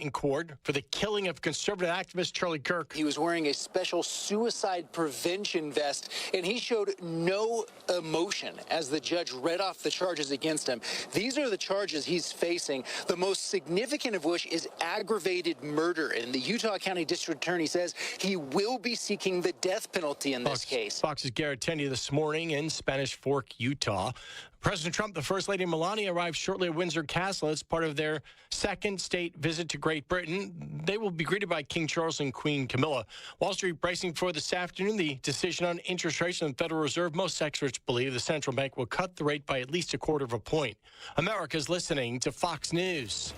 in court for the killing of conservative activist Charlie Kirk. He was wearing a special suicide prevention vest, and he showed no emotion as the judge read off the charges against him. These are the charges he's facing, the most significant of which is aggravated murder. And the Utah County District Attorney says he will be seeking the death penalty in this case. Fox's Garrett Tendy this morning in Spanish Fork, Utah. President Trump, the First Lady Melania, arrived shortly at Windsor Castle as part of their second state visit to Great Britain. They will be greeted by King Charles and Queen Camilla. Wall Street bracing for this afternoon the decision on interest rates from the Federal Reserve. Most experts believe the central bank will cut the rate by at least a quarter of a point. America's listening to Fox News.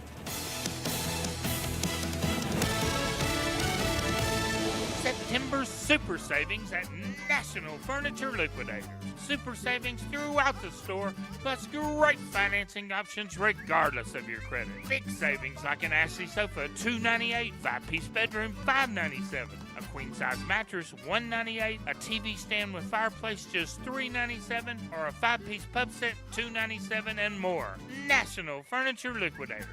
September super savings at National Furniture Liquidators. Super savings throughout the store, plus great financing options regardless of your credit. Big savings like an Ashley sofa, $298, 5-piece bedroom, $597, a queen-size mattress, $198, a TV stand with fireplace, just $397, or a 5-piece pub set, $297, and more. National Furniture Liquidators.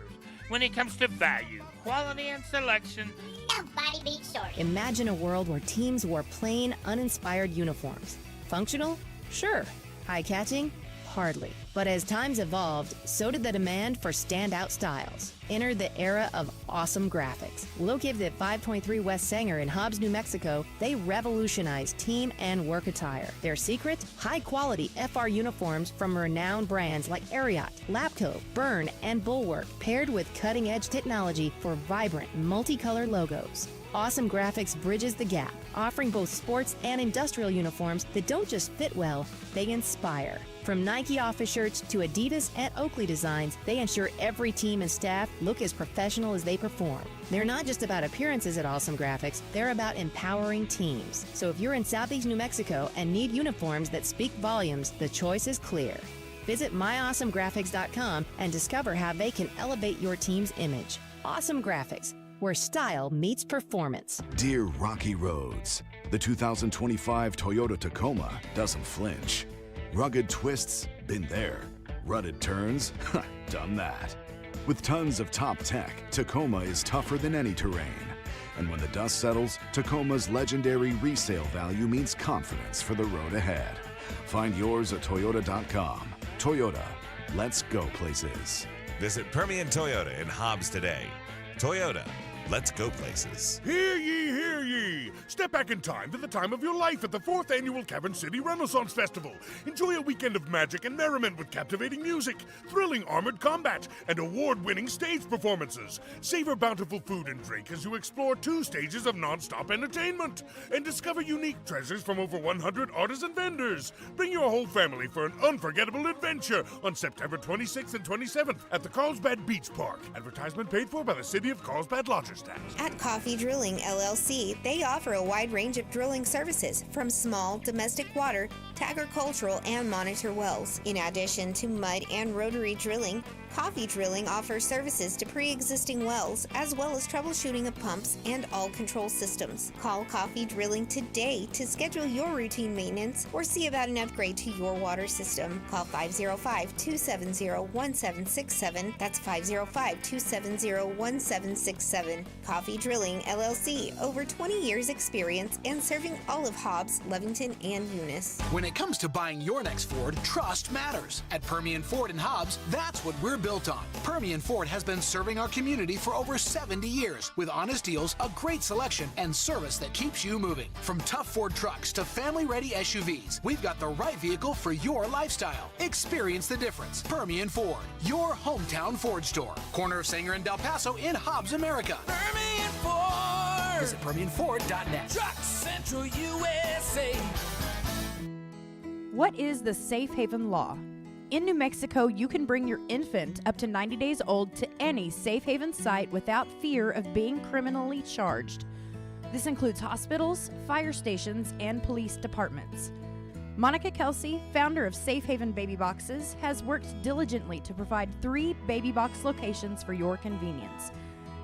When it comes to value, quality, and selection, nobody beats Shorty. Imagine a world where teams wore plain, uninspired uniforms. Functional? Sure. Eye-catching? Hardly. But as times evolved, so did the demand for standout styles. Enter the era of awesome graphics. Located at 523 West Sanger in Hobbs, New Mexico, they revolutionized team and work attire. Their secret? High-quality FR uniforms from renowned brands like Ariat, Lapco, Byrne, and Bulwark, paired with cutting-edge technology for vibrant, multicolored logos. Awesome Graphics bridges the gap, offering both sports and industrial uniforms that don't just fit well, they inspire. From Nike office shirts to Adidas and Oakley designs, they ensure every team and staff look as professional as they perform. They're not just about appearances at Awesome Graphics, they're about empowering teams. So if you're in Southeast New Mexico and need uniforms that speak volumes, the choice is clear. Visit myawesomegraphics.com and discover how they can elevate your team's image. Awesome Graphics, where style meets performance. Dear rocky roads, the 2025 Toyota Tacoma doesn't flinch. Rugged twists, been there. Rutted turns, done that. With tons of top tech, Tacoma is tougher than any terrain. And when the dust settles, Tacoma's legendary resale value means confidence for the road ahead. Find yours at Toyota.com. Toyota, let's go places. Visit Permian Toyota in Hobbs today. Toyota, let's go places. Hear ye, hear ye! Step back in time to the time of your life at the 4th Annual Cavern City Renaissance Festival. Enjoy a weekend of magic and merriment with captivating music, thrilling armored combat, and award-winning stage performances. Savor bountiful food and drink as you explore 2 stages of non-stop entertainment. And discover unique treasures from over 100 artisan vendors. Bring your whole family for an unforgettable adventure on September 26th and 27th at the Carlsbad Beach Park. Advertisement paid for by the City of Carlsbad Lodgers Tax. At Coffee Drilling LLC, they offer a wide range of drilling services from small domestic water to agricultural and monitor wells. In addition to mud and rotary drilling, Coffee Drilling offers services to pre-existing wells as well as troubleshooting of pumps and all control systems. Call Coffee Drilling today to schedule your routine maintenance or see about an upgrade to your water system. Call 505-270-1767. That's 505-270-1767. Coffee Drilling LLC, over 20 years experience and serving all of Hobbs, Lovington, and Eunice. When it comes to buying your next Ford, trust matters. At Permian Ford in Hobbs, that's what we're built on. Permian Ford has been serving our community for over 70 years with honest deals, a great selection, and service that keeps you moving. From tough Ford trucks to family-ready SUVs, we've got the right vehicle for your lifestyle. Experience the difference. Permian Ford, your hometown Ford store. Corner of Sanger and Del Paso in Hobbs, America. Permian Ford. Visit PermianFord.net. Truck Central USA. What is the Safe Haven Law? In New Mexico, you can bring your infant up to 90 days old to any Safe Haven site without fear of being criminally charged. This includes hospitals, fire stations, and police departments. Monica Kelsey, founder of Safe Haven Baby Boxes, has worked diligently to provide 3 baby box locations for your convenience.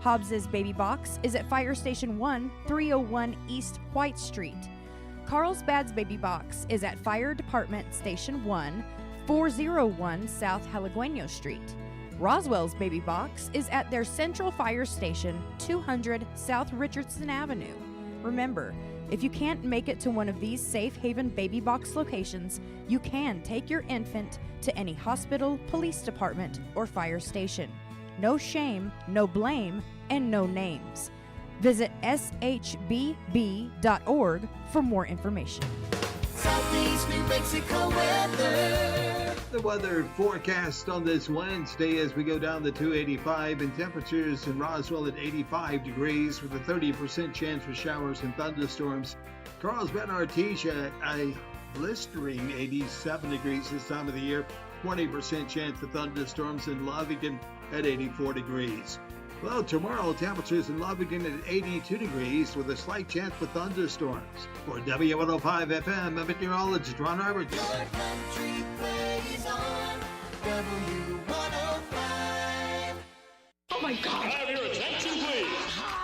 Hobbs's Baby Box is at Fire Station 1, 301 East White Street. Carlsbad's Baby Box is at Fire Department Station 1, 401 South Jalagueno Street. Roswell's Baby Box is at their Central Fire Station, 200 South Richardson Avenue. Remember, if you can't make it to one of these Safe Haven Baby Box locations, you can take your infant to any hospital, police department, or fire station. No shame, no blame, and no names. Visit shbb.org for more information. Southeast New Mexico weather. The weather forecast on this Wednesday as we go down the 285 and temperatures in Roswell at 85 degrees with a 30% chance for showers and thunderstorms. Carlsbad, Artesia, a blistering 87 degrees this time of the year, 20% chance for thunderstorms in Lovington at 84 degrees. Well, tomorrow, temperatures in Lovington at 82 degrees with a slight chance for thunderstorms. For W105 FM, I'm meteorologist Ron Arbor. Your country plays on W105. Oh my God! Have your attention, please.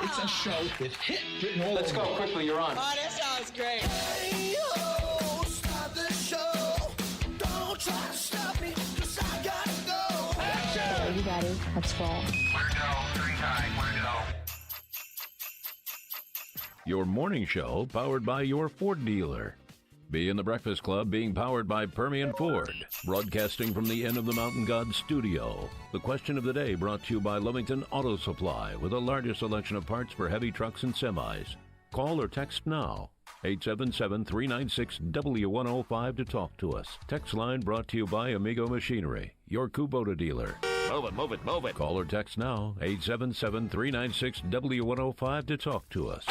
It's a show with hit written all Let's over go it. quickly. You're on. Oh, that sounds great. Hey, yo, stop the show. Don't try to stop me, 'cause I gotta go. Action! Everybody, let's roll. Your morning show powered by your Ford dealer. Be in the Breakfast Club being powered by Permian Ford. Broadcasting from the Inn of the Mountain God studio. The question of the day brought to you by Lovington Auto Supply with the largest selection of parts for heavy trucks and semis. Call or text now. 877-396-W105 to talk to us. Text line brought to you by Amigo Machinery, your Kubota dealer. Move it, move it, move it. Call or text now, 877-396-W105 to talk to us.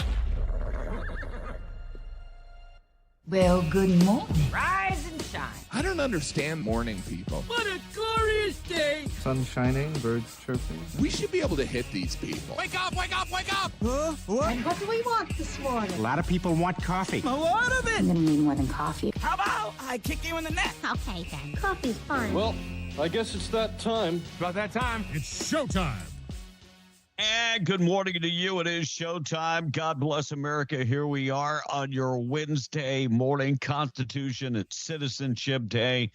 Well, good morning. Rise and shine. I don't understand morning people. What a glorious day. Sun shining, birds chirping. We should be able to hit these people. Wake up, wake up, wake up. Huh? What? And what do we want this morning? A lot of people want coffee. A lot of it. I'm gonna need more than coffee. How about I kick you in the neck? Okay, then. Coffee's fine. Well, I guess it's that time. About that time. It's showtime. And good morning to you. It is showtime. God bless America. Here we are on your Wednesday morning. Constitution and Citizenship Day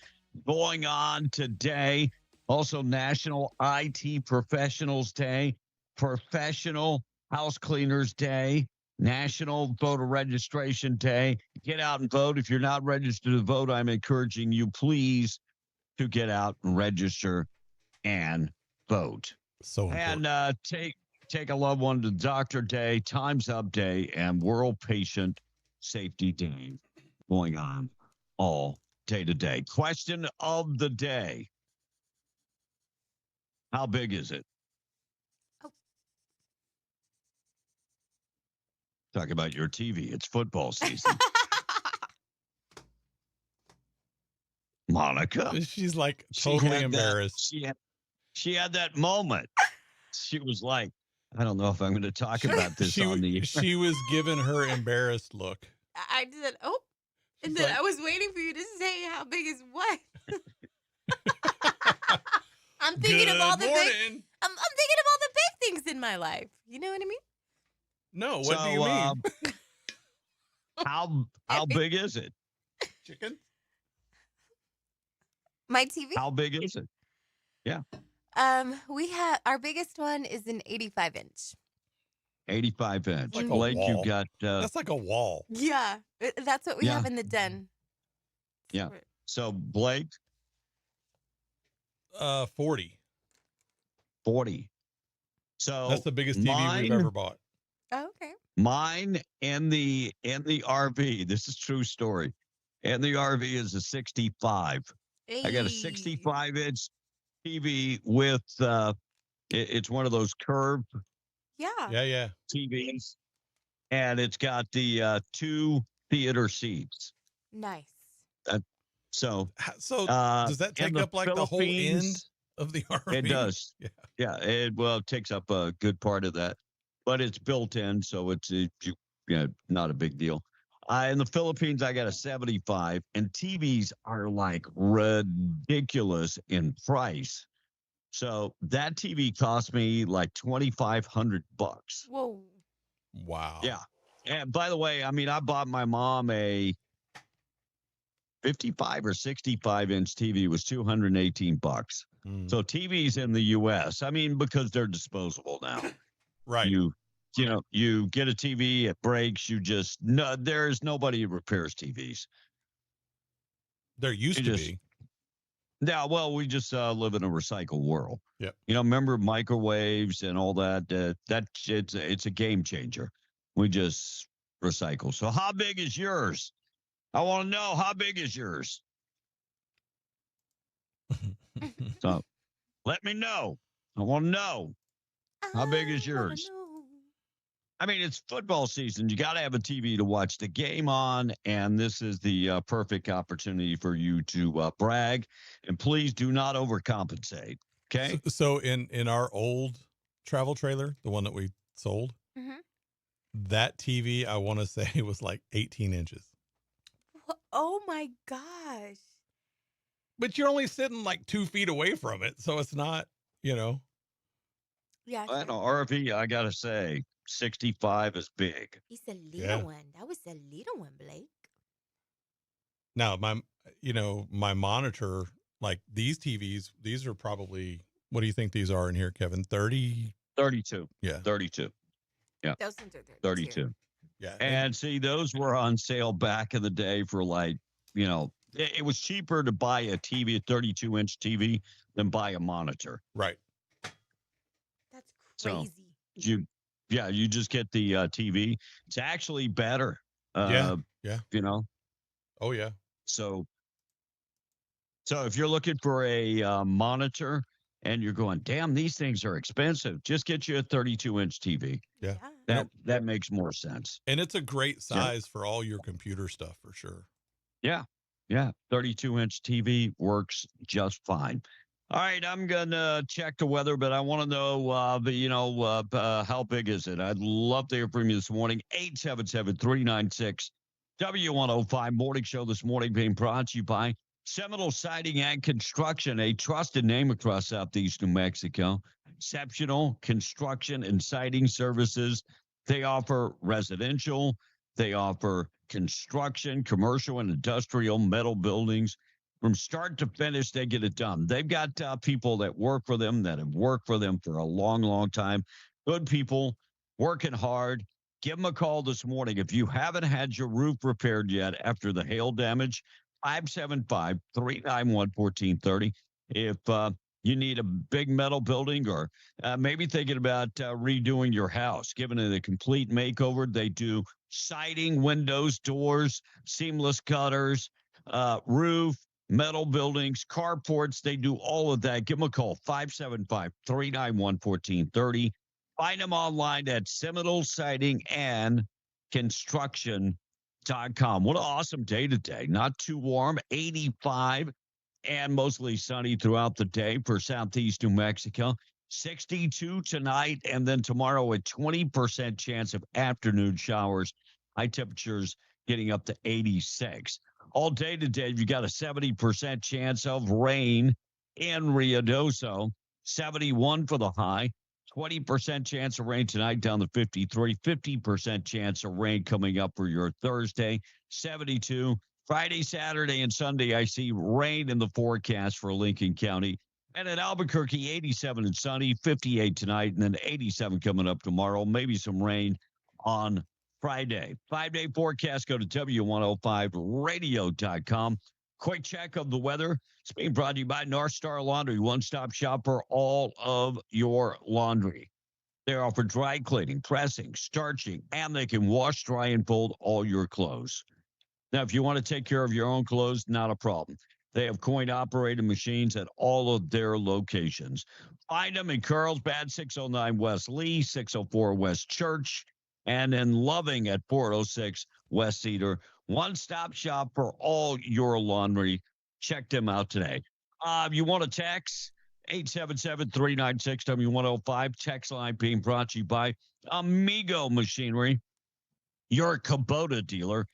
going on today. Also National IT Professionals Day, Professional House Cleaners Day, National Voter Registration Day. Get out and vote. If you're not registered to vote, I'm encouraging you, please, to get out and register and vote. So and take a loved one to Doctor Day, Time's Up Day, and World Patient Safety Day going on all day today. Question of the day. How big is it? Oh. Talk about your TV. It's football season. Monica. She's like totally embarrassed. She had that moment. She was like, I don't know if I'm going to talk about this on the air. She was giving her embarrassed look. I did. Oh, and She's then like- I was waiting for you to say how big is what. I'm thinking of all the big. I'm thinking of all the big things in my life. You know what I mean? No, what do you mean? How big is it? Chicken? My TV? How big is it? Yeah. We have our biggest one is an 85-inch. 85 inch. Like a Blake, you wall. got That's like a wall. Yeah, that's what we Yeah. have in the den. yeah. So Blake, 40. 40. So That's the biggest TV mine, we've ever bought. Oh, okay. Mine and the RV. This is a true story. And the RV is a 65. I got a 65-inch TV with it's one of those curved Yeah. TVs, and it's got the 2 theater seats. Nice. So does that take and the up like the whole end Philippines- of the RV? It does. Yeah. It takes up a good part of that, but it's built in, so it's not a big deal. In the Philippines, I got a 75, and TVs are like ridiculous in price. So that TV cost me like $2,500. Whoa. Wow. Yeah. And by the way, I mean, I bought my mom a 55 or 65 inch TV. It was $218. So TVs in the U.S., I mean, because they're disposable now. Right. You get a TV, it breaks. There's nobody who repairs TVs. There used to be. Yeah, well, we just live in a recycle world. Yep. Remember microwaves and all that? It's a game changer. We just recycle. So how big is yours? I want to know, how big is yours? So let me know. I want to know. How big is yours? I mean, it's football season. You got to have a TV to watch the game on, and this is the perfect opportunity for you to brag. And please do not overcompensate. Okay. So in our old travel trailer, the one that we sold, that TV, I want to say, was like 18 inches. Oh my gosh. But you're only sitting like 2 feet away from it, so it's not, Yeah. I know, RV, I got to say, 65 is big. It's a little one. That was a little one, Blake. Now my monitor, like these TVs, these are probably, what do you think these are in here, Kevin? 32. Yeah. 32. Yeah. Those ones are 32. Yeah. And see, those were on sale back in the day for like, it was cheaper to buy a TV, a 32-inch TV, than buy a monitor. Right. That's crazy. So you just get the TV. It's actually better. Yeah. Oh, yeah. So if you're looking for a monitor and you're going, damn, these things are expensive, just get you a 32-inch TV. Yeah. That makes more sense. And it's a great size for all your computer stuff, for sure. Yeah. Yeah. 32-inch TV works just fine. All right, I'm going to check the weather, but I want to know, how big is it? I'd love to hear from you this morning. 877-396-W105 Morning Show this morning being brought to you by Seminole Siding and Construction, a trusted name across Southeast New Mexico. Exceptional construction and siding services. They offer residential. They offer construction, commercial, and industrial metal buildings. From start to finish, they get it done. They've got people that work for them that have worked for them for a long, long time. Good people, working hard. Give them a call this morning. If you haven't had your roof repaired yet after the hail damage, 575-391-1430. If you need a big metal building or maybe thinking about redoing your house, giving it a complete makeover, they do siding, windows, doors, seamless gutters, roof, metal buildings, carports. They do all of that. Give them a call, 575-391-1430. Find them online at Seminole Siding and Construction.com. What an awesome day today. Not too warm, 85 and mostly sunny throughout the day for Southeast New Mexico. 62 tonight, and then tomorrow a 20% chance of afternoon showers. High temperatures getting up to 86. All day today, you got a 70% chance of rain in Ruidoso. 71 for the high. 20% chance of rain tonight down to 53. 50% chance of rain coming up for your Thursday. 72. Friday, Saturday, and Sunday, I see rain in the forecast for Lincoln County. And at Albuquerque, 87 and sunny, 58 tonight, and then 87 coming up tomorrow. Maybe some rain on Friday. 5-day forecast, go to W105radio.com. Quick check of the weather. It's being brought to you by North Star Laundry, one-stop shop for all of your laundry. They offer dry cleaning, pressing, starching, and they can wash, dry, and fold all your clothes. Now, if you want to take care of your own clothes, not a problem. They have coin-operated machines at all of their locations. Find them in Carlsbad, 609 West Lee, 604 West Church, and in Loving at 406 West Cedar. One-stop shop for all your laundry. Check them out today. You want to text? 877-396-W105. Text line being brought to you by Amigo Machinery, your Kubota dealer.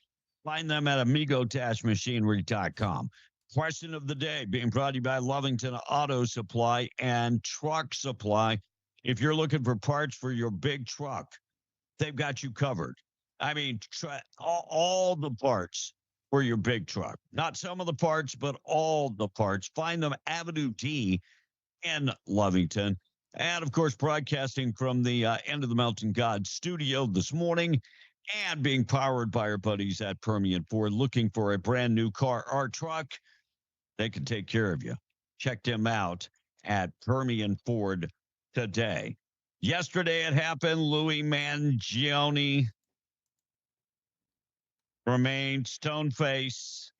Find them at amigo-machinery.com. Question of the day being brought to you by Lovington Auto Supply and Truck Supply. If you're looking for parts for your big truck, they've got you covered. I mean, all the parts for your big truck. Not some of the parts, but all the parts. Find them Avenue D in Lovington. And, of course, broadcasting from the End of the Mountain God studio this morning and being powered by our buddies at Permian Ford. Looking for a brand new car or truck, they can take care of you. Check them out at Permian Ford today. Yesterday it happened. Louis Mangione remained stone-faced.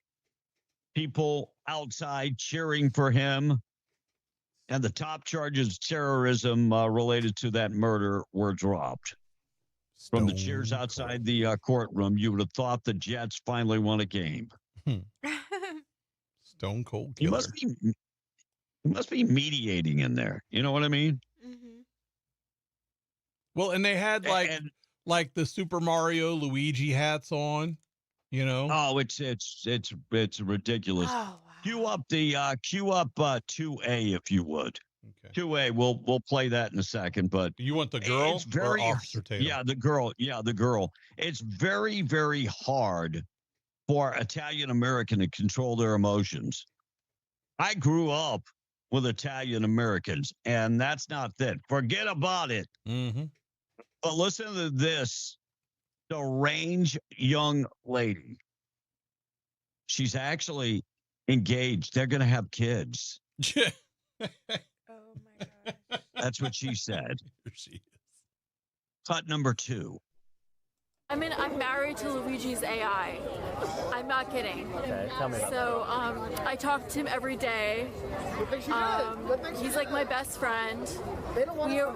People outside cheering for him. And the top charges of terrorism related to that murder were dropped. From the cheers outside the courtroom, you would have thought the Jets finally won a game. Stone cold You killer. must be mediating in there. You know what I mean? Well, and they had like the Super Mario Luigi hats on, you know. Oh, it's ridiculous. Oh, Cue up 2A if you would. Okay. 2A, we'll play that in a second, but You want the girl it's very, or Officer Tatum? Yeah, the girl. Yeah, the girl. It's very, very hard for Italian American to control their emotions. I grew up with Italian Americans, and that's not that. Forget about it. Mm-hmm. But listen to this. The range young lady. She's actually engaged. They're going to have kids. That's what she said. Cut number 2. I mean, I'm married to Luigi's AI. I'm not kidding. Okay, tell me about So, I talk to him every day. He's like my best friend.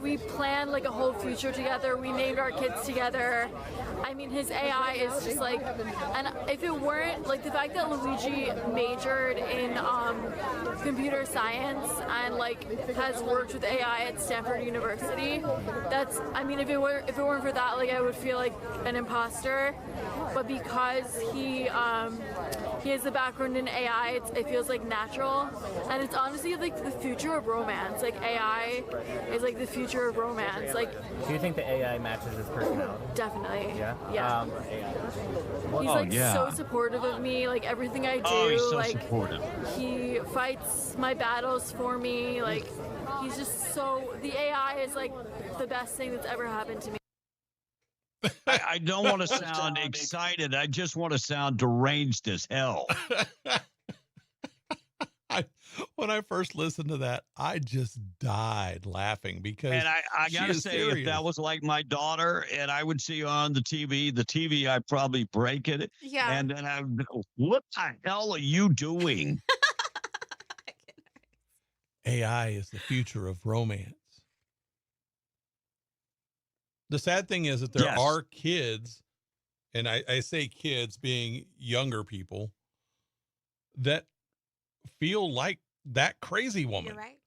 We planned like a whole future together. We named our kids together. I mean, his AI is just like, and if it weren't like the fact that Luigi majored in computer science and like has worked with AI at Stanford University, that's, I mean, if it weren't for that, like I would feel like an imposter. But because he has the background in AI, it feels like natural, and it's honestly like the future of romance. Like AI is like the future of romance. Like, Do you think the AI matches his personality? definitely. Yeah. Yeah. He's like so supportive of me, like everything I do. Oh, he's so like supportive. he fights my battles for me. Like he's just so, the AI is like the best thing that's ever happened to me. I don't want to sound excited. I just want to sound deranged as hell. When I first listened to that, I just died laughing because And I she gotta is say, serious. if that was like my daughter and I would see her on the TV, I'd probably break it. Yeah. And then I'd go, what the hell are you doing? AI is the future of romance. The sad thing is that there Yes. are kids, and I say kids being younger people, that feel like that crazy woman. You're right.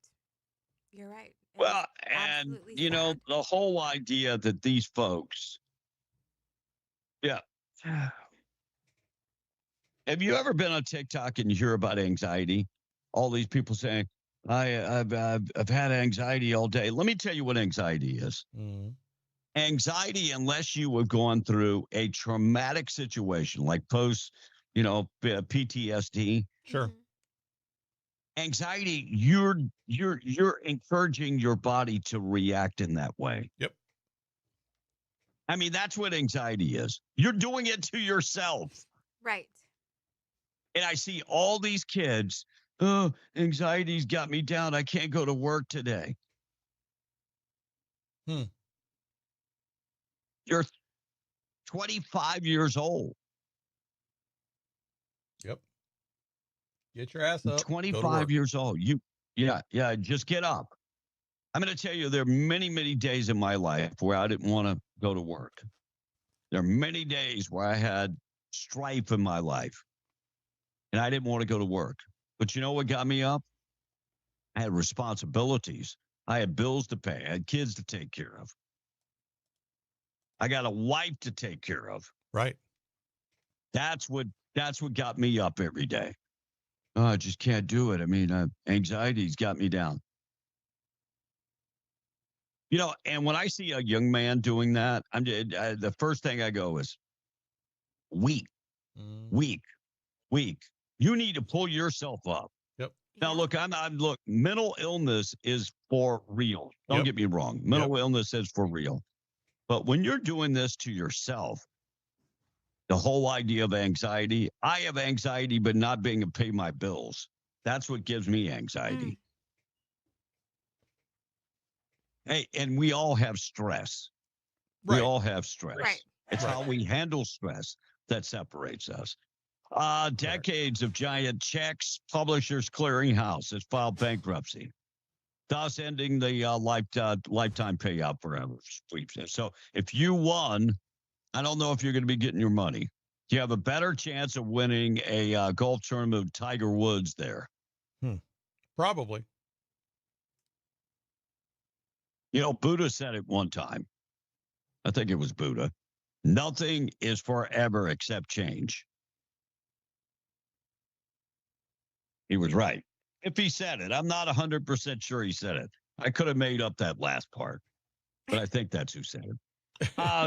You're right. Well, and absolutely you know, sad. the whole idea that these folks, yeah. Have you ever been on TikTok and you hear about anxiety? All these people saying, I've had anxiety all day. Let me tell you what anxiety is. Mhm. Anxiety, unless you have gone through a traumatic situation like post, PTSD. Sure. Anxiety, you're encouraging your body to react in that way. Yep. I mean, that's what anxiety is. You're doing it to yourself. Right. And I see all these kids, oh, anxiety's got me down. I can't go to work today. You're 25 years old. Yep. Get your ass up. go to 25 work. years old. Just get up. I'm going to tell you, there are many, many days in my life where I didn't want to go to work. There are many days where I had strife in my life and I didn't want to go to work. But you know what got me up? I had responsibilities. I had bills to pay. I had kids to take care of. I got a wife to take care of. Right. That's what got me up every day. Oh, I just can't do it. I mean, anxiety's got me down. And when I see a young man doing that, the first thing I go is, weak. You need to pull yourself up. Yep. Now, look, look, mental illness is for real. Don't get me wrong. Mental illness is for real. But when you're doing this to yourself, the whole idea of anxiety, I have anxiety, but not being able to pay my bills. That's what gives me anxiety. Hey, and we all have stress. Right. We all have stress. Right. It's how we handle stress that separates us. Decades of giant checks. Publishers Clearinghouse has filed bankruptcy, thus ending the lifetime payout forever sweeps. So if you won, I don't know if you're going to be getting your money. You have a better chance of winning a golf tournament with Tiger Woods there. Probably. You know, Buddha said it one time. I think it was Buddha. Nothing is forever except change. He was right. If he said it, I'm not 100% sure he said it. I could have made up that last part, but I think that's who said it.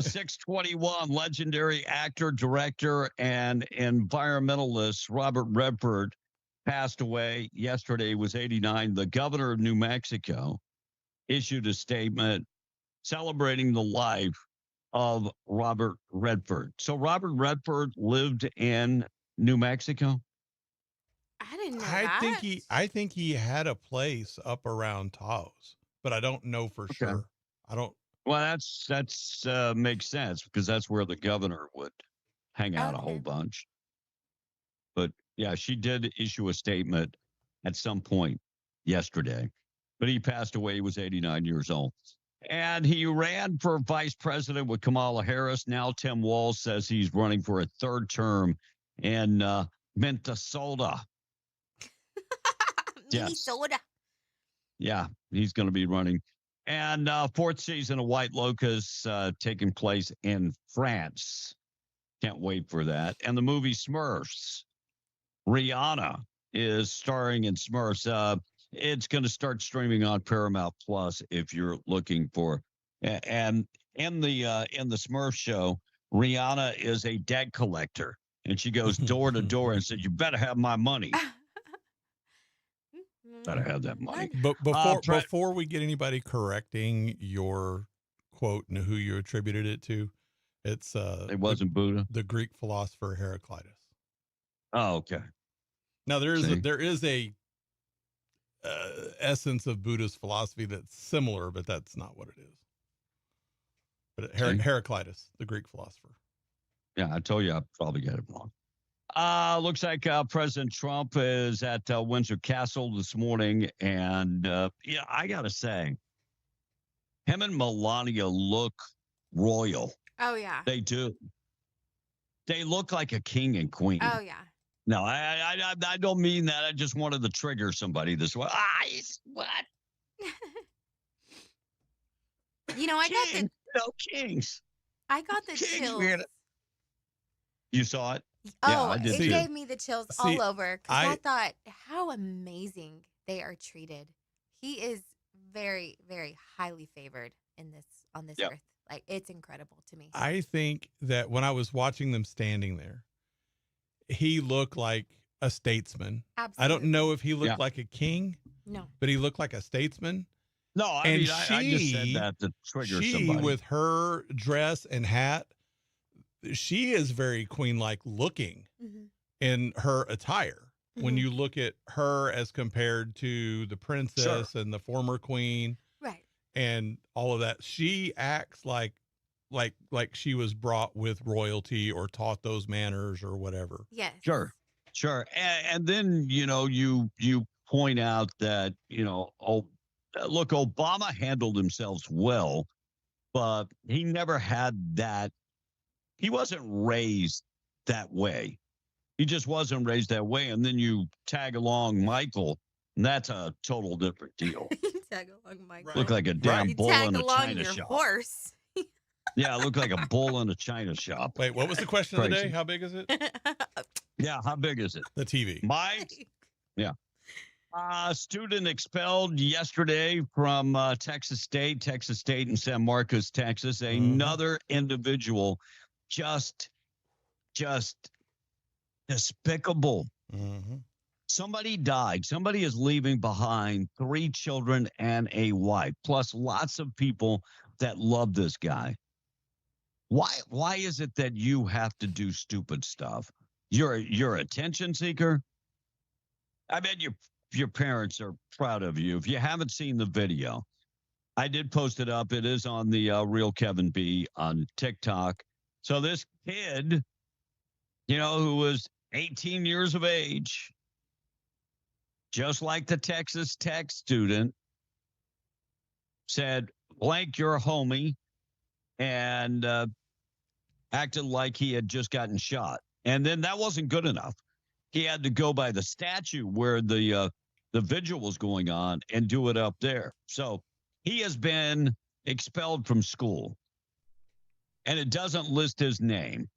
621, legendary actor, director, and environmentalist Robert Redford passed away yesterday. He was 89. The governor of New Mexico issued a statement celebrating the life of Robert Redford. So Robert Redford lived in New Mexico? I didn't know that. I think he had a place up around Taos, but I don't know for sure. I don't. Well, that's makes sense because that's where the governor would hang out a whole bunch. But yeah, she did issue a statement at some point yesterday, but he passed away. He was 89 years old. And he ran for vice president with Kamala Harris. Now Tim Walz says he's running for a third term in Minnesota. Minnesota. Yeah, he's going to be running. And fourth season of White Locusts taking place in France. Can't wait for that. And the movie Smurfs. Rihanna is starring in Smurfs. It's going to start streaming on Paramount Plus if you're looking for. And in the Smurf show, Rihanna is a debt collector, and she goes door to door and said, "You better have my money. Better have that money." But before we get anybody correcting your quote and who you attributed it to, it wasn't Buddha, the Greek philosopher Heraclitus. Oh, okay. Now there is a essence of Buddha's philosophy that's similar, but that's not what it is. But Heraclitus, the Greek philosopher. Yeah, I told you I probably got it wrong. Looks like President Trump is at Windsor Castle this morning, and yeah, I gotta say, him and Melania look royal. Oh yeah, they do. They look like a king and queen. Oh yeah. No, I don't mean that. I just wanted to trigger somebody this way. What? You know, I got kings. I got the chills. You saw it? Oh, yeah, I did it gave me the chills all over because I thought how amazing they are treated. He is very, very highly favored on this earth. Like, it's incredible to me. I think that when I was watching them standing there, he looked like a statesman. Absolutely. I don't know if he looked like a king. No. But he looked like a statesman. No, I just said that to trigger somebody. With her dress and hat, she is very queen-like looking in her attire. When you look at her as compared to the princess and the former queen, right, and all of that, she acts like she was brought with royalty or taught those manners or whatever. Yes. Sure. And then, you point out that, look, Obama handled himself well, but he never had that. He wasn't raised that way. He just wasn't raised that way. And then you tag along Michael, and that's a total different deal. Tag along Michael. Look like a damn bull in a china your shop. Horse. Yeah, it looked like a bull in a china shop. Wait, what was the question of the day? How big is it? Yeah, how big is it? The TV. Mike? Yeah. Student expelled yesterday from Texas State in San Marcos, Texas. Another individual just despicable. Somebody died. Somebody is leaving behind 3 children and a wife, plus lots of people that love this guy. Why is it that you have to do stupid stuff? You're an attention seeker? I bet your parents are proud of you. If you haven't seen the video, I did post it up. It is on the Real Kevin B on TikTok. So this kid, who was 18 years of age, just like the Texas Tech student, said, blank your homie, and acted like he had just gotten shot. And then that wasn't good enough. He had to go by the statue where the vigil was going on and do it up there. So he has been expelled from school, and it doesn't list his name.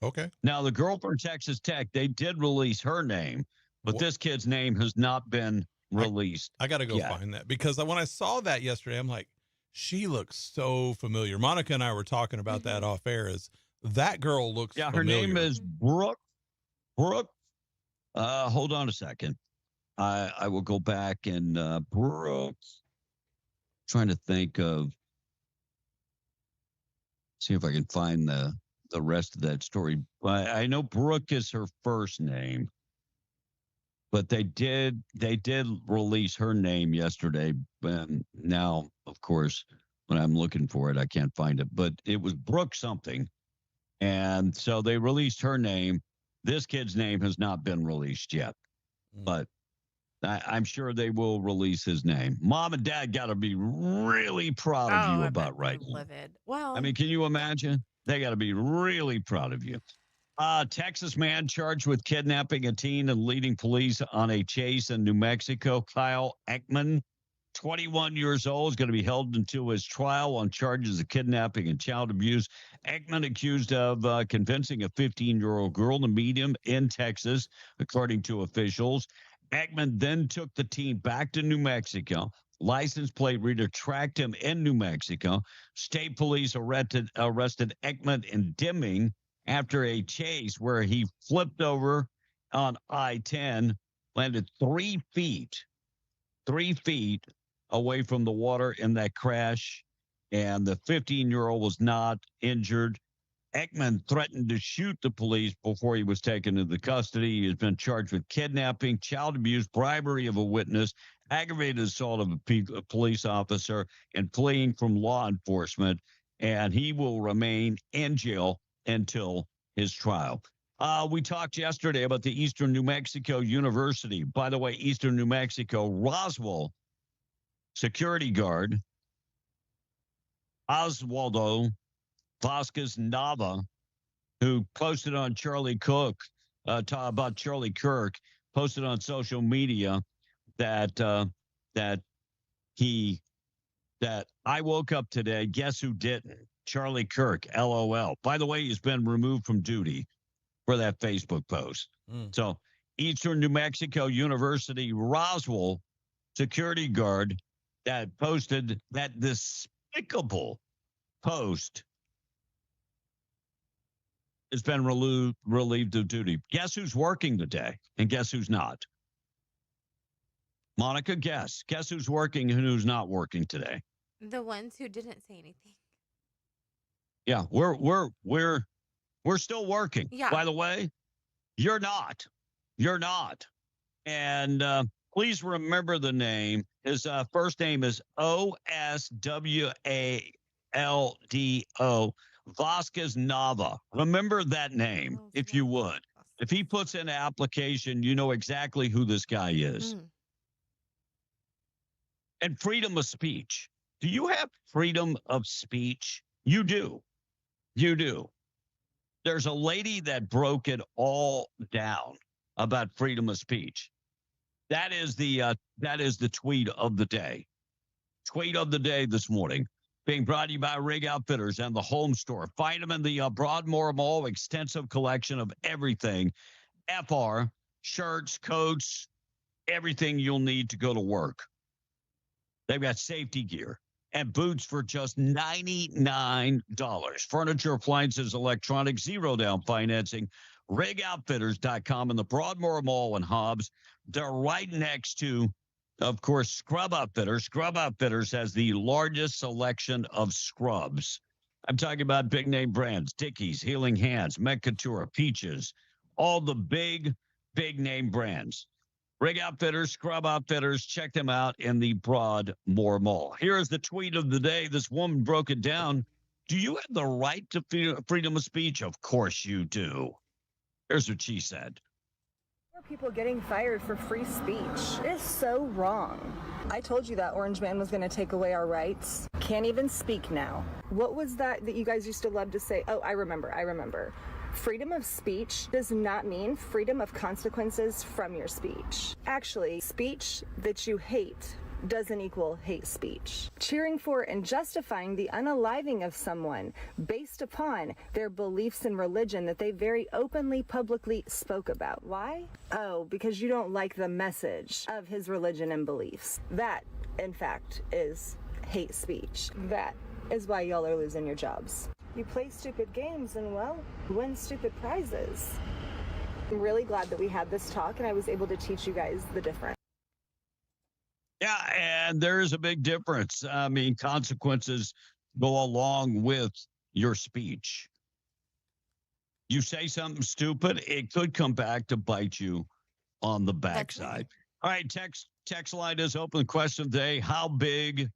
Okay. Now, the girl from Texas Tech, they did release her name, but this kid's name has not been released. I got to go find that, because when I saw that yesterday, I'm like, she looks so familiar. Monica and I were talking about that off air. Is that girl looks familiar. Her name is Brooke. Hold on a second. I will go back and Brooke. Trying to think of, see if I can find the rest of that story. I know Brooke is her first name, but they did release her name yesterday. And now, of course, when I'm looking for it, I can't find it. But it was Brooke something, and so they released her name. This kid's name has not been released yet, but I'm sure they will release his name. Mom and Dad got to be really proud of you about right now. Livid. Well, I mean, can you imagine? They got to be really proud of you. Texas man charged with kidnapping a teen and leading police on a chase in New Mexico. Kyle Ekman, 21 years old, is going to be held until his trial on charges of kidnapping and child abuse. Ekman accused of convincing a 15-year-old girl to meet him in Texas, according to officials. Ekman then took the teen back to New Mexico. License plate reader tracked him in New Mexico. State police arrested Ekman in Deming after a chase where he flipped over on I-10, landed 3 feet away from the water in that crash, and the 15-year-old was not injured. Ekman threatened to shoot the police before he was taken into custody. He has been charged with kidnapping, child abuse, bribery of a witness, aggravated assault of a police officer, and fleeing from law enforcement. And he will remain in jail until his trial. We talked yesterday about the Eastern New Mexico University. By the way, Eastern New Mexico, Roswell security guard Oswaldo Vasquez Nava, who posted on Charlie Kirk, about Charlie Kirk, posted on social media that I woke up today. Guess who didn't? Charlie Kirk, LOL. By the way, he's been removed from duty for that Facebook post. So Eastern New Mexico University Roswell security guard that posted that despicable post has been relieved of duty. Guess who's working today, and guess who's not? Monica, guess. Guess who's working and who's not working today? the ones who didn't say anything. Yeah, we're still working. Yeah. By the way, you're not. You're not. And please remember the name. His first name is Oswaldo Vasquez Nava. Remember that name, if you would. If he puts in an application, you know exactly who this guy is. And freedom of speech. Do you have freedom of speech? You do. You do. There's a lady that broke it all down about freedom of speech. That is the tweet of the day. Tweet of the day this morning, being brought to you by Rig Outfitters and the Home Store. Find them in the Broadmoor Mall, extensive collection of everything. FR, shirts, coats, everything you'll need to go to work. They've got safety gear and boots for just $99. Furniture, appliances, electronics, zero down financing. rigoutfitters.com, and the Broadmoor Mall in Hobbs. They're right next to, of course, Scrub Outfitters. Scrub Outfitters has the largest selection of scrubs. I'm talking about big name brands, Dickies, Healing Hands, Menkatura, Peaches, all the big name brands. Rig Outfitters, Scrub Outfitters, check them out in the Broadmoor Mall. Here is the tweet of the day. This woman broke it down. Do you have the right to freedom of speech? Of course you do. Here's what she said. People getting fired for free speech. It is so wrong. I told you that Orange Man was going to take away our rights. Can't even speak now. What was that you guys used to love to say? Oh, I remember. Freedom of speech does not mean freedom of consequences from your speech. Actually, speech that you hate doesn't equal hate speech. Cheering for and justifying the unaliving of someone based upon their beliefs in religion that they very openly, publicly spoke about. Why? Oh, because you don't like the message of his religion and beliefs. That, in fact, is hate speech. That is why y'all are losing your jobs. You play stupid games and, well, win stupid prizes. I'm really glad that we had this talk and I was able to teach you guys the difference. Yeah, and there is a big difference. I mean, consequences go along with your speech. You say something stupid, it could come back to bite you on the backside. All right, text line is open. Question of the day, how big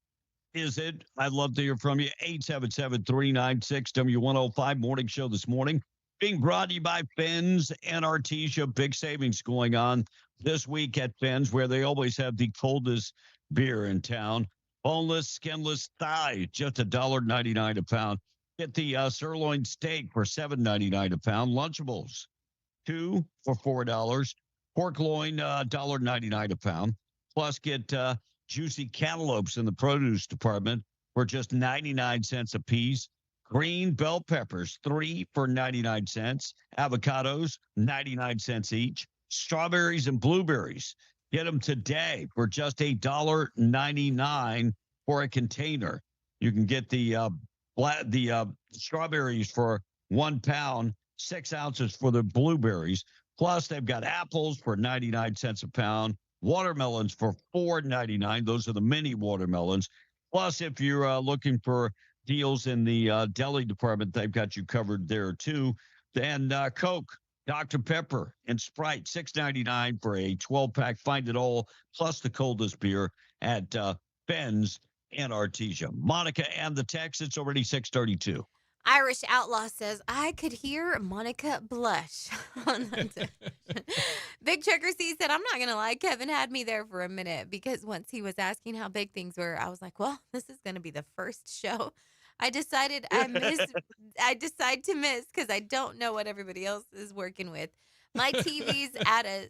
is it? I'd love to hear from you. 877-396-W105 morning show this morning. Being brought to you by Finn's and Artesia. Big savings going on this week at Finn's, where they always have the coldest beer in town. Boneless, skinless thigh, just $1.99 a pound. Get the sirloin steak for $7.99 a pound. Lunchables, 2 for $4. Pork loin, $1.99 a pound. Plus, get juicy cantaloupes in the produce department for just 99 cents a piece. Green bell peppers, 3 for 99 cents. Avocados, 99 cents each. Strawberries and blueberries, get them today for just $1.99 for a container. You can get the strawberries for 1 pound, 6 ounces for the blueberries. Plus, they've got apples for 99 cents a pound, watermelons for $4.99. Those are the mini watermelons. Plus, if you're looking for deals in the deli department, they've got you covered there too. And Coke, Dr. Pepper, and Sprite, $6.99 for a 12-pack. Find it all, plus the coldest beer at Finn's and Artesia. Monica and the text, it's already 6:32. Irish Outlaw says, I could hear Monica blush. Big Trucker C said, I'm not going to lie, Kevin had me there for a minute because once he was asking how big things were, I was like, well, this is going to be the first show. I decided to miss because I don't know what everybody else is working with. My TV's a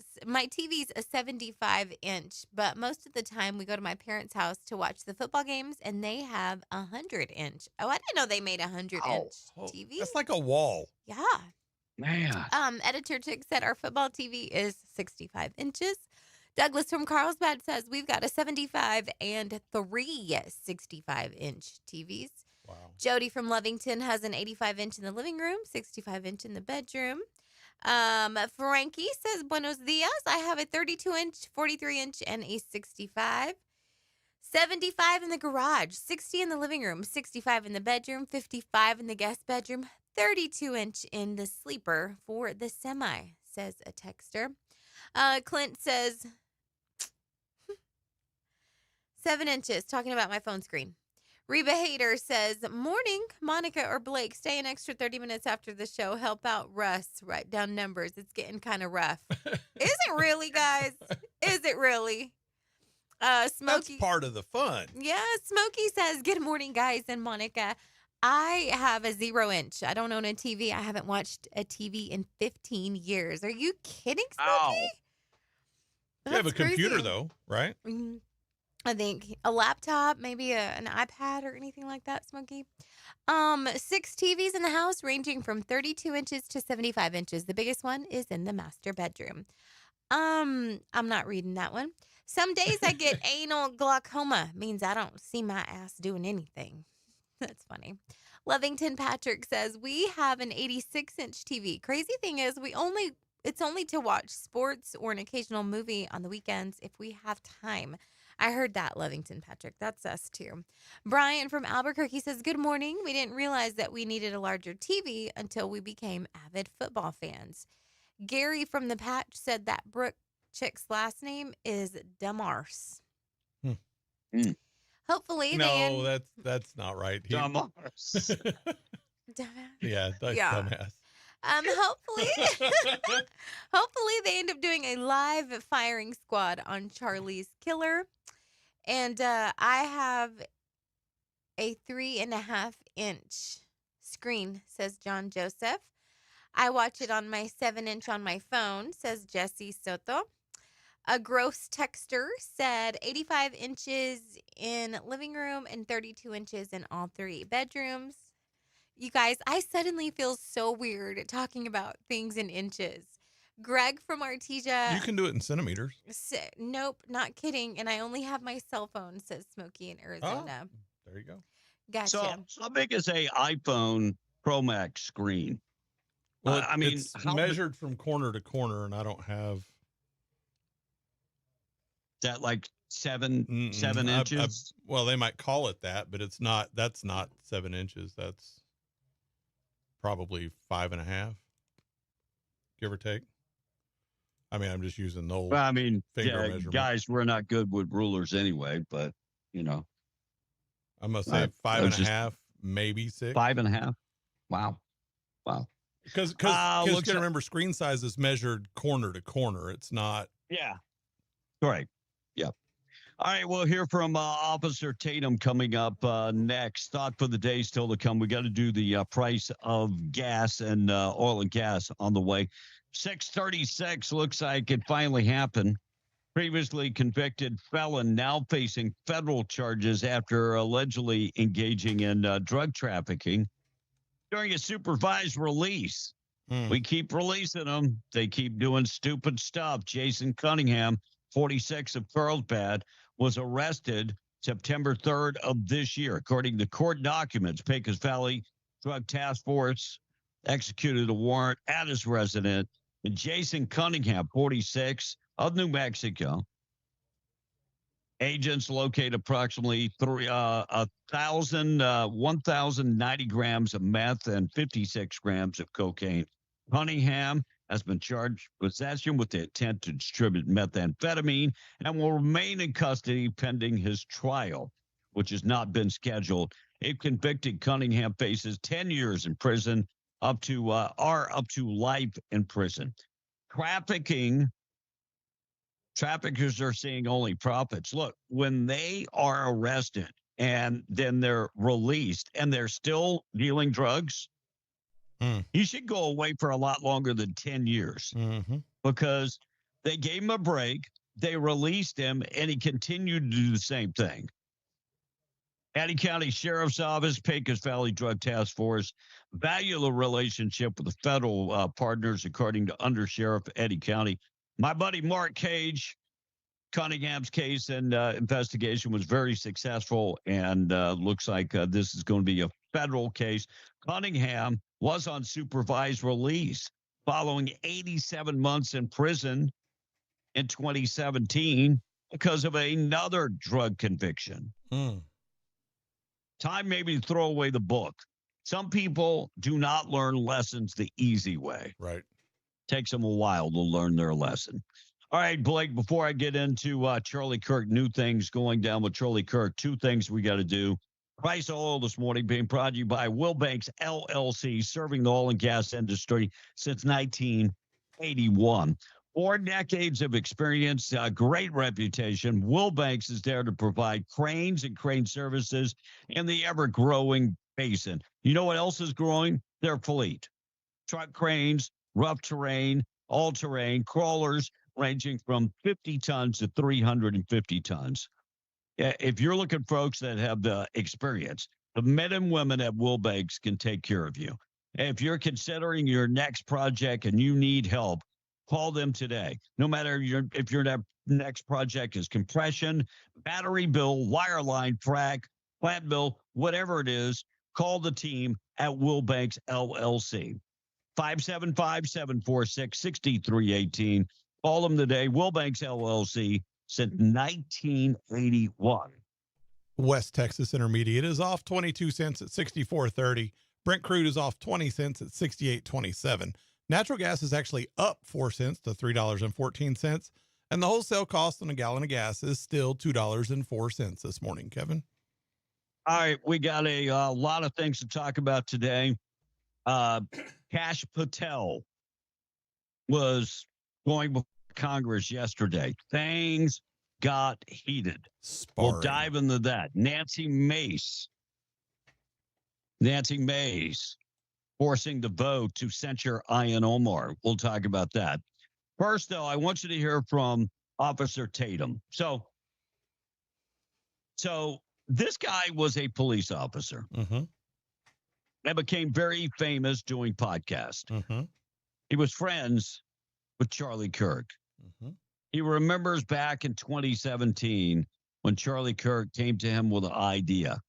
75-inch, but most of the time we go to my parents' house to watch the football games, and they have 100-inch. Oh, I didn't know they made 100-inch TV. That's like a wall. Yeah. Man. Editor Chick said our football TV is 65 inches. Douglas from Carlsbad says we've got a 75 and 3 65-inch TVs. Wow. Jody from Lovington has an 85-inch in the living room, 65-inch in the bedroom. Frankie says, Buenos dias. I have a 32-inch, 43-inch, and a 65. 75 in the garage, 60 in the living room, 65 in the bedroom, 55 in the guest bedroom, 32-inch in the sleeper for the semi, says a texter. Clint says, 7 inches, talking about my phone screen. Reba Hader says, morning, Monica or Blake, stay an extra 30 minutes after the show. Help out Russ. Write down numbers. It's getting kind of rough. Is it really, guys? Is it really? Smokey. That's part of the fun. Yeah, Smokey says, good morning, guys and Monica. I have a 0-inch. I don't own a TV. I haven't watched a TV in 15 years. Are you kidding, Smokey? Ow. You have a computer, though, right? Mm-hmm. I think a laptop, maybe an iPad or anything like that, Smokey. 6 TVs in the house ranging from 32 inches to 75 inches. The biggest one is in the master bedroom. I'm not reading that one. Some days I get anal glaucoma. Means I don't see my ass doing anything. That's funny. Lovington Patrick says, we have an 86-inch TV. Crazy thing is, it's only to watch sports or an occasional movie on the weekends if we have time. I heard that, Lovington Patrick. That's us too. Brian from Albuquerque says, good morning. We didn't realize that we needed a larger TV until we became avid football fans. Gary from the Patch said that Brooke Chick's last name is Demars. Hopefully no, that's not right. Demars. Yeah, that's Yeah. dumbass. Hopefully they end up doing a live firing squad on Charlie's Killer. And I have a 3.5-inch screen, says John Joseph. I watch it on my 7-inch on my phone, says Jesse Soto. A gross texter said 85 inches in living room and 32 inches in all 3 bedrooms. You guys, I suddenly feel so weird talking about things in inches. Greg from Artesia. You can do it in centimeters. Nope, not kidding. And I only have my cell phone, says Smokey in Arizona. Oh, there you go. Gotcha. So how big is a iPhone Pro Max screen? Well, I mean, it's measured from corner to corner, and I don't have that like 7 inches. Well, they might call it that, but it's not. That's not 7 inches. That's probably 5.5, give or take. I mean, I'm just using the old Well, I mean, finger measurement. guys, we're not good with rulers anyway, but I'm gonna say 5.5, maybe 6. 5.5. Wow. Because you got to remember, screen size is measured corner to corner. It's not. Yeah. Right. Yep. All right, we'll hear from Officer Tatum coming up next. Thought for the day still to come. We got to do the price of gas and oil and gas on the way. 6:36 looks like it finally happened. Previously convicted felon now facing federal charges after allegedly engaging in drug trafficking during a supervised release. We keep releasing them. They keep doing stupid stuff. Jason Cunningham, 46 of Carlsbad, was arrested September 3rd of this year. According to court documents, Pecos Valley Drug Task Force executed a warrant at his residence. And Jason Cunningham, 46, of New Mexico. Agents locate approximately 1,090 grams of meth and 56 grams of cocaine. Cunningham has been charged with possession with the intent to distribute methamphetamine and will remain in custody pending his trial, which has not been scheduled. If convicted, Cunningham faces 10 years in prison, up to life in prison. Traffickers are seeing only profits. Look, when they are arrested and then they're released and they're still dealing drugs, he should go away for a lot longer than 10 years because they gave him a break, they released him, and he continued to do the same thing. Addy County Sheriff's Office, Pecos Valley Drug Task Force value the relationship with the federal partners, according to Undersheriff Addy County. My buddy Mark Cage, Cunningham's case and investigation was very successful, and looks like this is going to be a federal case. Cunningham was on supervised release following 87 months in prison in 2017 because of another drug conviction. Time maybe to throw away the book. Some people do not learn lessons the easy way. Right. Takes them a while to learn their lesson. All right, Blake, before I get into Charlie Kirk, new things going down with Charlie Kirk, 2 things we got to do. Price of oil this morning being brought to you by Wilbanks LLC, serving the oil and gas industry since 1981. 4 decades of experience, a great reputation. Wilbanks is there to provide cranes and crane services in the ever-growing basin. You know what else is growing? Their fleet. Truck cranes, rough terrain, all-terrain, crawlers ranging from 50 tons to 350 tons. If you're looking for folks that have the experience, the men and women at Wilbanks can take care of you. If you're considering your next project and you need help, call them today. No matter if your next project is compression, battery build, wireline, frac, plant build, whatever it is, call the team at Will Banks LLC. 575-746-6318. Call them today. Will Banks LLC since 1981. West Texas Intermediate is off 22 cents at 64.30. Brent crude is off 20 cents at 68.27. Natural gas is actually up 4 cents to $3.14. And the wholesale cost on a gallon of gas is still $2.04 this morning, Kevin. All right, we got a lot of things to talk about today. Kash Patel was going before Congress yesterday. Things got heated. We'll dive into that. Nancy Mace forcing the vote to censure Ilhan Omar. We'll talk about that. First, though, I want you to hear from Officer Tatum. So this guy was a police officer and became very famous doing podcasts. He was friends with Charlie Kirk. He remembers back in 2017 when Charlie Kirk came to him with an idea.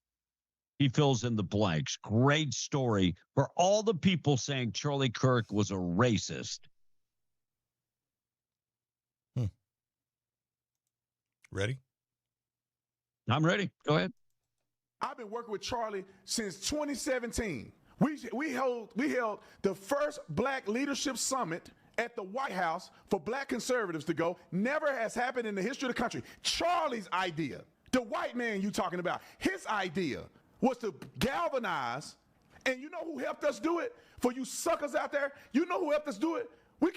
He fills in the blanks. Great story for all the people saying Charlie Kirk was a racist. Ready? I'm ready. Go ahead. I've been working with Charlie since 2017. We held the first Black Leadership Summit at the White House for Black conservatives to go. Never has happened in the history of the country. Charlie's idea, the white man you talking about, his idea was to galvanize, and you know who helped us do it? For you suckers out there, you know who helped us do it? We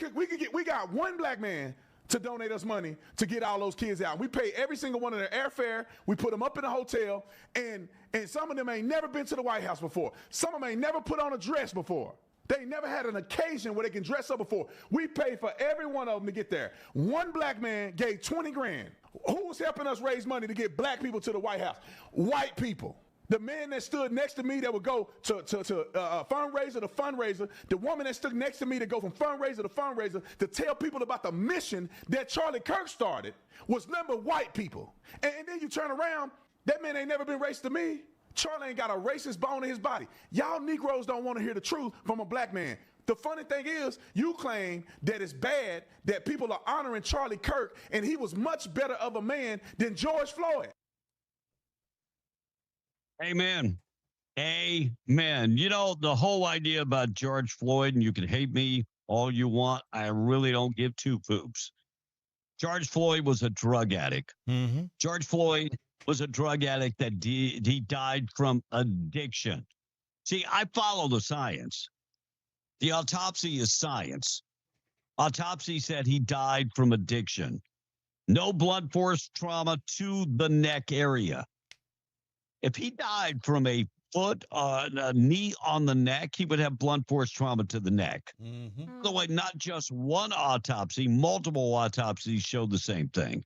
got one black man to donate us money to get all those kids out. We pay every single one of their airfare. We put them up in a hotel, and some of them ain't never been to the White House before. Some of them ain't never put on a dress before. They never had an occasion where they can dress up before. We paid for every one of them to get there. One black man gave 20 grand. Who was helping us raise money to get black people to the White House? White people. The man that stood next to me that would go to fundraiser to fundraiser, the woman that stood next to me to go from fundraiser to fundraiser to tell people about the mission that Charlie Kirk started was number white people. And then you turn around, that man ain't never been racist to me. Charlie ain't got a racist bone in his body. Y'all Negroes don't want to hear the truth from a black man. The funny thing is, you claim that it's bad that people are honoring Charlie Kirk, and he was much better of a man than George Floyd. Amen. Amen. You know, the whole idea about George Floyd, and you can hate me all you want, I really don't give two poops. George Floyd was a drug addict. George Floyd was a drug addict that he died from addiction. See, I follow the science. The autopsy is science. Autopsy said he died from addiction. No blunt force trauma to the neck area. If he died from a knee on the neck, he would have blunt force trauma to the neck. By the way, not just one autopsy, multiple autopsies showed the same thing.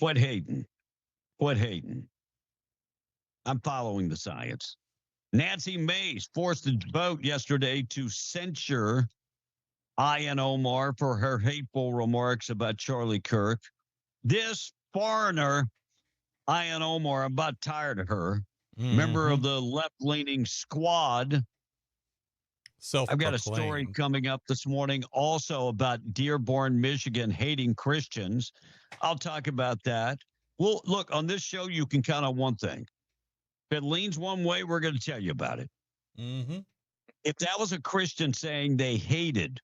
Quit hating. Quit hating. I'm following the science. Nancy Mace forced the vote yesterday to censure Ilhan Omar for her hateful remarks about Charlie Kirk. This foreigner, Ilhan Omar, I'm about tired of her. Member of the left-leaning squad. I've got a story coming up this morning also about Dearborn, Michigan, hating Christians. I'll talk about that. Well, look, on this show, you can count on one thing. If it leans one way, we're going to tell you about it. If that was a Christian saying they hated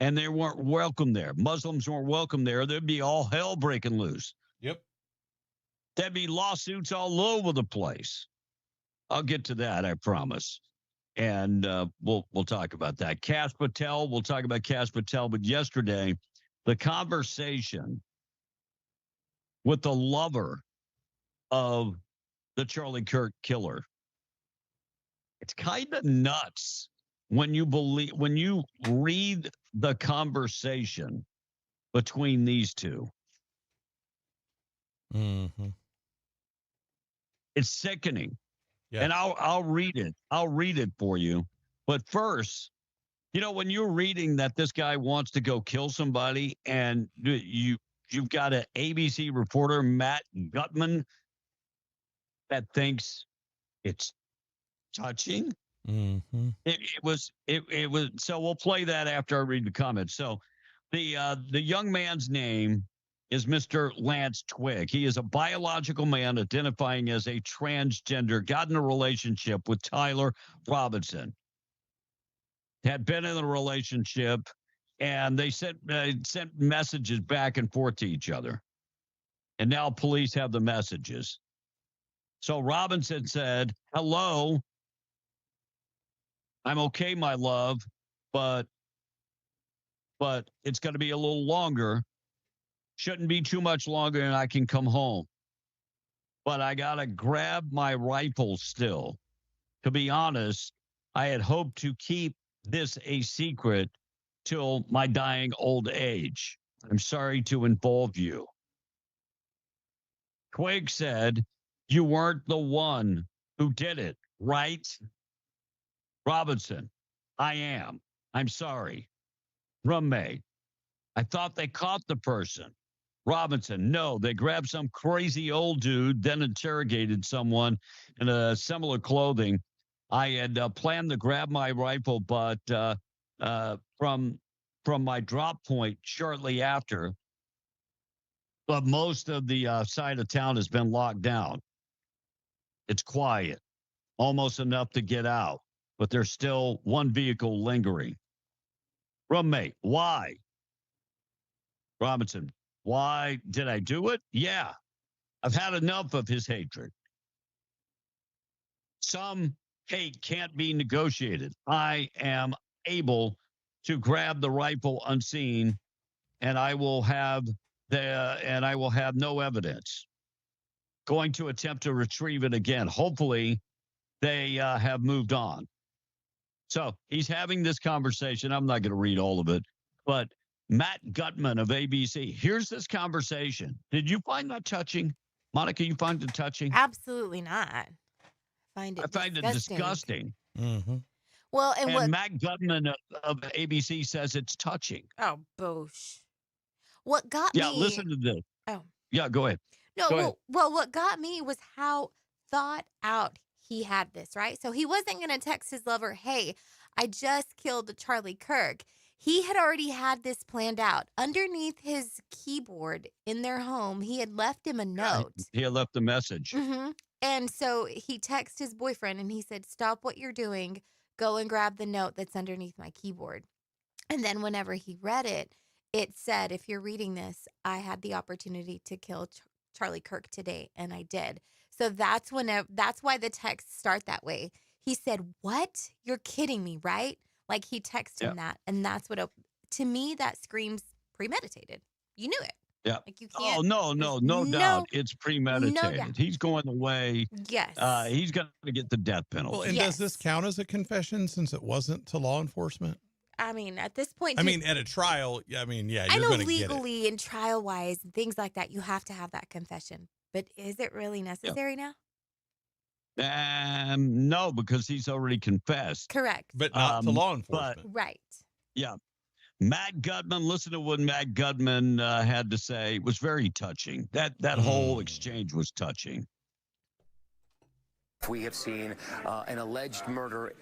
and they weren't welcome there, Muslims weren't welcome there, there'd be all hell breaking loose. Yep. There'd be lawsuits all over the place. I'll get to that, I promise. And we'll talk about that. Kash Patel, we'll talk about Kash Patel. But yesterday, the conversation with the lover of the Charlie Kirk killer, it's kind of nuts when you read the conversation between these two. It's sickening. Yeah. And I'll read it. I'll read it for you. But first, you know, when you're reading that this guy wants to go kill somebody, and you've got an ABC reporter, Matt Gutman, that thinks it's touching. Mm-hmm. It was. So we'll play that after I read the comments. So the young man's name is Mr. Lance Twig. He is a biological man identifying as a transgender, got in a relationship with Tyler Robinson, had been in a relationship, and they sent messages back and forth to each other. And now police have the messages. So Robinson said, "Hello, I'm okay, my love, but it's going to be a little longer. Shouldn't be too much longer and I can come home. But I got to grab my rifle still. To be honest, I had hoped to keep this a secret till my dying old age. I'm sorry to involve you." Twig said, "You weren't the one who did it, right?" Robinson, "I am. I'm sorry." Roommate, "I thought they caught the person." Robinson, "No, they grabbed some crazy old dude, then interrogated someone in a similar clothing. I had planned to grab my rifle, but from my drop point shortly after, but most of the side of town has been locked down. It's quiet, almost enough to get out, but there's still one vehicle lingering." Roommate, "Why?" Robinson, "Why did I do it? Yeah, I've had enough of his hatred. Some hate can't be negotiated. I am able to grab the rifle unseen, and I will have no evidence. Going to attempt to retrieve it again. Hopefully, they have moved on." So he's having this conversation. I'm not going to read all of it, but Matt Gutman of ABC. Here's this conversation. Did you find that touching? Monica, you find it touching? Absolutely not. I find it disgusting. Mm-hmm. Well, and Matt Gutman of ABC says it's touching. Oh, boosh. What got me... Yeah, listen to this. Oh. Yeah, go ahead. No, well, what got me was how thought out he had this, right? So he wasn't going to text his lover, "Hey, I just killed Charlie Kirk." He had already had this planned out. Underneath his keyboard in their home, he had left him a note. He had left a message. Mm-hmm. And so he texted his boyfriend and he said, "Stop what you're doing. Go and grab the note that's underneath my keyboard." And then whenever he read it, it said, "If you're reading this, I had the opportunity to kill Charlie Kirk today, and I did." So that's why the texts start that way. He said, "What? You're kidding me, right?" Like he texted him that, and that's what to me that screams premeditated. You knew it. Yeah. Like you can't. Oh no doubt. It's premeditated. No doubt. He's going away. Yes. He's going to get the death penalty. Well, and does this count as a confession since it wasn't to law enforcement? I mean, at this point, at a trial, yeah, I know legally and trial wise and things like that, you have to have that confession. But is it really necessary now? No, because he's already confessed. Correct. But not to law enforcement. Right. Yeah. Matt Gutman, listen to what Matt Gutman had to say. It was very touching. That whole exchange was touching. We have seen an alleged murder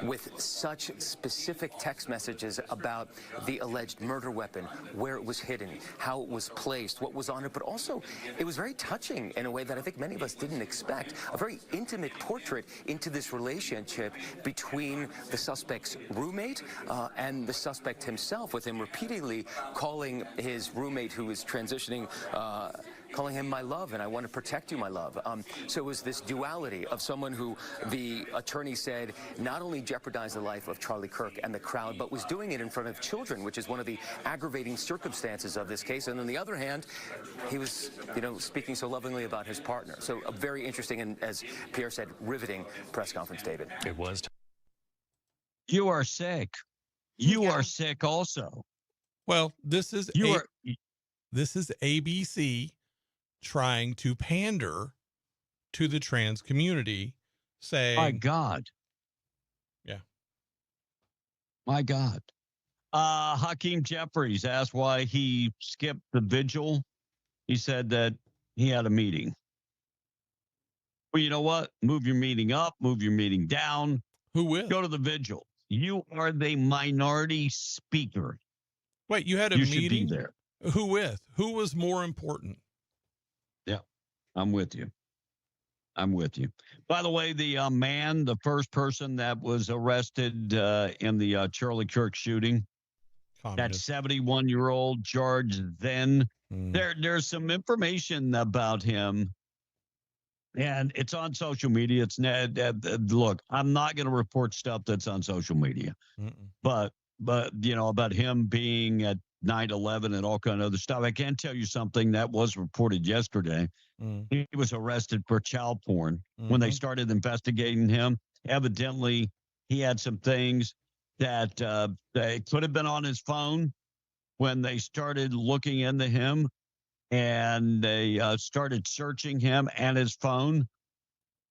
with such specific text messages about the alleged murder weapon, where it was hidden, how it was placed, what was on it, but also it was very touching in a way that I think many of us didn't expect. A very intimate portrait into this relationship between the suspect's roommate and the suspect himself, with him repeatedly calling his roommate who is transitioning calling him "my love," and "I want to protect you, my love." So it was this duality of someone who the attorney said not only jeopardized the life of Charlie Kirk and the crowd, but was doing it in front of children, which is one of the aggravating circumstances of this case. And on the other hand, he was, speaking so lovingly about his partner. So a very interesting and, as Pierre said, riveting press conference, David. It was. You are sick. You are sick also. Well, this is ABC trying to pander to the trans community, saying, "My God." Yeah. My God. Hakeem Jeffries asked why he skipped the vigil. He said that he had a meeting. Well, you know what? Move your meeting up, move your meeting down. Who with? Go to the vigil. You are the minority speaker. Wait, you had a You meeting? should be there. Who with? Who was more important? Yeah, I'm with you. I'm with you. By the way, the man, the first person that was arrested in the Charlie Kirk shooting, that 71-year-old George Zen, there's some information about him, and it's on social media. It's look, I'm not going to report stuff that's on social media, but about him being at 9/11 and all kind of other stuff. I can tell you something that was reported yesterday. He was arrested for child porn. When they started investigating him, evidently he had some things that they could have been on his phone when they started looking into him, and they started searching him and his phone.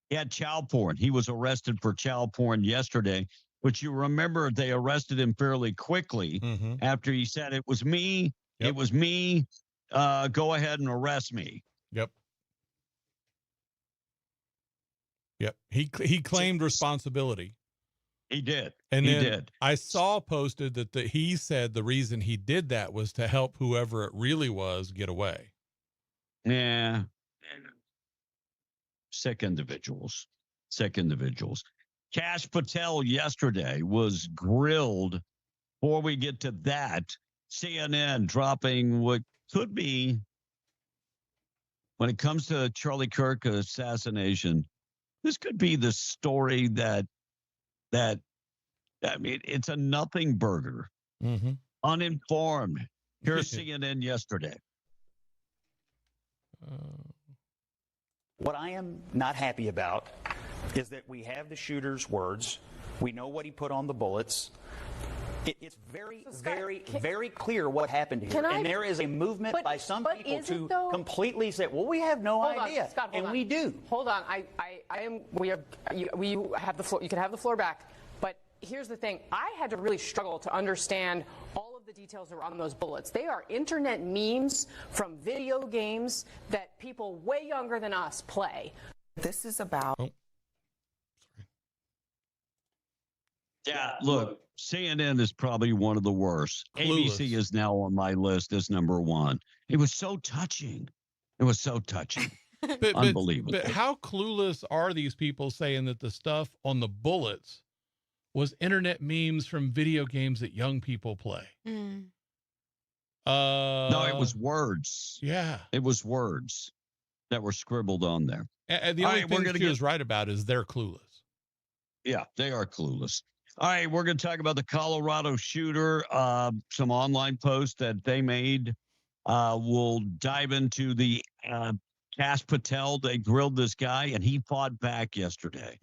He had child porn. He was arrested for child porn yesterday. But you remember they arrested him fairly quickly after he said, it was me. Yep. It was me. Go ahead and arrest me. Yep. He claimed responsibility. He did. And he then did. I saw posted that he said the reason he did that was to help whoever it really was get away. Yeah. Sick individuals. Kash Patel yesterday was grilled. Before we get to that, CNN dropping what could be, when it comes to Charlie Kirk assassination, this could be the story that I mean, it's a nothing burger. Uninformed. Here's CNN yesterday. What I am not happy about is that we have the shooter's words. We know what he put on the bullets. It's very clear what happened here. And there is a movement by some people to completely say, well, we have no idea. On, Scott, and we do. Hold on. We have the floor. You can have the floor back. But here's the thing. I had to really struggle to understand all of the details that were on those bullets. They are internet memes from video games that people way younger than us play. This is about... Yeah, look, CNN is probably one of the worst. Clueless. ABC is now on my list as number one. It was so touching. Unbelievable. But how clueless are these people saying that the stuff on the bullets was internet memes from video games that young people play? No, it was words. Yeah. It was words that were scribbled on there. And the only thing she was right about is they're clueless. Yeah, they are clueless. All right, we're going to talk about the Colorado shooter, some online posts that they made. We'll dive into the Kash Patel. They grilled this guy, and he fought back yesterday.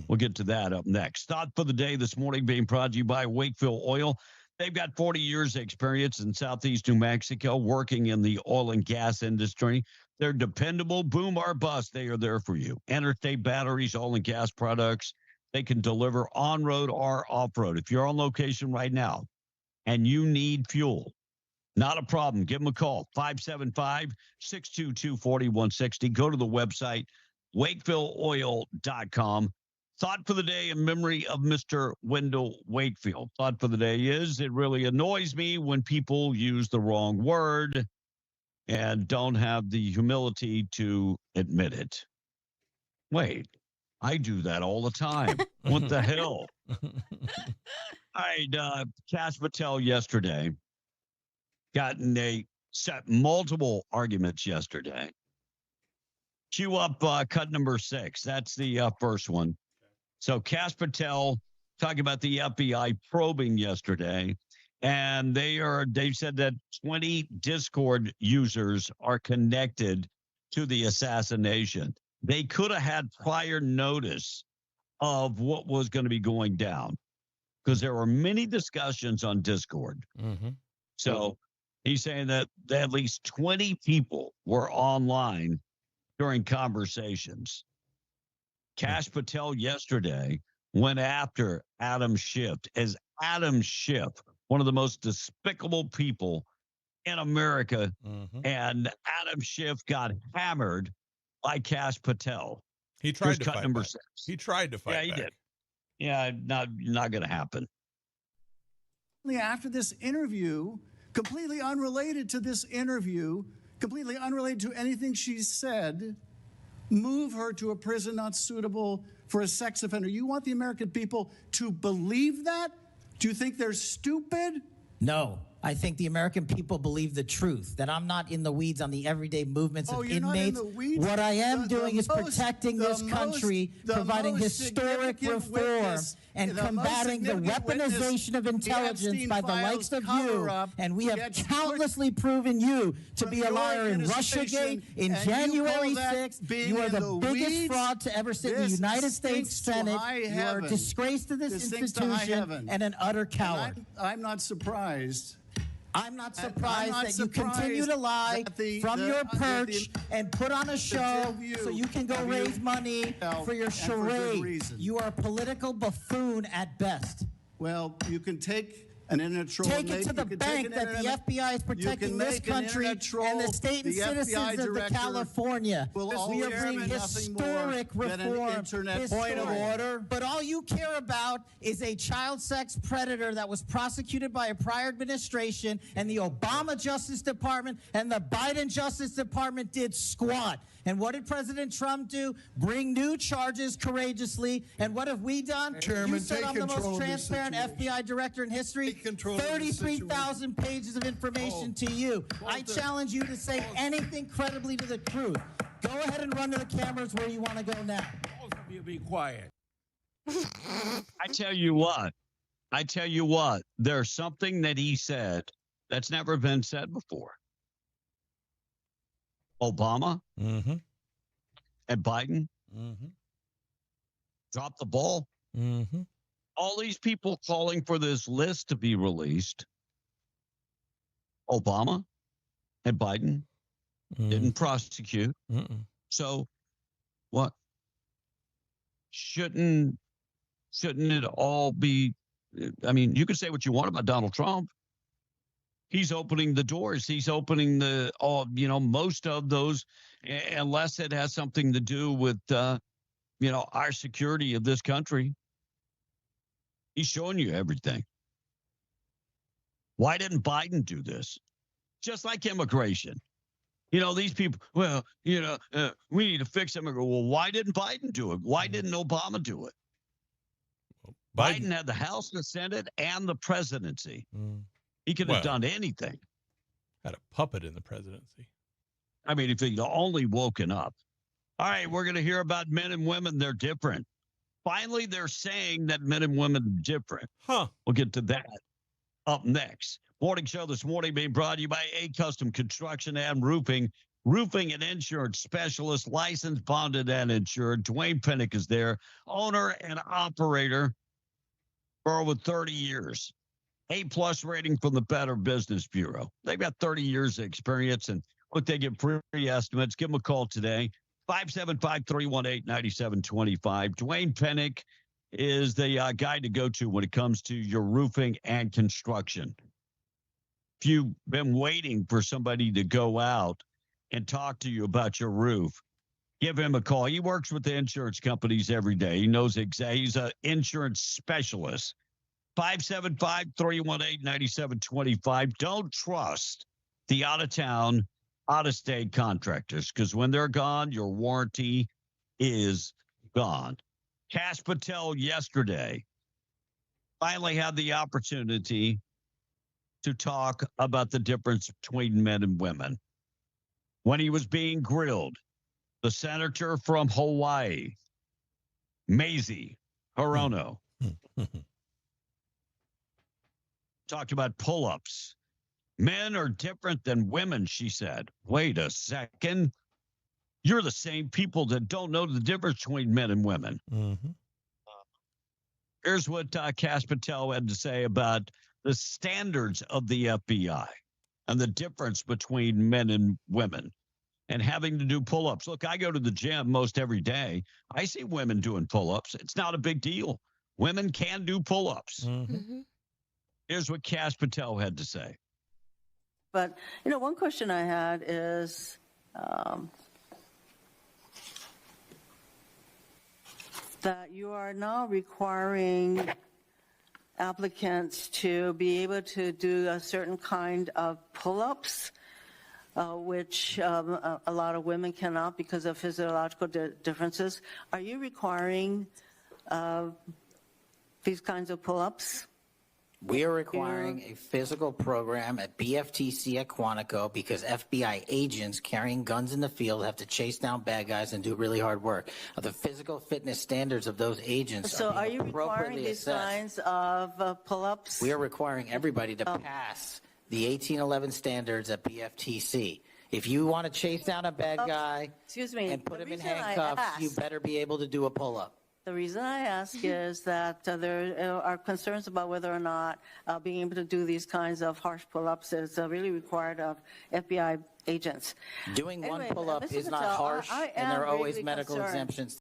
We'll get to that up next. Thought for the day this morning being brought to you by Wakefield Oil. They've got 40 years of experience in Southeast New Mexico working in the oil and gas industry. They're dependable, boom or bust. They are there for you. Interstate batteries, oil and gas products. They can deliver on-road or off-road. If you're on location right now and you need fuel, not a problem. Give them a call, 575-622-4160. Go to the website, wakefieldoil.com. Thought for the day in memory of Mr. Wendell Wakefield. Thought for the day is, it really annoys me when people use the wrong word and don't have the humility to admit it. Wait. I do that all the time. What the hell? All right, Kash Patel yesterday set multiple arguments yesterday. Cue up cut number 6. That's the first one. So Kash Patel talking about the FBI probing yesterday, and they've said that 20 Discord users are connected to the assassination. They could have had prior notice of what was going to be going down because there were many discussions on Discord. So he's saying that at least 20 people were online during conversations. Kash Patel yesterday went after Adam Schiff as Adam Schiff, one of the most despicable people in America. And Adam Schiff got hammered by Kash Patel. He tried Here's to cut fight number back. 6. He tried to fight Yeah, he back. did. Yeah, not going to happen. After this interview, completely unrelated to this interview, completely unrelated to anything she said, move her to a prison not suitable for a sex offender. You want the American people to believe that? Do you think they're stupid? No. I think the American people believe the truth, that I'm not in the weeds on the everyday movements of you're not in inmates. the weeds? What I am The doing is most- protecting the this country, most- the providing most historic significant reform, witness- and the most combating the significant witness, weaponization of the intelligence Epstein by the files likes of you. cover-up And we have gets countlessly proven you to from be a your liar in administration, Russiagate, in and you January call that 6th. being You are in the the biggest weeds? fraud to ever sit in the This United States stinks to Senate. high You are a heaven. disgrace to this This stinks to high institution heaven. and an utter coward. I'm not surprised. I'm not I'm surprised not that you continue to surprised lie that the- from the- your that the- perch and put on a show view so you can go of raise you- money for your and for good charade. reason. You are a political buffoon at best. Well, you can take an internet troll. Take it to the you can take bank an that the internet- FBI is you can protecting this make an country internet troll, and the state and the FBI citizens of the director California. will We are always bringing be nothing more historic than an reform. internet Point of troll. order. But all you care about is a child sex predator that was prosecuted by a prior administration, and the Obama Justice Department and the Biden Justice Department did squat. And what did President Trump do? Bring new charges courageously. And what have we done? Chairman, You said take I'm the control most of this transparent situation. FBI director in history. control of this 33,000 pages of information to you. I challenge you to say anything credibly to the truth. Go ahead and run to the cameras where you want to go now. You be quiet. I tell you what, there's something that he said that's never been said before. Obama Mm-hmm. and Biden Mm-hmm. dropped the ball. Mm-hmm. All these people calling for this list to be released, Obama and Biden didn't prosecute. Mm-mm. So what? Shouldn't it all be? I mean, you can say what you want about Donald Trump. He's opening the doors. He's opening most of those, unless it has something to do with, our security of this country. He's showing you everything. Why didn't Biden do this? Just like immigration. These people, we need to fix immigration. Well, why didn't Biden do it? Why didn't Obama do it? Biden had the House, the Senate, and the presidency. He could have done anything. Had a puppet in the presidency. I mean, if he'd only woken up. All right, we're going to hear about men and women. They're different. Finally, they're saying that men and women are different. Huh. We'll get to that up next. Morning show this morning being brought to you by A Custom Construction and Roofing. Roofing and insurance specialist, licensed, bonded, and insured. Dwayne Pinnick is there, owner and operator for over 30 years. A-plus rating from the Better Business Bureau. They've got 30 years of experience, and look, they get free estimates. Give them a call today, 575-318-9725. Dwayne Pinnick is the guy to go to when it comes to your roofing and construction. If you've been waiting for somebody to go out and talk to you about your roof, give him a call. He works with the insurance companies every day. He knows exactly. He's an insurance specialist. 575-318-9725. Don't trust the out-of-town, out-of-state contractors, because when they're gone, your warranty is gone. Kash Patel yesterday finally had the opportunity to talk about the difference between men and women. When he was being grilled, the senator from Hawaii, Mazie Hirono, talked about pull-ups. Men are different than women, she said. Wait a second. You're the same people that don't know the difference between men and women. Mm-hmm. Here's what Kash Patel had to say about the standards of the FBI and the difference between men and women and having to do pull-ups. Look, I go to the gym most every day. I see women doing pull-ups. It's not a big deal. Women can do pull-ups. Mm-hmm. Here's what Kash Patel had to say. But, one question I had is, that you are now requiring applicants to be able to do a certain kind of pull-ups, which a lot of women cannot because of physiological differences. Are you requiring these kinds of pull-ups? We are requiring a physical program at BFTC at Quantico because FBI agents carrying guns in the field have to chase down bad guys and do really hard work. The physical fitness standards of those agents So are are being you requiring appropriately these assessed. kinds of pull-ups? We are requiring everybody to pass the 1811 standards at BFTC. If you want to chase down a bad guy Excuse me, and put the him in reason I handcuffs, you asked- better be able to do a pull-up. The reason I ask is that there are concerns about whether or not being able to do these kinds of harsh pull-ups is really required of FBI agents. Doing one Anyway, pull-up Mr. is not Patel, harsh, I and there are am always greatly medical concerned. exemptions.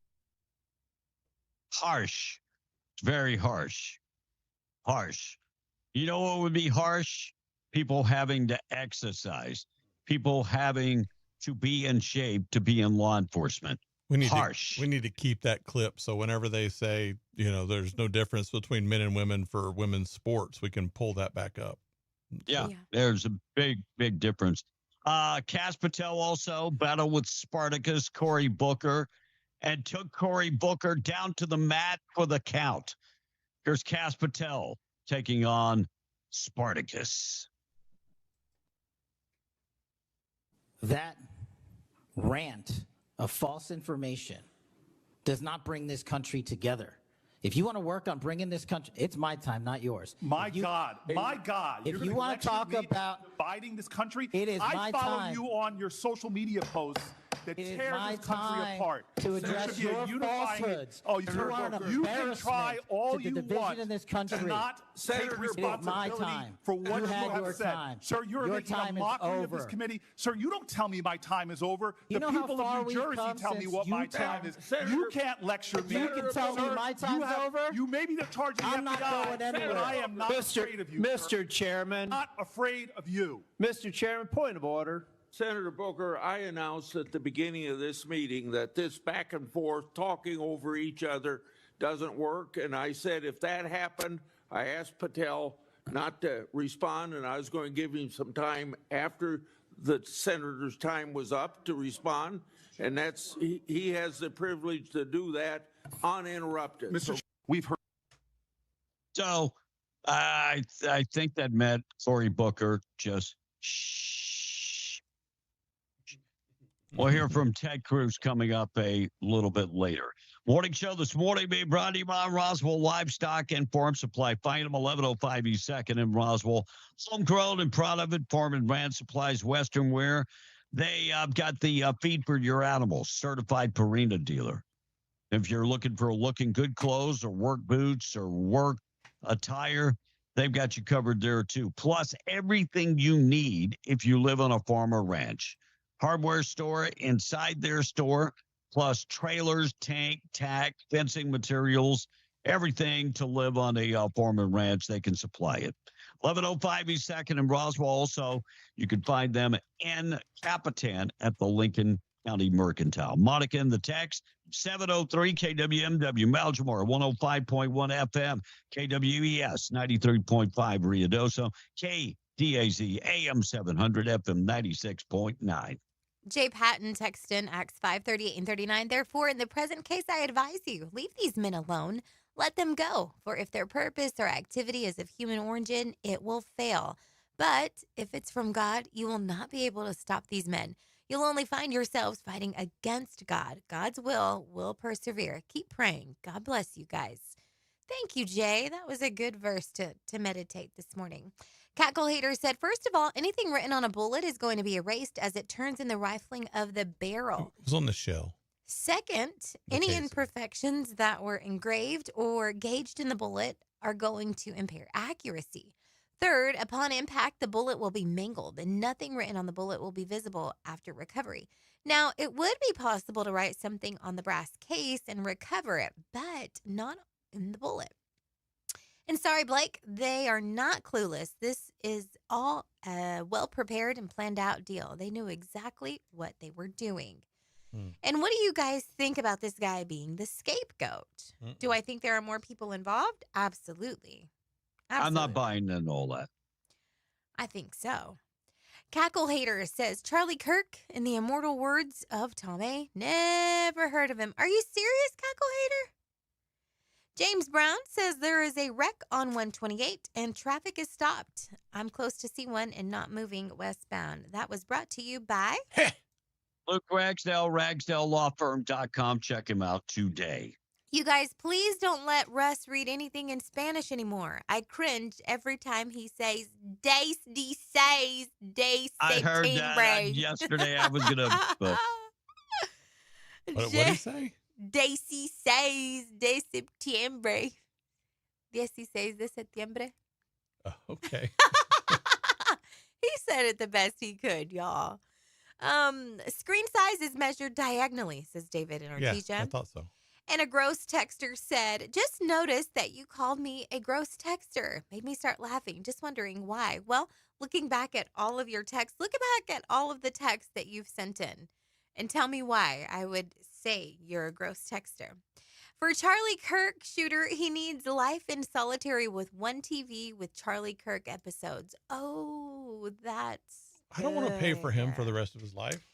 Harsh. It's very harsh. Harsh. You know what would be harsh? People having to exercise, people having to be in shape to be in law enforcement. We need Harsh. we need to keep that clip so whenever they say, there's no difference between men and women for women's sports, we can pull that back up. Yeah, there's a big, big difference. Cass Patel also battled with Spartacus, Cory Booker, and took Cory Booker down to the mat for the count. Here's Cass Patel taking on Spartacus. That rant of false information does not bring this country together. If you want to work on bringing this country, it's my time, not yours. My God. If You're you gonna want to lecture talk me about dividing this country, it is I my follow time. you on your social media posts that It is tear my this country time apart. to There address should be a your unifying- falsehoods. Oh, You are an you can try embarrassment all to the you division want in this country. to not Senator, take it is my responsibility time. for what You you had have your said. time. Sir, you're Your making a time is mockery of this over. committee. Sir, you don't tell me my time is over. You The know how people far of New we've Jersey come tell me since what my you time came. is. You can't lecture me. You can tell me Sir, my you time's over? You may be the charge of the I'm not FBI, going anywhere. but I am not afraid of you. sir. Mr. Chairman. Not afraid of you. Mr. Chairman, point of order. Senator Booker, I announced at the beginning of this meeting that this back and forth talking over each other doesn't work. And I said if that happened, I asked Patel not to respond, and I was going to give him some time after the senator's time was up to respond. And he has the privilege to do that uninterrupted. We've heard. So I think that meant Cory Booker just shh. We'll hear from Ted Cruz coming up a little bit later. Morning show this morning being brought to you by Roswell Livestock and Farm Supply. Find them 1105 East 2nd in Roswell. Homegrown and proud of it. Farm and Brand Supplies, Western Wear. They got the feed for your animals, certified Purina dealer. If you're looking for looking good clothes or work boots or work attire, they've got you covered there too. Plus everything you need if you live on a farm or ranch. Hardware store inside their store, plus trailers, tank, tack, fencing materials, everything to live on a farm and ranch. They can supply it. 1105 East 2nd in Roswell. Also, you can find them in Capitan at the Lincoln County Mercantile. Monica in the text, 703 KWMW, Malgamore, 105.1 FM, KWES, 93.5 Ruidoso, KDAZ, AM 700, FM 96.9. Jay Patton text in Acts 5:38 and 39. Therefore, in the present case, I advise you, leave these men alone. Let them go. For if their purpose or activity is of human origin, it will fail. But if it's from God, you will not be able to stop these men. You'll only find yourselves fighting against God. God's will persevere. Keep praying. God bless you guys. Thank you, Jay. That was a good verse to meditate this morning. Cackle Hater said, first of all, anything written on a bullet is going to be erased as it turns in the rifling of the barrel. It was on the shell. Second, any imperfections that were engraved or gauged in the bullet are going to impair accuracy. Third, upon impact, the bullet will be mangled and nothing written on the bullet will be visible after recovery. Now, it would be possible to write something on the brass case and recover it, but not in the bullet. And sorry, Blake, they are not clueless. This is all a well-prepared and planned out deal. They knew exactly what they were doing. And what do you guys think about this guy being the scapegoat? Do I think there are more people involved? Absolutely. I'm not buying into all that. I think so. Cackle Hater says, Charlie Kirk, in the immortal words of Tommy, never heard of him. Are you serious, Cackle Hater? James Brown says there is a wreck on 128 and traffic is stopped. I'm close to C1 and not moving westbound. That was brought to you by Luke Ragsdale, RagsdaleLawFirm.com. Check him out today. You guys, please don't let Russ read anything in Spanish anymore. I cringe every time he says, Des de seis de I heard that yesterday. I was going to... What did he say? 16 de septiembre. 16 de septiembre. Okay. He said it the best he could, y'all. Screen size is measured diagonally, says David in Artesia. Yeah, I thought so. And a gross texter said, just noticed that you called me a gross texter. Made me start laughing. Just wondering why. Well, looking back at all of your texts, look back at all of the texts that you've sent in and tell me why I would say you're a gross texter. For Charlie Kirk shooter, he needs life in solitary with one TV with Charlie Kirk episodes. Oh, that's I don't want to pay for him for the rest of his life.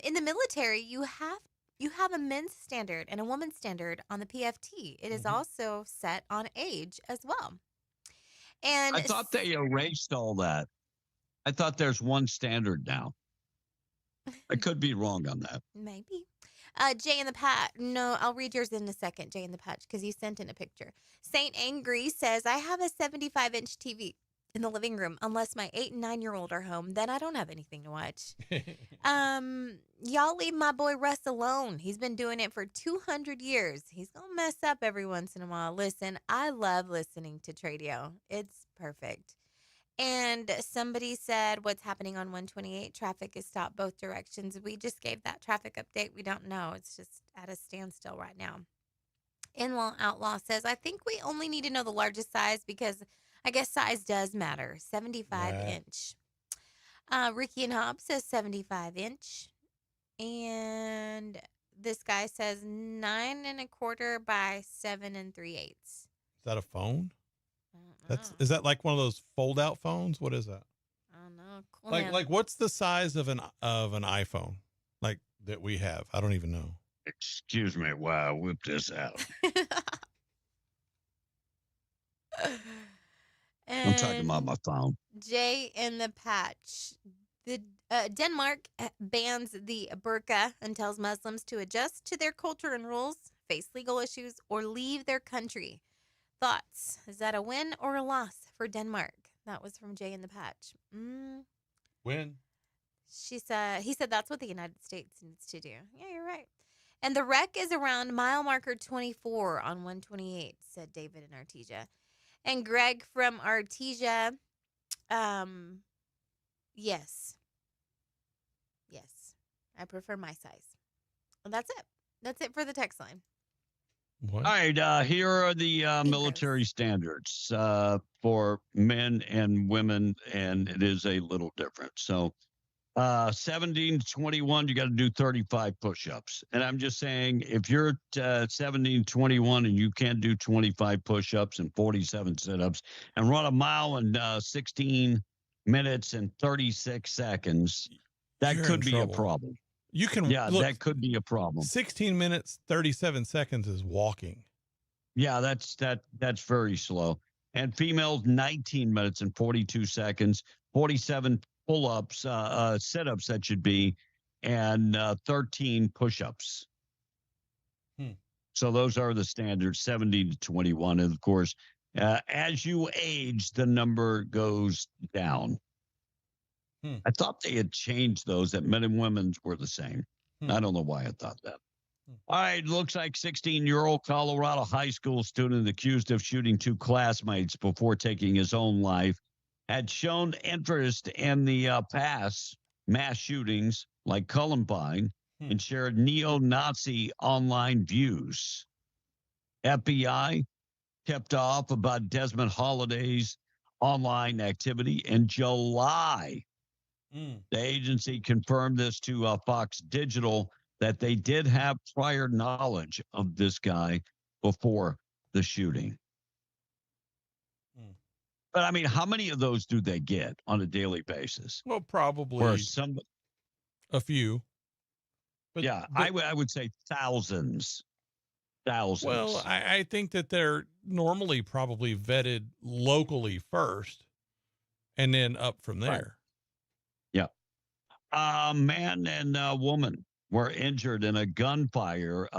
In the military, you have a men's standard and a woman's standard on the PFT. It is also set on age as well. And I thought they erased all that. I thought there's one standard now. I could be wrong on that. Maybe. Jay in the Patch. No, I'll read yours in a second, Jay in the Patch, because you sent in a picture. Saint Angry says, I have a 75-inch TV in the living room. Unless my 8 and 9-year-old are home, then I don't have anything to watch. Y'all leave my boy Russ alone. He's been doing it for 200 years. He's going to mess up every once in a while. Listen, I love listening to Tradio. It's perfect. And somebody said, what's happening on 128? Traffic is stopped both directions. We just gave that traffic update. We don't know. It's just at a standstill right now. In-Law Outlaw says, I think we only need to know the largest size because I guess size does matter. 75-inch. Ricky and Hobbs says 75-inch. And this guy says 9 1/4 by 7 3/8. Is that a phone? Is that like one of those fold out phones? What is that? I don't know. Cool Like what's the size of an iPhone like that we have? I don't even know. Excuse me while I whip this out. I'm talking about my phone. Jay in the Patch. The Denmark bans the burqa and tells Muslims to adjust to their culture and rules, face legal issues, or leave their country. Thoughts? Is that a win or a loss for Denmark? That was from Jay in the Patch. Win. He said that's what the United States needs to do. Yeah, you're right. And the wreck is around mile marker 24 on 128, said David in Artesia. And Greg from Artesia, yes. Yes. I prefer my size. Well, that's it. That's it for the text line. What? All right, here are the military standards for men and women, and it is a little different. So 17 to 21, you got to do 35 push-ups. And I'm just saying, if you're 17 to 21 and you can't do 25 push-ups and 47 sit-ups and run a mile in 16 minutes and 36 seconds, that You're could in be a trouble. problem. You can that could be a problem. 16 minutes, 37 seconds is walking. Yeah, that's very slow. And females, 19 minutes and 42 seconds, 47 pull-ups, sit-ups that should be, and 13 push-ups. So those are the standards, 17 to 21. And of course, as you age, the number goes down. I thought they had changed those, that men and women's were the same. I don't know why I thought that. All right, looks like 16-year-old Colorado high school student accused of shooting 2 classmates before taking his own life had shown interest in the past mass shootings like Columbine and shared neo-Nazi online views. FBI kept off about Desmond Holliday's online activity in July. The agency confirmed this to Fox Digital that they did have prior knowledge of this guy before the shooting. But I mean, how many of those do they get on a daily basis? Well, probably Where some, a few. But, yeah, but, I would say thousands. Thousands. Well, I think that they're normally probably vetted locally first and then up from there. Right. Yeah. A man and a woman were injured in a gunfire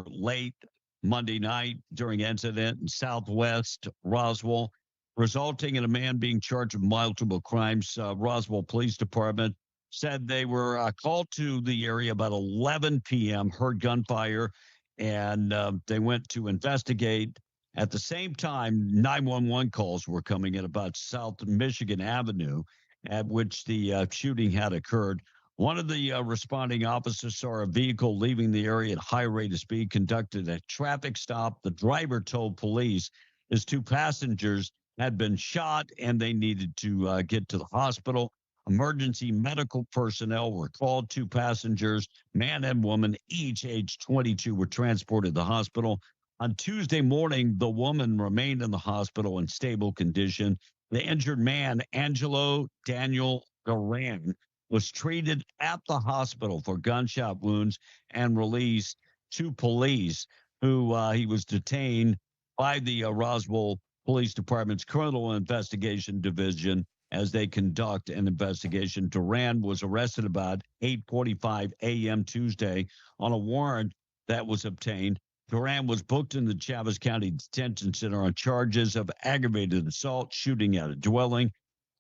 late Monday night during incident in Southwest Roswell, resulting in a man being charged with multiple crimes. Roswell Police Department said they were called to the area about 11 p.m., heard gunfire, and they went to investigate. At the same time, 911 calls were coming in about South Michigan Avenue, at which the shooting had occurred. One of the responding officers saw a vehicle leaving the area at high rate of speed, conducted a traffic stop. The driver told police his two passengers had been shot and they needed to get to the hospital. Emergency medical personnel were called. Two passengers, man and woman, each age 22, were transported to the hospital. On Tuesday morning, the woman remained in the hospital in stable condition. The injured man, Angelo Daniel Duran, was treated at the hospital for gunshot wounds and released to police, who he was detained by the Roswell Police Department's Criminal Investigation Division as they conduct an investigation. Duran was arrested about 8:45 a.m. Tuesday on a warrant that was obtained. Duran was booked in the Chaves County Detention Center on charges of aggravated assault, shooting at a dwelling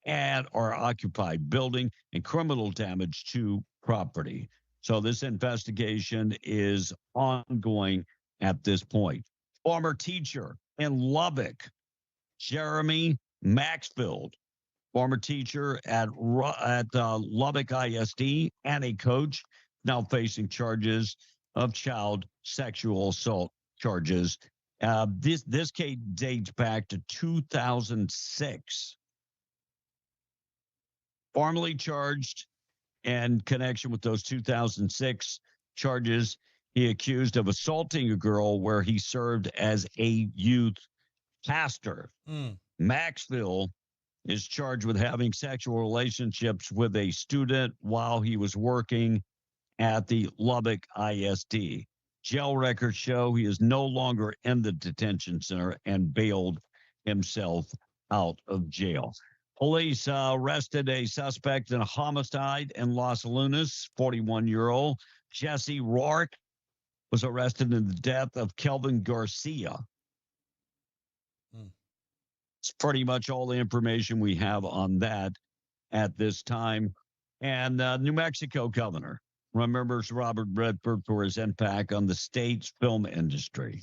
and or occupied building, and criminal damage to property. So this investigation is ongoing at this point. Former teacher in Lubbock, Jeremy Maxfield, former teacher at Lubbock ISD and a coach, now facing charges of child sexual assault charges. This case dates back to 2006. Formally charged in connection with those 2006 charges, he accused of assaulting a girl where he served as a youth pastor. Maxfield is charged with having sexual relationships with a student while he was working at the Lubbock ISD. Jail records show he is no longer in the detention center and bailed himself out of jail. Police arrested a suspect in a homicide in Los Lunas. 41-year-old Jesse Rourke was arrested in the death of Kelvin Garcia. It's pretty much all the information we have on that at this time. And New Mexico governor remembers Robert Redford for his impact on the state's film industry,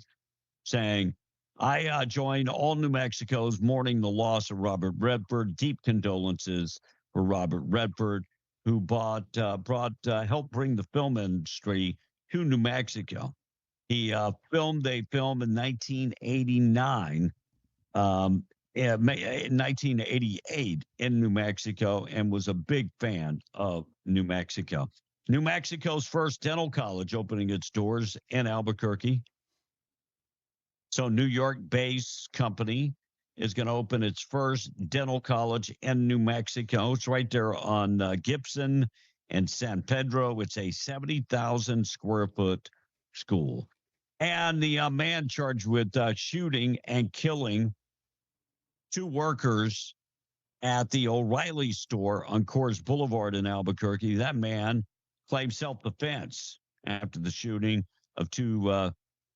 saying, I join all New Mexico's mourning the loss of Robert Redford. Deep condolences for Robert Redford, who helped bring the film industry to New Mexico. He filmed a film in 1989, in 1988 in New Mexico, and was a big fan of New Mexico. New Mexico's first dental college opening its doors in Albuquerque. So New York-based company is going to open its first dental college in New Mexico. It's right there on Gibson and San Pedro. It's a 70,000 square foot school. And the man charged with shooting and killing two workers at the O'Reilly store on Coors Boulevard in Albuquerque. That man claimed self-defense after the shooting of two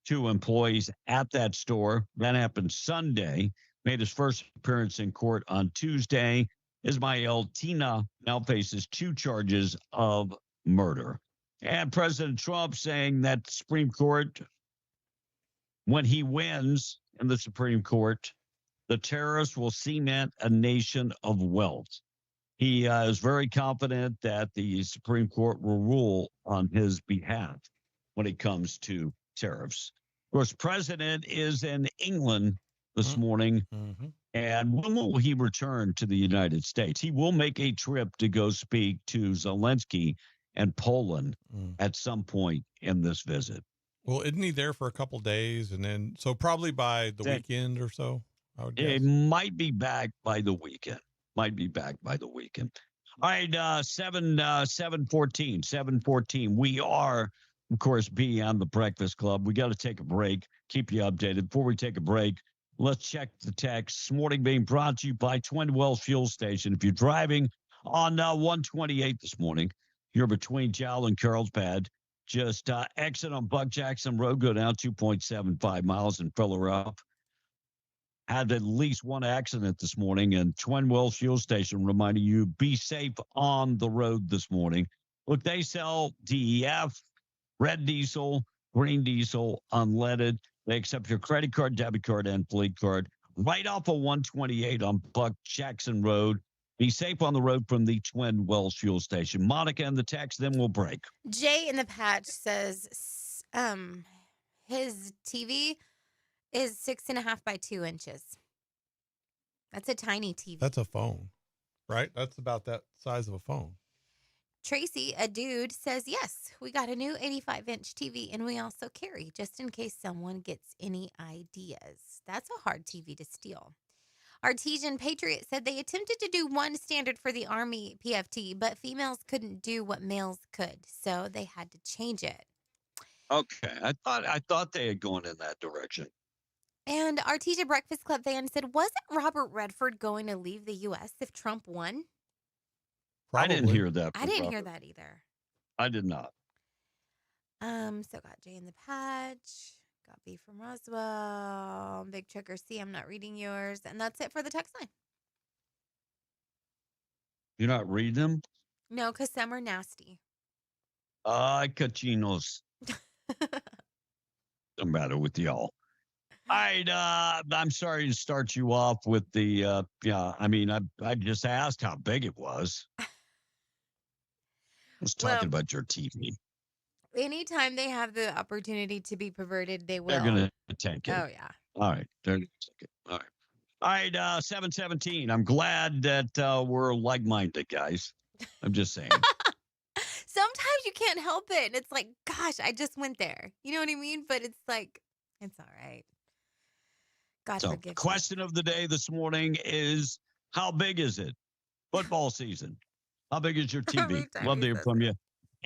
employees at that store. That happened Sunday. Made his first appearance in court on Tuesday. Ismael Tina now faces 2 charges of murder. And President Trump saying that the Supreme Court, when he wins in the Supreme Court, the terrorists will cement a nation of wealth. He is very confident that the Supreme Court will rule on his behalf when it comes to tariffs. Of course, President is in England this morning. And when will he return to the United States? He will make a trip to go speak to Zelensky and Poland at some point in this visit. Well, isn't he there for a couple days, and then so probably by the weekend or so? I would guess. It might be back by the weekend. All right, 7:14. We are, of course, beyond the Breakfast Club. We got to take a break. Keep you updated. Before we take a break, let's check the text. This morning being brought to you by Twin Wells Fuel Station. If you're driving on 128 this morning, you're between Jowl and Carlsbad. Just exit on Buck Jackson Road, go down 2.75 miles and fill her up. Had at least one accident this morning, and Twin Wells Fuel Station reminding you, be safe on the road this morning. Look, they sell DEF, red diesel, green diesel, unleaded. They accept your credit card, debit card, and fleet card. Right off of 128 on Buck Jackson Road. Be safe on the road from the Twin Wells Fuel Station. Monica and the text, then we'll break. Jay in the patch says his TV is 6.5 by 2 inches. That's a tiny TV. That's a phone, right? That's about that size of a phone. Tracy, a dude, says, yes, we got a new 85-inch TV, and we also carry, just in case someone gets any ideas. That's a hard TV to steal. Artesian Patriot said they attempted to do one standard for the Army PFT, but females couldn't do what males could, so they had to change it. Okay, I thought they had gone in that direction. And Artesia Breakfast Club fan said, wasn't Robert Redford going to leave the U.S. if Trump won? Probably. I didn't hear that. I didn't hear that either. I did not. So got Jay in the patch. Got B from Roswell. Big Trucker C, I'm not reading yours. And that's it for the text line. You're not reading them? No, because some are nasty. Ay, cachinos. No matter with y'all. All right, I'm sorry to start you off with the, I just asked how big it was. I was talking about your TV. Anytime they have the opportunity to be perverted, they will. They're going to take it. Oh, yeah. All right. They're going to take it. All right. 7:17. I'm glad that we're like-minded, guys. I'm just saying. Sometimes you can't help it. And it's like, gosh, I just went there. You know what I mean? But it's like, it's all right. God forgive me. Question of the day this morning is, how big is it? Football season. How big is your TV? Love to hear from you.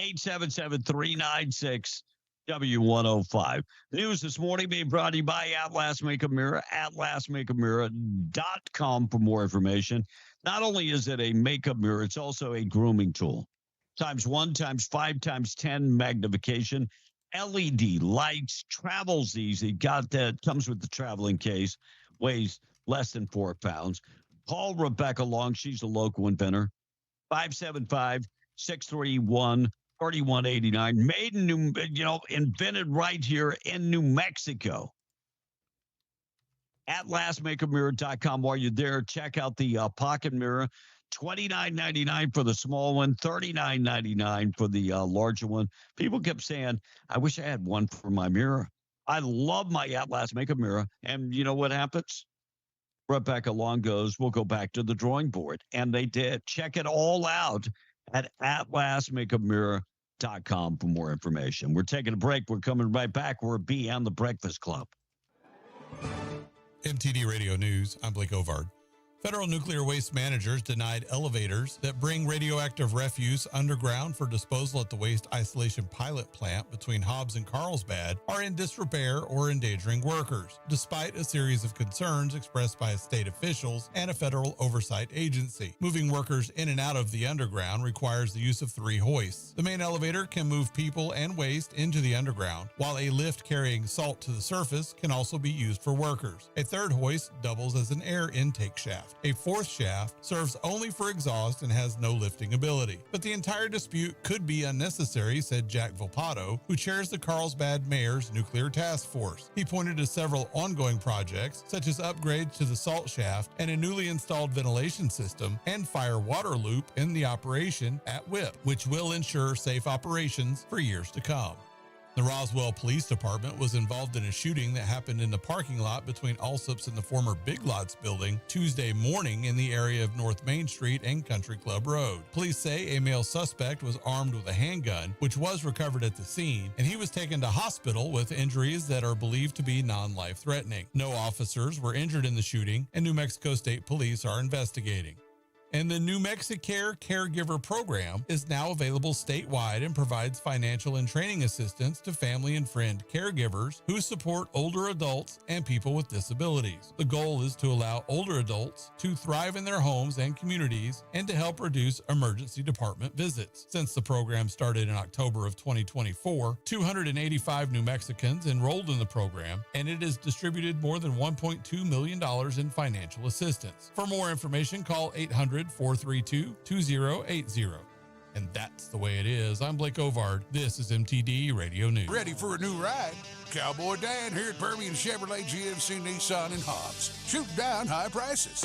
877-396-W105. News this morning being brought to you by Atlas Makeup Mirror, atlasmakeupmirror.com for more information. Not only is it a makeup mirror, it's also a grooming tool. ×1, ×5, ×10 magnification. LED lights, travels easy. Got that, comes with the traveling case, weighs less than 4 pounds. Call Rebecca Long. She's a local inventor. 575-631-3189. Made in invented right here in New Mexico. AtlasMakeupMirror.com. While you're there, check out the pocket mirror. $29.99 for the small one, $39.99 for the larger one. People kept saying, I wish I had one for my mirror. I love my Atlas Makeup Mirror. And you know what happens? Rebecca Long goes, we'll go back to the drawing board. And they did. Check it all out at atlasmakeupmirror.com for more information. We're taking a break. We're coming right back. We're Beyond the Breakfast Club. MTD Radio News, I'm Blake Ovard. Federal nuclear waste managers denied elevators that bring radioactive refuse underground for disposal at the waste isolation pilot plant between Hobbs and Carlsbad are in disrepair or endangering workers, despite a series of concerns expressed by state officials and a federal oversight agency. Moving workers in and out of the underground requires the use of 3 hoists. The main elevator can move people and waste into the underground, while a lift carrying salt to the surface can also be used for workers. A 3rd hoist doubles as an air intake shaft. A 4th shaft serves only for exhaust and has no lifting ability. But the entire dispute could be unnecessary, said Jack Volpato, who chairs the Carlsbad Mayor's Nuclear Task Force. He pointed to several ongoing projects, such as upgrades to the salt shaft and a newly installed ventilation system and fire water loop in the operation at WIP, which will ensure safe operations for years to come. The Roswell Police Department was involved in a shooting that happened in the parking lot between Allsup's and the former Big Lots building Tuesday morning in the area of North Main Street and Country Club Road. Police say a male suspect was armed with a handgun, which was recovered at the scene, and he was taken to hospital with injuries that are believed to be non-life threatening. No officers were injured in the shooting, and New Mexico State Police are investigating. And the New Mexicare Caregiver Program is now available statewide and provides financial and training assistance to family and friend caregivers who support older adults and people with disabilities. The goal is to allow older adults to thrive in their homes and communities and to help reduce emergency department visits. Since the program started in October of 2024, 285 New Mexicans enrolled in the program, and it has distributed more than $1.2 million in financial assistance. For more information, call 800-432-2080. And that's the way it is. I'm Blake Ovard. This is MTD Radio News. Ready for a new ride? Cowboy Dan here at Permian Chevrolet GMC Nissan in Hobbs. Shoot down high prices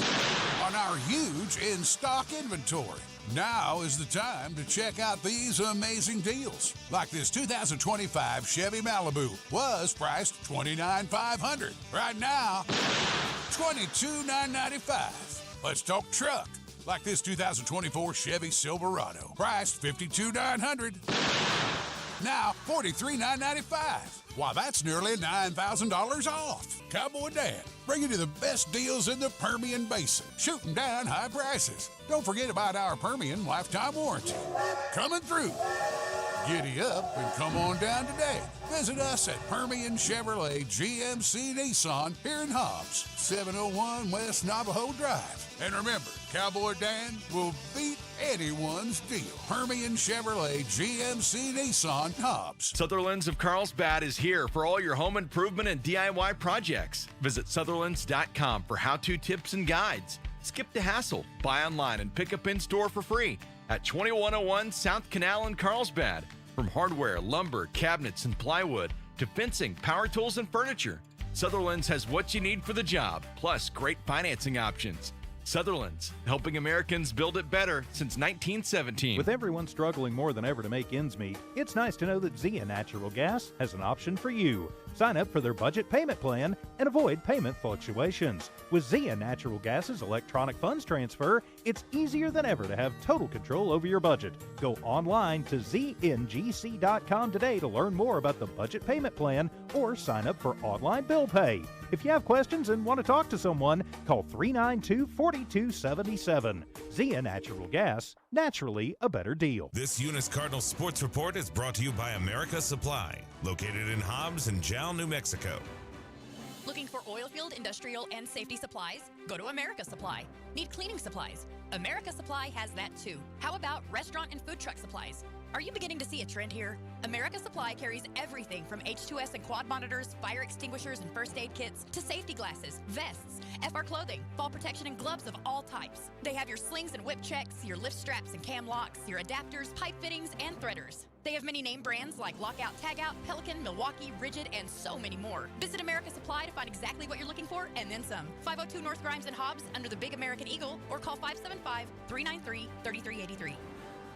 on our huge in-stock inventory. Now is the time to check out these amazing deals. Like this 2025 Chevy Malibu was priced $29,500. Right now, $22,995. Let's talk truck. Like this 2024 Chevy Silverado, priced $52,900. Now $43,995. Why, that's nearly $9,000 off. Cowboy Dan, bringing you the best deals in the Permian Basin, shooting down high prices. Don't forget about our Permian lifetime warranty. Coming through. Giddy up and come on down today. Visit us at Permian Chevrolet GMC Nissan here in Hobbs, 701 West Navajo Drive. And remember, Cowboy Dan will beat anyone's deal. Permian Chevrolet GMC Nissan Hobbs. Sutherland's of Carlsbad is here for all your home improvement and DIY projects. Visit Sutherland's.com for how-to tips and guides. Skip the hassle. Buy online and pick up in-store for free at 2101 South Canal in Carlsbad. From hardware, lumber, cabinets, and plywood to fencing, power tools, and furniture, Sutherland's has what you need for the job, plus great financing options. Sutherland's, helping Americans build it better since 1917. With everyone struggling more than ever to make ends meet, it's nice to know that Zia Natural Gas has an option for you. Sign up for their budget payment plan and avoid payment fluctuations. With Zia Natural Gas's electronic funds transfer, it's easier than ever to have total control over your budget. Go online to zngc.com today to learn more about the budget payment plan or sign up for online bill pay. If you have questions and want to talk to someone, call 392-4277. Zia Natural Gas, naturally a better deal. This Eunice Cardinal Sports Report is brought to you by America Supply, located in Hobbs and Jal, New Mexico. Looking for oil field, industrial, and safety supplies? Go to America Supply. Need cleaning supplies? America Supply has that too. How about restaurant and food truck supplies? Are you beginning to see a trend here? America Supply carries everything from H2S and quad monitors, fire extinguishers and first aid kits, to safety glasses, vests, FR clothing, fall protection, and gloves of all types. They have your slings and whip checks, your lift straps and cam locks, your adapters, pipe fittings, and threaders. They have many name brands like Lockout, Tagout, Pelican, Milwaukee, Rigid, and so many more. Visit America Supply to find exactly what you're looking for and then some. 502 North Grimes and Hobbs under the Big American Eagle, or call 575-393-3383.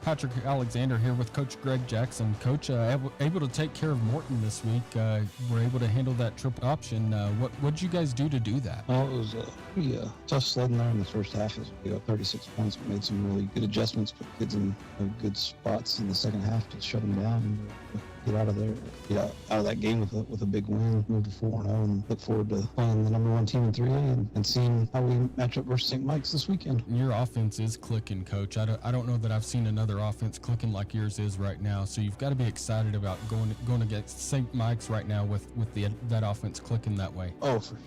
Patrick Alexander here with Coach Greg Jackson. Coach, able to take care of Morton this week. We're able to handle that triple option. What did you guys do to do that? Well, it was pretty tough sledding there in the first half. We got 36 points. We made some really good adjustments, put kids in good spots in the second half to shut them down and get out of there, get out of that game with a big win, move to 4-0, and look forward to playing the number one team in 3A and seeing how we match up versus St. Mike's this weekend. Your offense is clicking, Coach. I don't know that I've seen another offense clicking like yours is right now. So you've got to be excited about going against St. Mike's right now with that offense clicking that way. Oh, for sure.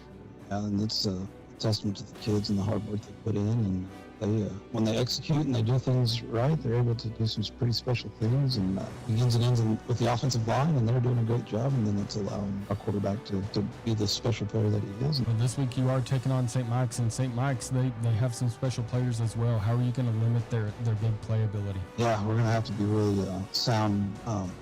Yeah, and it's a testament to the kids and the hard work they put in, and when they execute and they do things right, they're able to do some pretty special things, and begins and ends with the offensive line, and they're doing a great job, and then it's allowing our quarterback to be the special player that he is. Well, this week you are taking on St. Mike's, and St. Mike's, they have some special players as well. How are you going to limit their big playability? Yeah, we're going to have to be really sound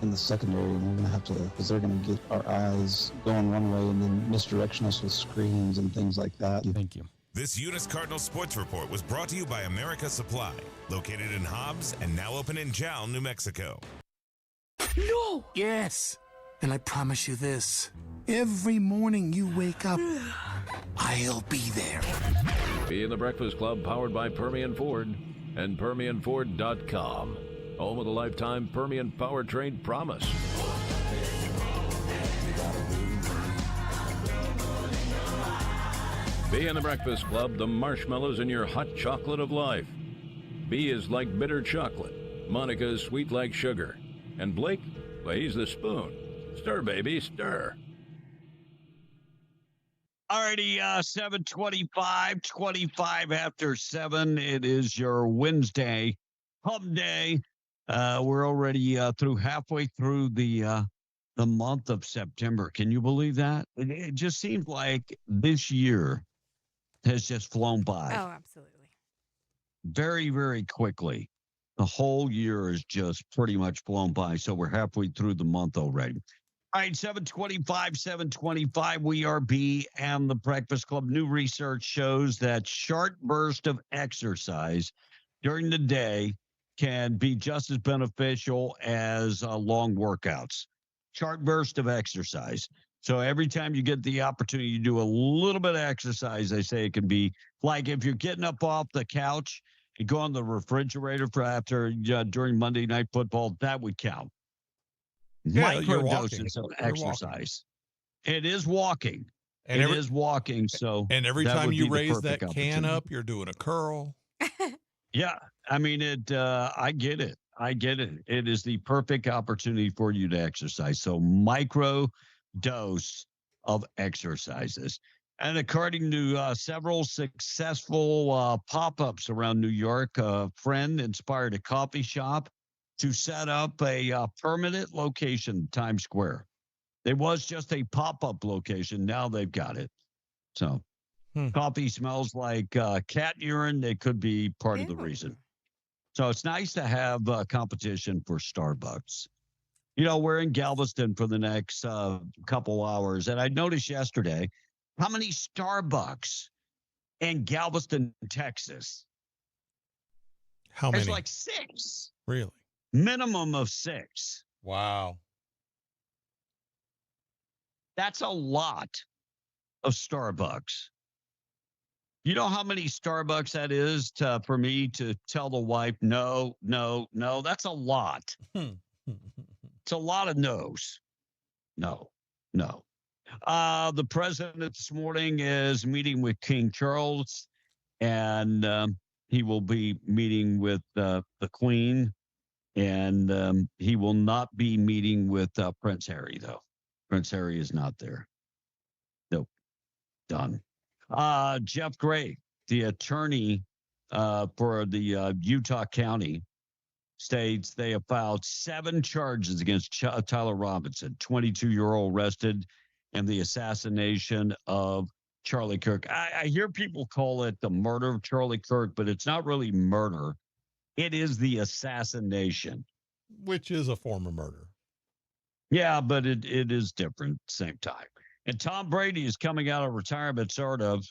in the secondary, and we're going to have to, because they're going to get our eyes going one way and then misdirection us with screens and things like that. Thank you. This Eunice Cardinal Sports Report was brought to you by America Supply, located in Hobbs and now open in Jal, New Mexico. No! Yes! And I promise you this, every morning you wake up, I'll be there. Be in the Breakfast Club, powered by Permian Ford and PermianFord.com. Home of the lifetime Permian powertrain promise. Be in the Breakfast Club, the marshmallows in your hot chocolate of life. B is like bitter chocolate. Monica is sweet like sugar. And Blake, well, he's the spoon. Stir, baby, stir. Alrighty, 7:25, 25 after 7. It is your Wednesday hump day. We're already through halfway through the month of September. Can you believe that? It just seems like this year has just flown by. Oh, absolutely. Very, very quickly. The whole year is just pretty much flown by. So we're halfway through the month already. All right, 725, we are B and the Breakfast Club. New research shows that short burst of exercise during the day can be just as beneficial as long workouts. Short burst of exercise. So every time you get the opportunity to do a little bit of exercise, they say it can be like if you're getting up off the couch, you go on the refrigerator for after during Monday Night Football, that would count. Yeah, Microdoses of exercise. It is walking. And it is walking. So and every that time would you be the raise that perfect can opportunity. up, you're doing a curl. Yeah, I mean it. I get it. I get it. It is the perfect opportunity for you to exercise. So micro dose of exercises. And according to several successful pop-ups around New York, a friend inspired a coffee shop to set up a permanent location in Times Square. It was just a pop-up location. Now they've got it. So coffee smells like cat urine. It could be part of the reason. So it's nice to have competition for Starbucks. You know, we're in Galveston for the next couple hours. And I noticed yesterday how many Starbucks in Galveston, Texas. How many? It's like 6. Really? Minimum of 6. Wow. That's a lot of Starbucks. You know how many Starbucks that is for me to tell the wife, no, that's a lot. It's a lot of no's. No. The president this morning is meeting with King Charles, and he will be meeting with the Queen, and he will not be meeting with Prince Harry, though. Prince Harry is not there. Nope. Done. Jeff Gray, the attorney for the Utah County, states they have filed 7 charges against Tyler Robinson, 22-year-old arrested in the assassination of Charlie Kirk. I hear people call it the murder of Charlie Kirk, but it's not really murder. It is the assassination. Which is a form of murder. Yeah, but it is different at the same time. And Tom Brady is coming out of retirement, sort of,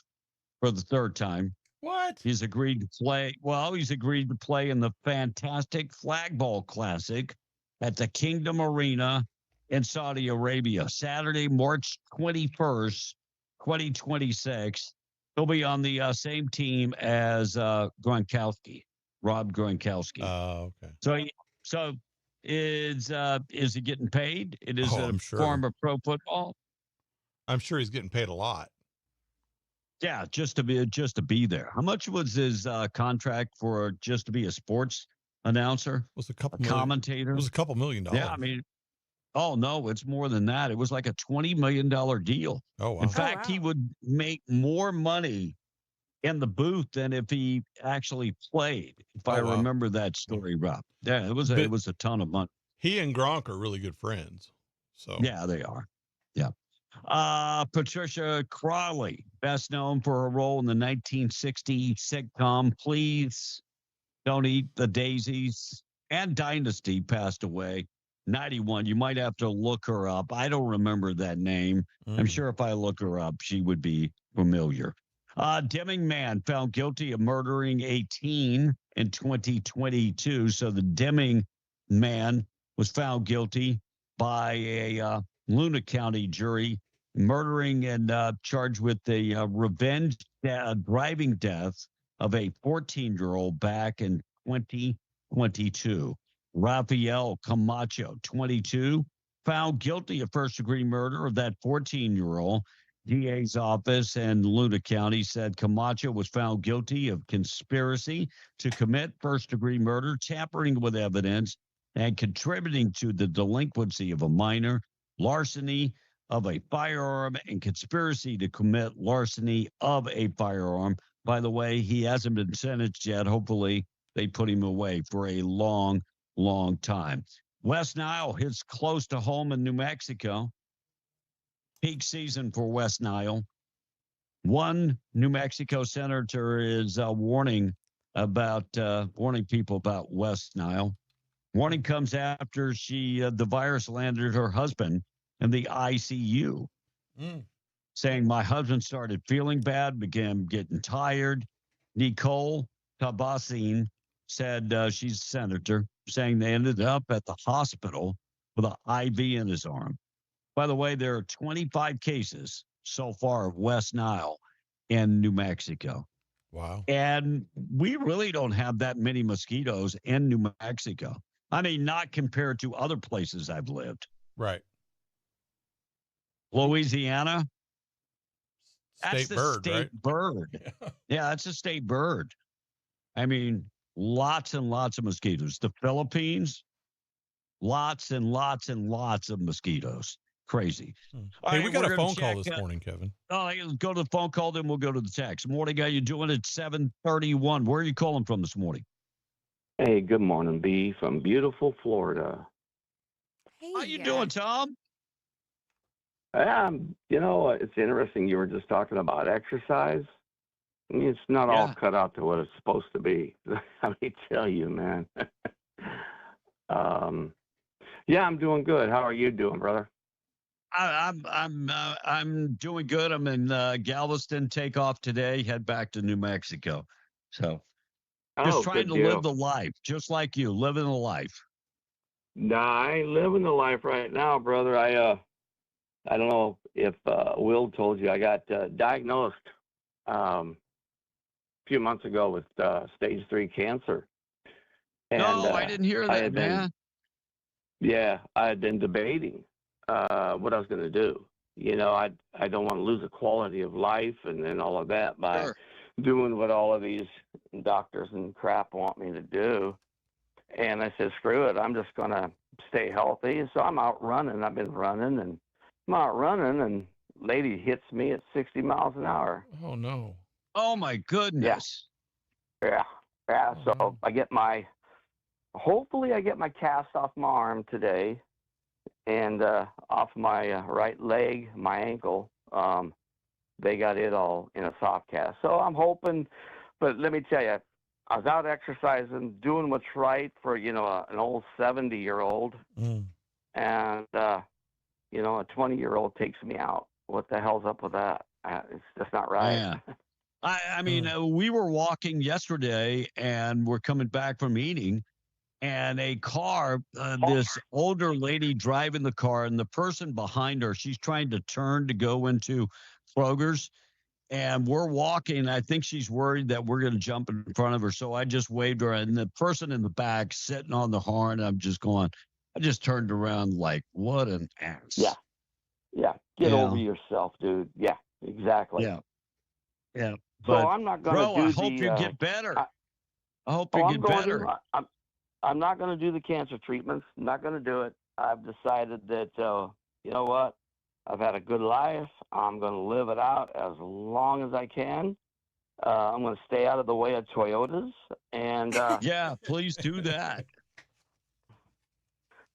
for the 3rd time. What? He's agreed to play. Well, he's agreed to play in the fantastic Flag Ball Classic at the Kingdom Arena in Saudi Arabia. Saturday, March 21st, 2026. He'll be on the same team as Gronkowski, Rob Gronkowski. Oh, okay. So is he getting paid? It is a sure. form of pro football. I'm sure he's getting paid a lot. Yeah, just to be there. How much was his contract for just to be a sports announcer? It was a couple commentator. It was a couple $1 million. Yeah, I mean, oh no, it's more than that. It was like a $20 million deal. Oh wow. In fact, he would make more money in the booth than if he actually played. If I remember that story, Rob. Yeah, it was a ton of money. He and Gronk are really good friends. So yeah, they are. Yeah. Patricia Crawley, best known for her role in the 1960 sitcom Please Don't Eat the Daisies, and Dynasty, passed away. 91. You might have to look her up. I don't remember that name. I'm sure if I look her up, she would be familiar. Deming man found guilty of murdering a teen in 2022. So the Deming man was found guilty by a Luna County jury murdering and charged with the revenge driving death of a 14-year-old back in 2022. Rafael Camacho, 22, found guilty of first-degree murder of that 14-year-old. DA's office in Luna County said Camacho was found guilty of conspiracy to commit first-degree murder, tampering with evidence, and contributing to the delinquency of a minor, larceny of a firearm, and conspiracy to commit larceny of a firearm. By the way, he hasn't been sentenced yet. Hopefully, they put him away for a long, long time. West Nile hits close to home in New Mexico. Peak season for West Nile. One New Mexico senator is warning people about West Nile. Warning comes after the virus landed her husband in the ICU, saying, my husband started feeling bad, began getting tired. Nicole Tabasin said, she's a senator, saying they ended up at the hospital with an IV in his arm. By the way, there are 25 cases so far of West Nile in New Mexico. Wow. And we really don't have that many mosquitoes in New Mexico. I mean, not compared to other places I've lived. Right. Louisiana. State bird, right? Bird. Yeah, that's a state bird. I mean, lots and lots of mosquitoes. The Philippines, lots and lots and lots of mosquitoes. Crazy. Hey, we got a phone call this morning, Kevin. Oh, go to the phone call, then we'll go to the text. Morning, how you doing? It's 7:31. Where are you calling from this morning? Hey, good morning, B, from beautiful Florida. Hey, how you doing, Tom? It's interesting. You were just talking about exercise. I mean, it's not all cut out to what it's supposed to be. Let me tell you, man. I'm doing good. How are you doing, brother? I'm doing good. I'm in Galveston. Take off today. Head back to New Mexico. So just trying to live the life, just like you, living the life. Nah, I ain't living the life right now, brother. I don't know if Will told you. I got diagnosed a few months ago with stage 3 cancer. And, no, I didn't hear that, man. I had been debating what I was going to do. I don't want to lose the quality of life and all of that by doing what all of these doctors and crap want me to do. And I said, screw it. I'm just going to stay healthy. So I'm out running. I've been running, and I'm out running, and lady hits me at 60 miles an hour. Oh, no. Oh, my goodness. Yeah. So hopefully I get my cast off my arm today and off my right leg, my ankle. They got it all in a soft cast. So I'm hoping, but let me tell you, I was out exercising, doing what's right for, an old 70-year-old. And, a 20-year-old takes me out. What the hell's up with that? It's just not right. Yeah. I mean, we were walking yesterday and we're coming back from eating, and a car, this older lady driving the car, and the person behind her, she's trying to turn to go into Kroger's, and we're walking. I think she's worried that we're going to jump in front of her. So I just waved her, and the person in the back sitting on the horn, I just turned around like, what an ass. Yeah. Get over yourself, dude. Yeah, exactly. Yeah. So I'm not going to do I hope you get better. I hope you get better. I'm not going to do the cancer treatments. I'm not going to do it. I've decided that, you know what? I've had a good life. I'm going to live it out as long as I can. I'm going to stay out of the way of Toyotas. And yeah, please do that.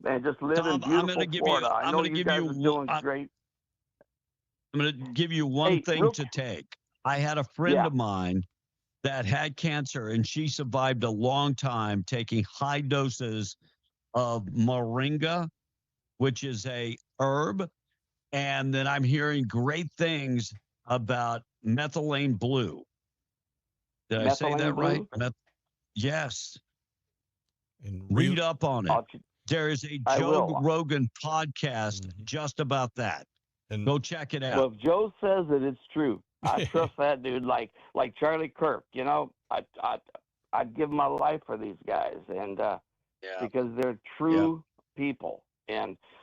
Man, just live in beautiful Florida. I know you guys are doing great. I'm going to give you one thing to take. I had a friend of mine that had cancer, and she survived a long time taking high doses of moringa, which is a herb. And then I'm hearing great things about methylene blue. Did I say that right? Yes. And read up on it. There is a I Joe will. Rogan podcast just about that. And go check it out. Well, if Joe says it, it's true. I trust that dude like Charlie Kirk. You know, I'd give my life for these guys, and because they're true people.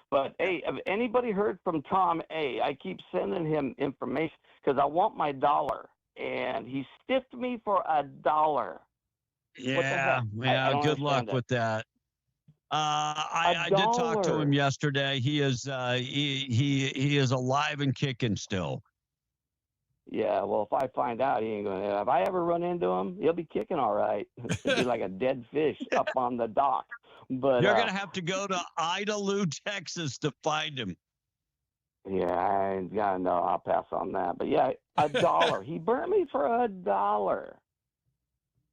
But hey, have anybody heard from Tom A? I keep sending him information because I want my $1, and he stiffed me for $1. Yeah, I don't good luck understand it. with that. I did talk to him yesterday. He is he is alive and kicking still. Yeah, well, if I find out, he ain't gonna. If I ever run into him, he'll be kicking all right. He'll be like a dead fish up on the dock. But you're gonna have to go to Idalou, Texas, to find him. Yeah, no, I'll pass on that. But yeah, $1. He burnt me for $1.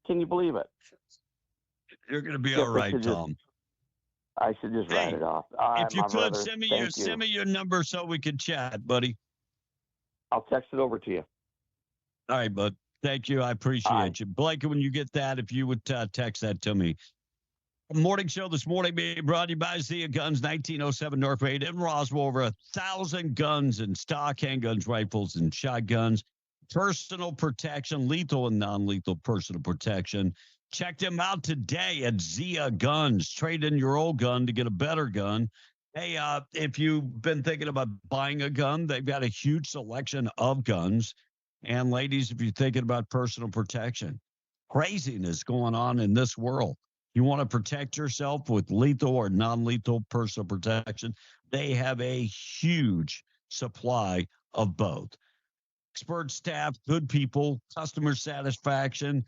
Can you believe it? You're gonna be all right, Tom. I should just write it off. All right, if you my could brother, send me your number so we could chat, buddy. I'll text it over to you. All right, bud. Thank you. I appreciate you. Blake, when you get that, if you would text that to me. Morning show this morning being brought to you by Zia Guns, 1907 North Main in Roswell. Over 1,000 guns in stock, handguns, rifles, and shotguns. Personal protection, lethal and non-lethal personal protection. Check them out today at Zia Guns. Trade in your old gun to get a better gun. Hey, if you've been thinking about buying a gun, they've got a huge selection of guns. And ladies, if you're thinking about personal protection, craziness going on in this world. You want to protect yourself with lethal or non-lethal personal protection, they have a huge supply of both. Expert staff, good people, customer satisfaction.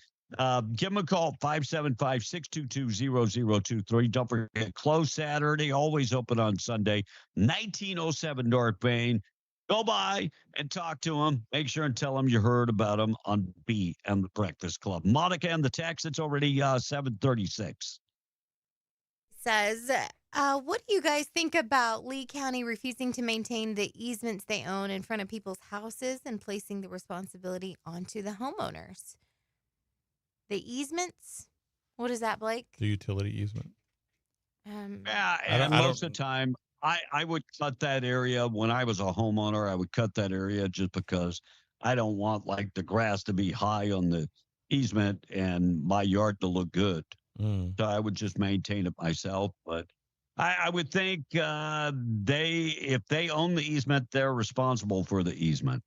Give them a call, 575-622-0023. Don't forget, closed Saturday, always open on Sunday, 1907 North Main. Go by and talk to them. Make sure and tell them you heard about them on B and the Breakfast Club. Monica and the text, it's already 7:36. Says, what do you guys think about Lee County refusing to maintain the easements they own in front of people's houses and placing the responsibility onto the homeowners? The easements? What is that, Blake? The utility easement. Yeah, and most of the time, I would cut that area. When I was a homeowner, I would cut that area just because I don't want like the grass to be high on the easement and my yard to look good. So I would just maintain it myself. But I would think if they own the easement, they're responsible for the easement.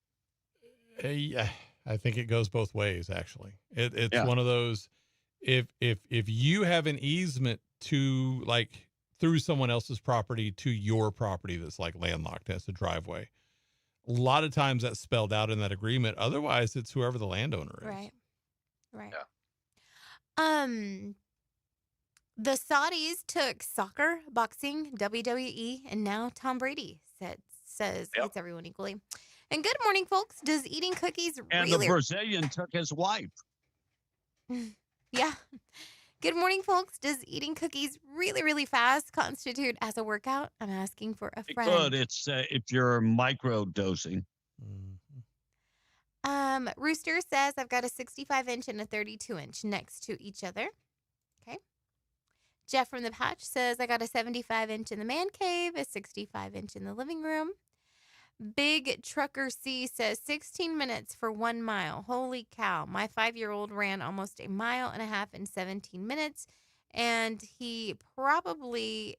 Yeah, I think it goes both ways. Actually, it's one of those. If you have an easement to like through someone else's property to your property that's like landlocked, that's a driveway. A lot of times that's spelled out in that agreement. Otherwise, it's whoever the landowner is. Right. Yeah. The Saudis took soccer, boxing, WWE, and now Tom Brady says hates everyone equally. And good morning, folks. Does eating cookies and really... the Brazilian took his wife. Yeah. Good morning, folks. Does eating cookies really, really fast constitute as a workout? I'm asking for a friend. It could. It's if you're micro dosing. Rooster says I've got a 65-inch and a 32-inch next to each other. Okay. Jeff from the Patch says I got a 75-inch in the man cave, a 65-inch in the living room. Big Trucker C says 16 minutes for 1 mile. Holy cow. My 5-year-old ran almost a mile and a half in 17 minutes, and he probably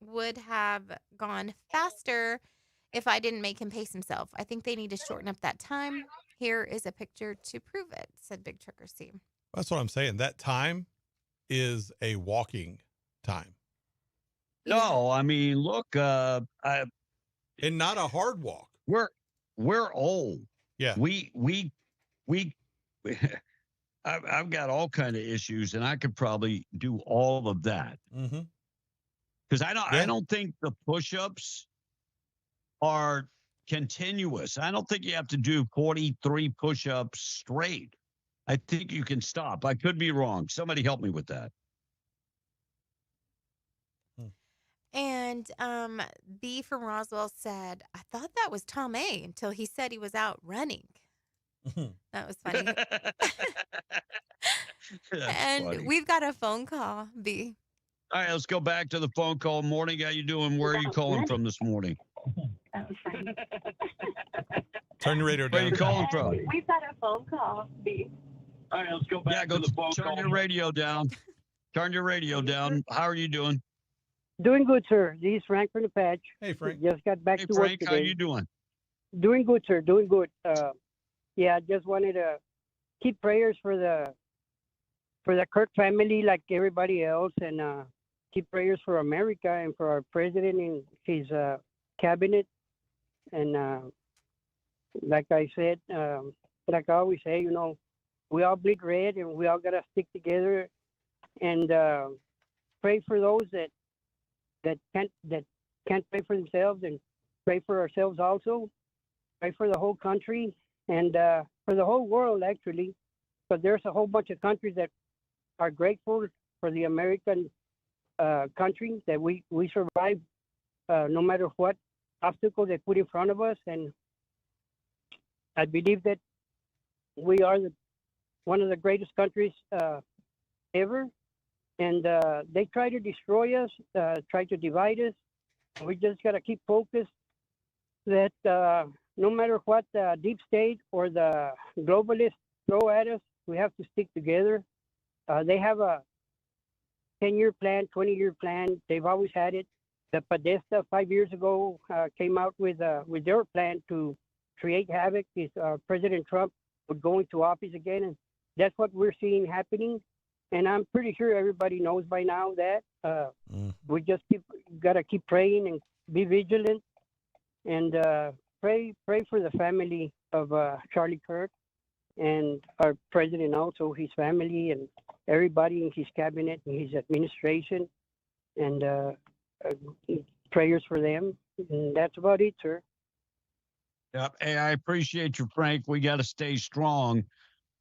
would have gone faster if I didn't make him pace himself. I think they need to shorten up that time. Here is a picture to prove it, said Big Trucker C. That's what I'm saying. That time is a walking time. No, I mean, look, and not a hard walk. We're old. Yeah. I've got all kind of issues, and I could probably do all of that. Because I don't think the push-ups are continuous. I don't think you have to do 43 push-ups straight. I think you can stop. I could be wrong. Somebody help me with that. And B from Roswell said, I thought that was Tom A until he said he was out running. That was funny. And funny. we've got a phone call, B. All right, let's go back to the phone call. Morning, how you doing? Where are you calling from this morning? Turn your radio down. Where are you calling from? We've got a phone call. All right, let's go back to the phone call. Turn your radio down. Turn your radio down. How are you doing? Doing good, sir. This is Frank from the patch. Hey, Frank. Just got back Hey, to work Frank, today. how you doing? Doing good, sir. Doing good. Yeah, I just wanted to keep prayers for the Kirk family, like everybody else, and keep prayers for America and for our president and his cabinet. And like I said, like I always say, we all bleed red, and we all gotta stick together and pray for those that can't pray for themselves, and pray for ourselves also. Pray for the whole country and for the whole world, actually, but there's a whole bunch of countries that are grateful for the American country that we survive no matter what obstacles they put in front of us. And I believe that we are one of the greatest countries ever. And they try to destroy us, try to divide us. We just got to keep focused that no matter what the deep state or the globalists throw at us, we have to stick together. They have a 10-year plan, 20-year plan. They've always had it. The Podesta 5 years ago came out with their plan to create havoc. President Trump would go into office again, and that's what we're seeing happening. And I'm pretty sure everybody knows by now that we just got to keep praying and be vigilant, and pray for the family of Charlie Kirk and our president, also his family and everybody in his cabinet and his administration, and prayers for them. And that's about it, sir. Yep. Hey, I appreciate you, Frank. We got to stay strong.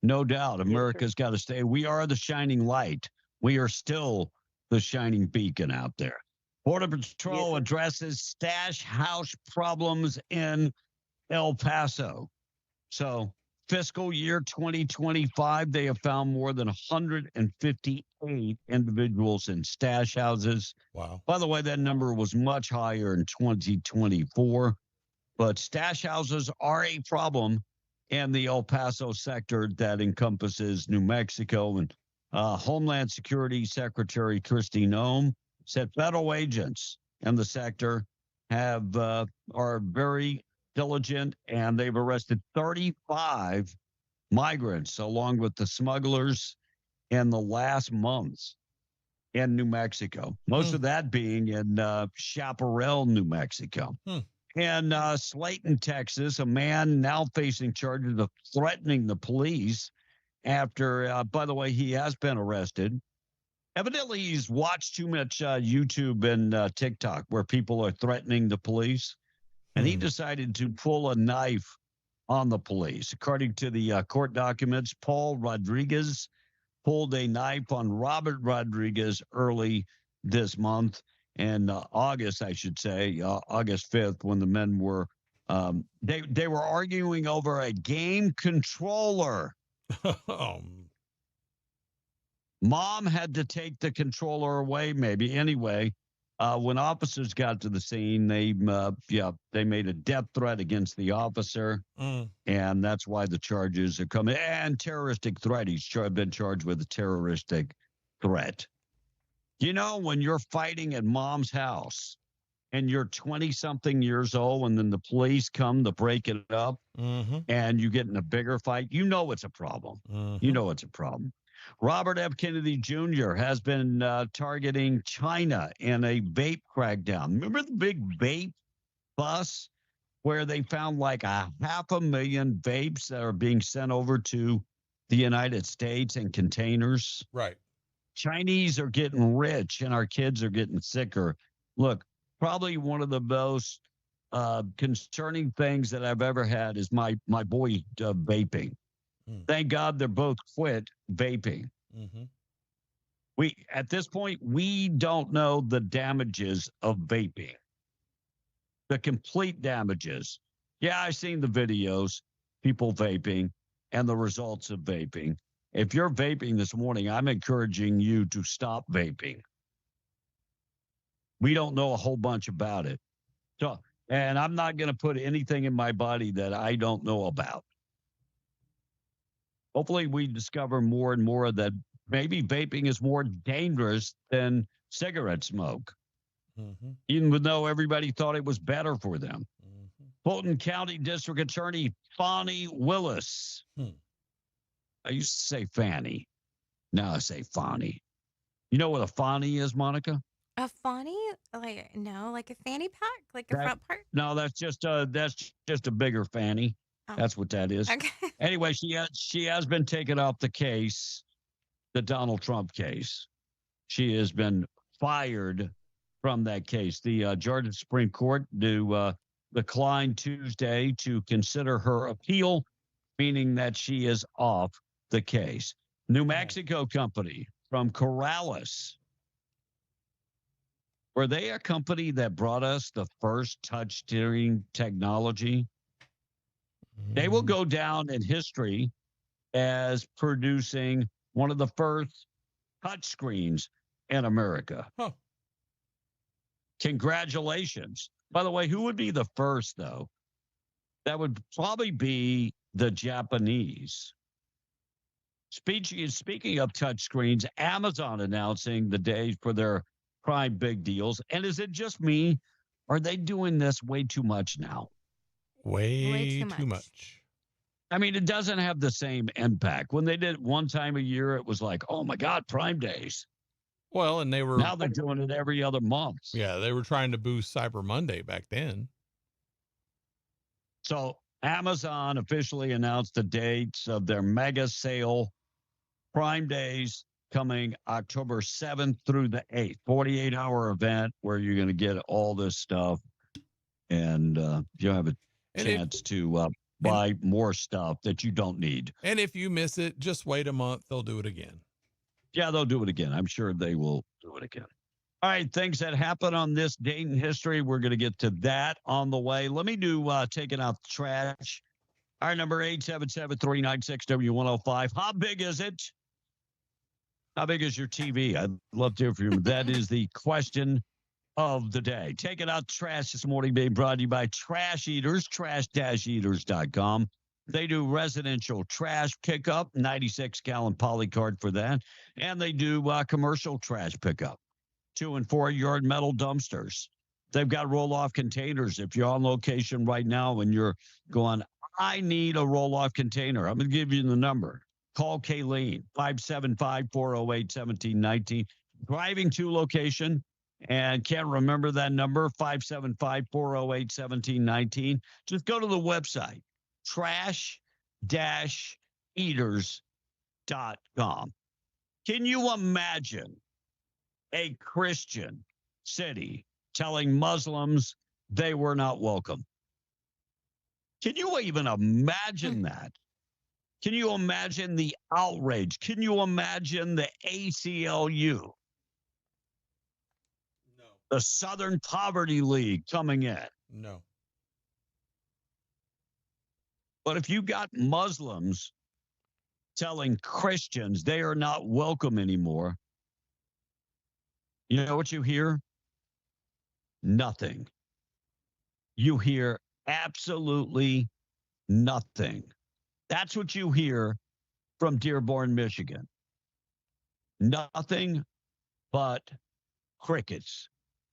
No doubt. America's got to stay. We are the shining light. We are still the shining beacon out there. Border Patrol addresses stash house problems in El Paso. So, fiscal year 2025, they have found more than 158 individuals in stash houses. Wow. By the way, that number was much higher in 2024. But stash houses are a problem in the El Paso sector that encompasses New Mexico. And Homeland Security Secretary Kristi Noem said federal agents in the sector are very diligent, and they've arrested 35 migrants along with the smugglers in the last months in New Mexico. Most of that being in Chaparral, New Mexico. In Slayton, Texas, a man now facing charges of threatening the police after, by the way, he has been arrested. Evidently, he's watched too much YouTube and TikTok where people are threatening the police, and he decided to pull a knife on the police. According to the court documents, Paul Rodriguez pulled a knife on Robert Rodriguez early this month. In August, I should say, August 5th, when the men were, they were arguing over a game controller. Mom had to take the controller away, maybe. Anyway, when officers got to the scene, they made a death threat against the officer, and that's why the charges are coming. And terroristic threat. He's been charged with a terroristic threat. You know, when you're fighting at mom's house and you're 20-something years old, and then the police come to break it up, and you get in a bigger fight, you know it's a problem. You know it's a problem. Robert F. Kennedy Jr. has been targeting China in a vape crackdown. Remember the big vape bus where they found like 500,000 vapes that are being sent over to the United States in containers? Right. Chinese are getting rich and our kids are getting sicker. Look, probably one of the most concerning things that I've ever had is my boy vaping. Thank God they're both quit vaping. At this point, we don't know the damages of vaping, the complete damages. Yeah, I've seen the videos, people vaping, and the results of vaping. If you're vaping this morning, I'm encouraging you to stop vaping. We don't know a whole bunch about it. So, and I'm not going to put anything in my body that I don't know about. Hopefully we discover more and more that maybe vaping is more dangerous than cigarette smoke, even though everybody thought it was better for them. Fulton County District Attorney Fani Willis. I used to say Fanny. Now I say Fani. You know what a Fani is, Monica? A Fani? Like a fanny pack, like a front part? No, that's just a bigger fanny. Oh. That's what that is. Okay. Anyway, she has been taken off the case, the Donald Trump case. She has been fired from that case. The Georgia Supreme Court declined Tuesday to consider her appeal, meaning that she is off the case. New Mexico company from Corrales. Were they a company that brought us the first touch steering technology? They will go down in history as producing one of the first touch screens in America. Huh. Congratulations. By the way, who would be the first, though? That would probably be the Japanese. Speaking of touch screens, Amazon announcing the days for their Prime big deals. And is it just me? Are they doing this way too much now? Way too much. I mean, it doesn't have the same impact. When they did it one time a year, it was like, oh my God, Prime Days. Well, and they were now they're doing it every other month. Yeah, they were trying to boost Cyber Monday back then. So Amazon officially announced the dates of their mega sale, Prime Days, coming October 7th through the 8th, 48-hour event where you're going to get all this stuff. And you'll have a chance to buy more stuff that you don't need. And if you miss it, just wait a month. They'll do it again. Yeah, they'll do it again. I'm sure they will do it again. All right, things that happen on this date in history. We're going to get to that on the way. Let me do taking out the trash. Our number 877-396-W105. How big is it? How big is your TV? I'd love to hear from you. That is the question of the day. Taking out the trash this morning being brought to you by Trash Eaters, trash-eaters.com. They do residential trash pickup, 96-gallon polycard for that. And they do commercial trash pickup, 2- and 4-yard metal dumpsters. They've got roll-off containers. If you're on location right now and you're going, I need a roll-off container, I'm going to give you the number. Call Kayleen, 575-408-1719. Driving to location and can't remember that number, 575-408-1719. Just go to the website, trash-eaters.com. Can you imagine a Christian city telling Muslims they were not welcome? Can you even imagine that? Can you imagine the outrage? Can you imagine the ACLU? No. The Southern Poverty League coming in? No. But if you got Muslims telling Christians they are not welcome anymore, you know what you hear? Nothing. You hear absolutely nothing. That's what you hear from Dearborn, Michigan. Nothing but crickets.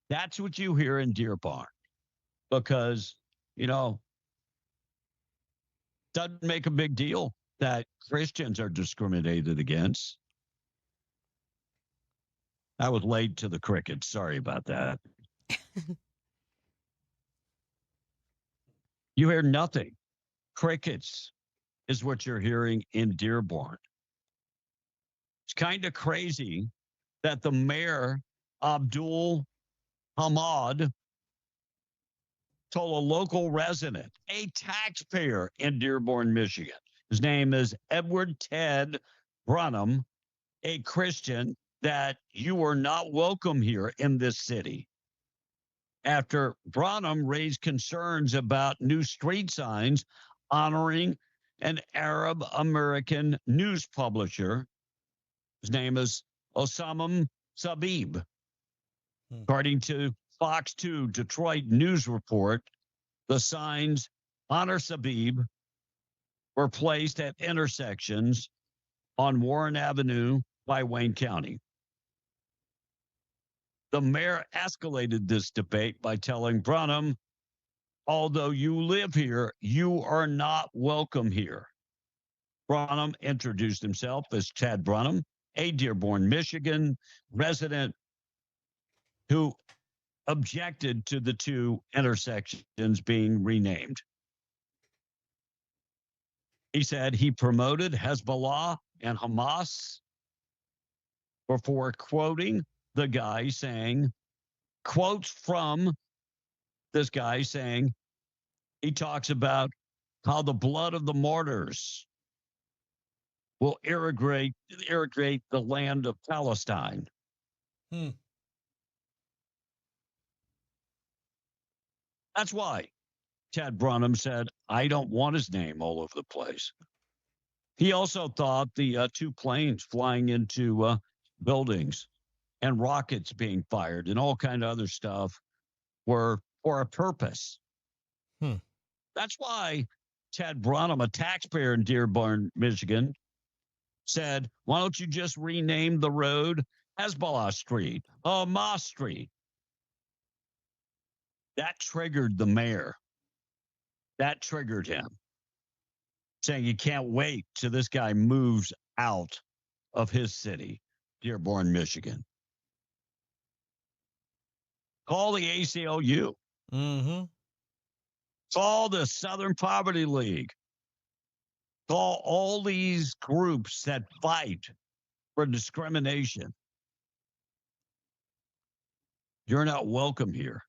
That's what you hear in Dearborn. Because, doesn't make a big deal that Christians are discriminated against. I was late to the crickets. Sorry about that. You hear nothing. Crickets is what you're hearing in Dearborn. It's kind of crazy that the mayor, Abdul Hamid, told a local resident, a taxpayer in Dearborn, Michigan, his name is Edward Ted Brunham, a Christian, that you are not welcome here in this city. After Brunham raised concerns about new street signs honoring an Arab American news publisher. His name is Osama Sabib. According to Fox 2 Detroit News Report, the signs Honor Sabib were placed at intersections on Warren Avenue by Wayne County. The mayor escalated this debate by telling Brunham, although you live here, you are not welcome here. Brunham introduced himself as Chad Brunham, a Dearborn, Michigan resident who objected to the two intersections being renamed. He said he promoted Hezbollah and Hamas before quoting the guy saying, quotes from this guy saying, he talks about how the blood of the martyrs will irrigate the land of Palestine. That's why Chad Brunham said, I don't want his name all over the place. He also thought the two planes flying into buildings and rockets being fired and all kind of other stuff were for a purpose. That's why Chad Brunham, a taxpayer in Dearborn, Michigan, said, why don't you just rename the road Hezbollah Street, Hamas Street? That triggered the mayor. That triggered him, saying he can't wait till this guy moves out of his city, Dearborn, Michigan. Call the ACLU. Call the Southern Poverty League. Call all these groups that fight for discrimination. You're not welcome here.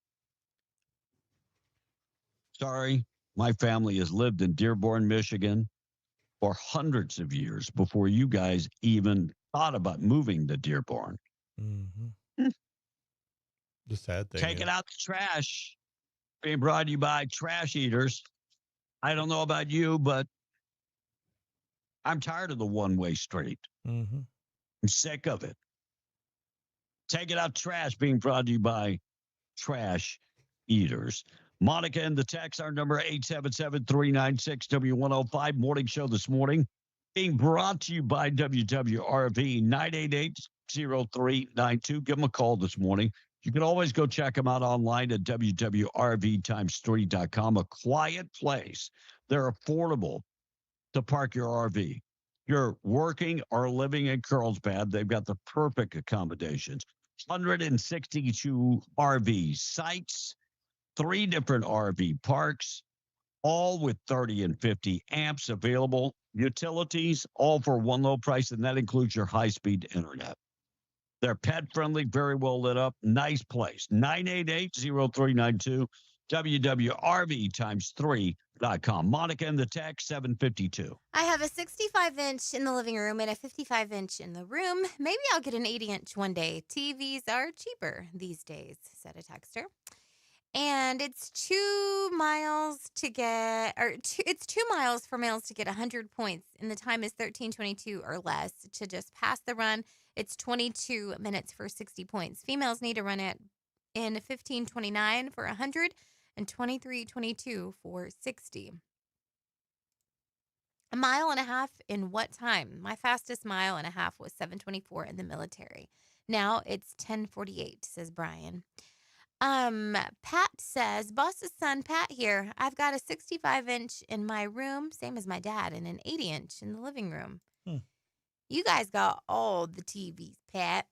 Sorry, my family has lived in Dearborn, Michigan for hundreds of years before you guys even thought about moving to Dearborn. The sad thing. Taking out the trash. Being brought to you by Trash Eaters. I don't know about you, but I'm tired of the one-way street. I'm sick of it. Take it out trash being brought to you by Trash Eaters. Monica and the text, our number 877-396-W105. Morning show this morning being brought to you by WWRV 988-0392. Give them a call this morning. You can always go check them out online at WWRV3.com. A quiet place. They're affordable to park your RV. You're working or living in Carlsbad, they've got the perfect accommodations. 162 RV sites, 3 different RV parks, all with 30 and 50 amps available. Utilities, all for one low price, and that includes your high-speed internet. They're pet-friendly, very well lit up, nice place. 988-0392, WWRV3.com. Monica and the text, 752. I have a 65-inch in the living room and a 55-inch in the room. Maybe I'll get an 80-inch one day. TVs are cheaper these days, said a texter. And it's 2 miles to get, it's 2 miles for males to get 100 points, and the time is 13:22 or less to just pass the run. It's 22 minutes for 60 points. Females need to run it in 15:29 for 100 and 23:22 for 60. A mile and a half in what time? My fastest mile and a half was 7:24 in the military. Now it's 10:48, says Brian. Pat says, boss's son, Pat here. I've got a 65-inch in my room, same as my dad, and an 80-inch in the living room. You guys got all the TVs, Pat.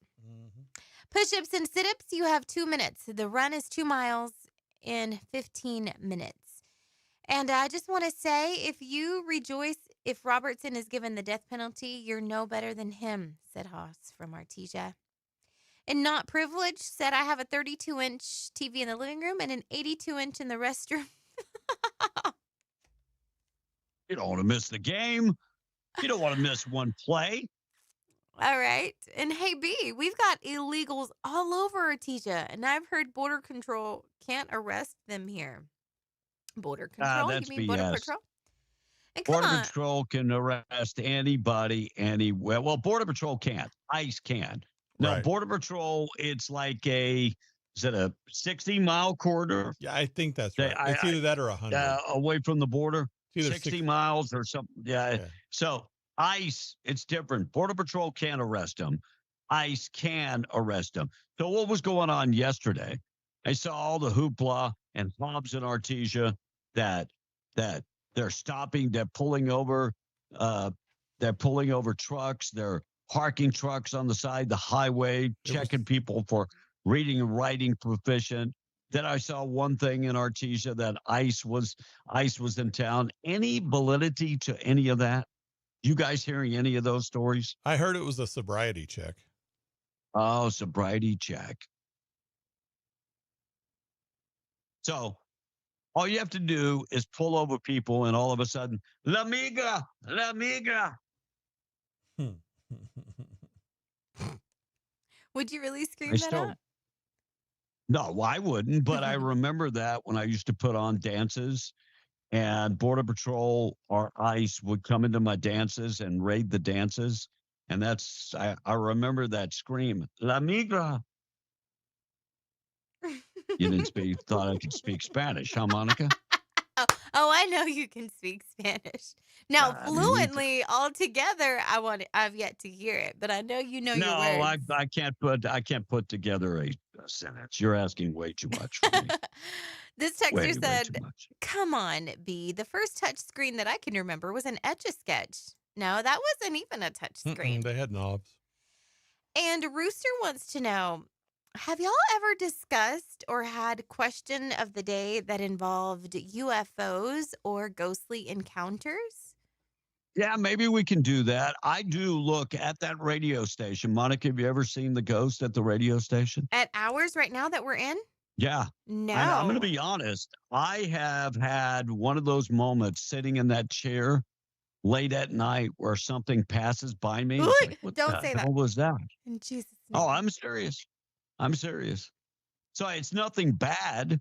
Push-ups and sit-ups, you have 2 minutes. The run is 2 miles in 15 minutes. And I just want to say, if you rejoice if Robertson is given the death penalty, you're no better than him, said Haas from Artesia. And Not Privileged said, I have a 32-inch TV in the living room and an 82-inch in the restroom. You don't want to miss the game. You don't want to miss one play. All right. And hey, B, we've got illegals all over Artesia, and I've heard Border Control can't arrest them here. Border Control? That's You mean BS. Border Patrol? And come Border on. Patrol can arrest anybody, anywhere. Well, Border Patrol can't. ICE can. No, Right. Border Patrol, it's like a is it a 60-mile corridor? Yeah, I think that's right. It's either that or 100. Away from the border, It's either 60 miles or something. Yeah. So ICE, it's different. Border Patrol can't arrest them. ICE can arrest them. So what was going on yesterday? I saw all the hoopla and Hobbs and Artesia that they're stopping, they're pulling over trucks, they're parking trucks on the side of the highway, checking people for reading and writing proficient. Then I saw one thing in Artesia that ICE was in town. Any validity to any of that? You guys hearing any of those stories? I heard it was a sobriety check. Oh, sobriety check. So all you have to do is pull over people and all of a sudden, La Migra, La Migra. Would you really scream that out? No, I wouldn't, but I remember that when I used to put on dances and Border Patrol or ICE would come into my dances and raid the dances. And I remember that scream, La Migra. You didn't thought I could speak Spanish, huh, Monica? Oh, I know you can speak Spanish. Now, fluently altogether, I've yet to hear it, but I know you know your words. No, I can't put together a sentence. You're asking way too much for me. This texter said, come on, B. The first touch screen that I can remember was an Etch-a-Sketch. No, that wasn't even a touch screen. They had knobs. And Rooster wants to know, have y'all ever discussed or had question of the day that involved UFOs or ghostly encounters? Yeah, maybe we can do that. I do look at that radio station. Monica, have you ever seen the ghost at the radio station? At ours right now that we're in? Yeah. No. I'm going to be honest. I have had one of those moments sitting in that chair late at night where something passes by me. Like, don't say that. What was that? In Jesus' name. Oh, I'm serious. I'm serious. So it's nothing bad,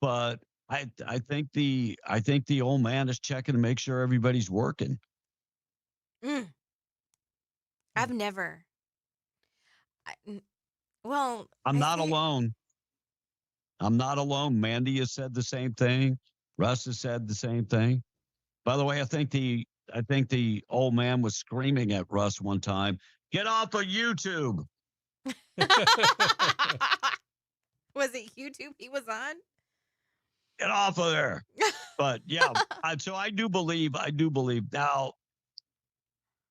but I think the old man is checking to make sure everybody's working. I've never. I'm not alone. I'm not alone. Mandy has said the same thing. Russ has said the same thing. By the way, I think the old man was screaming at Russ one time, "Get off of YouTube." Was it YouTube he was on? Get off of there. But yeah, so I do believe now.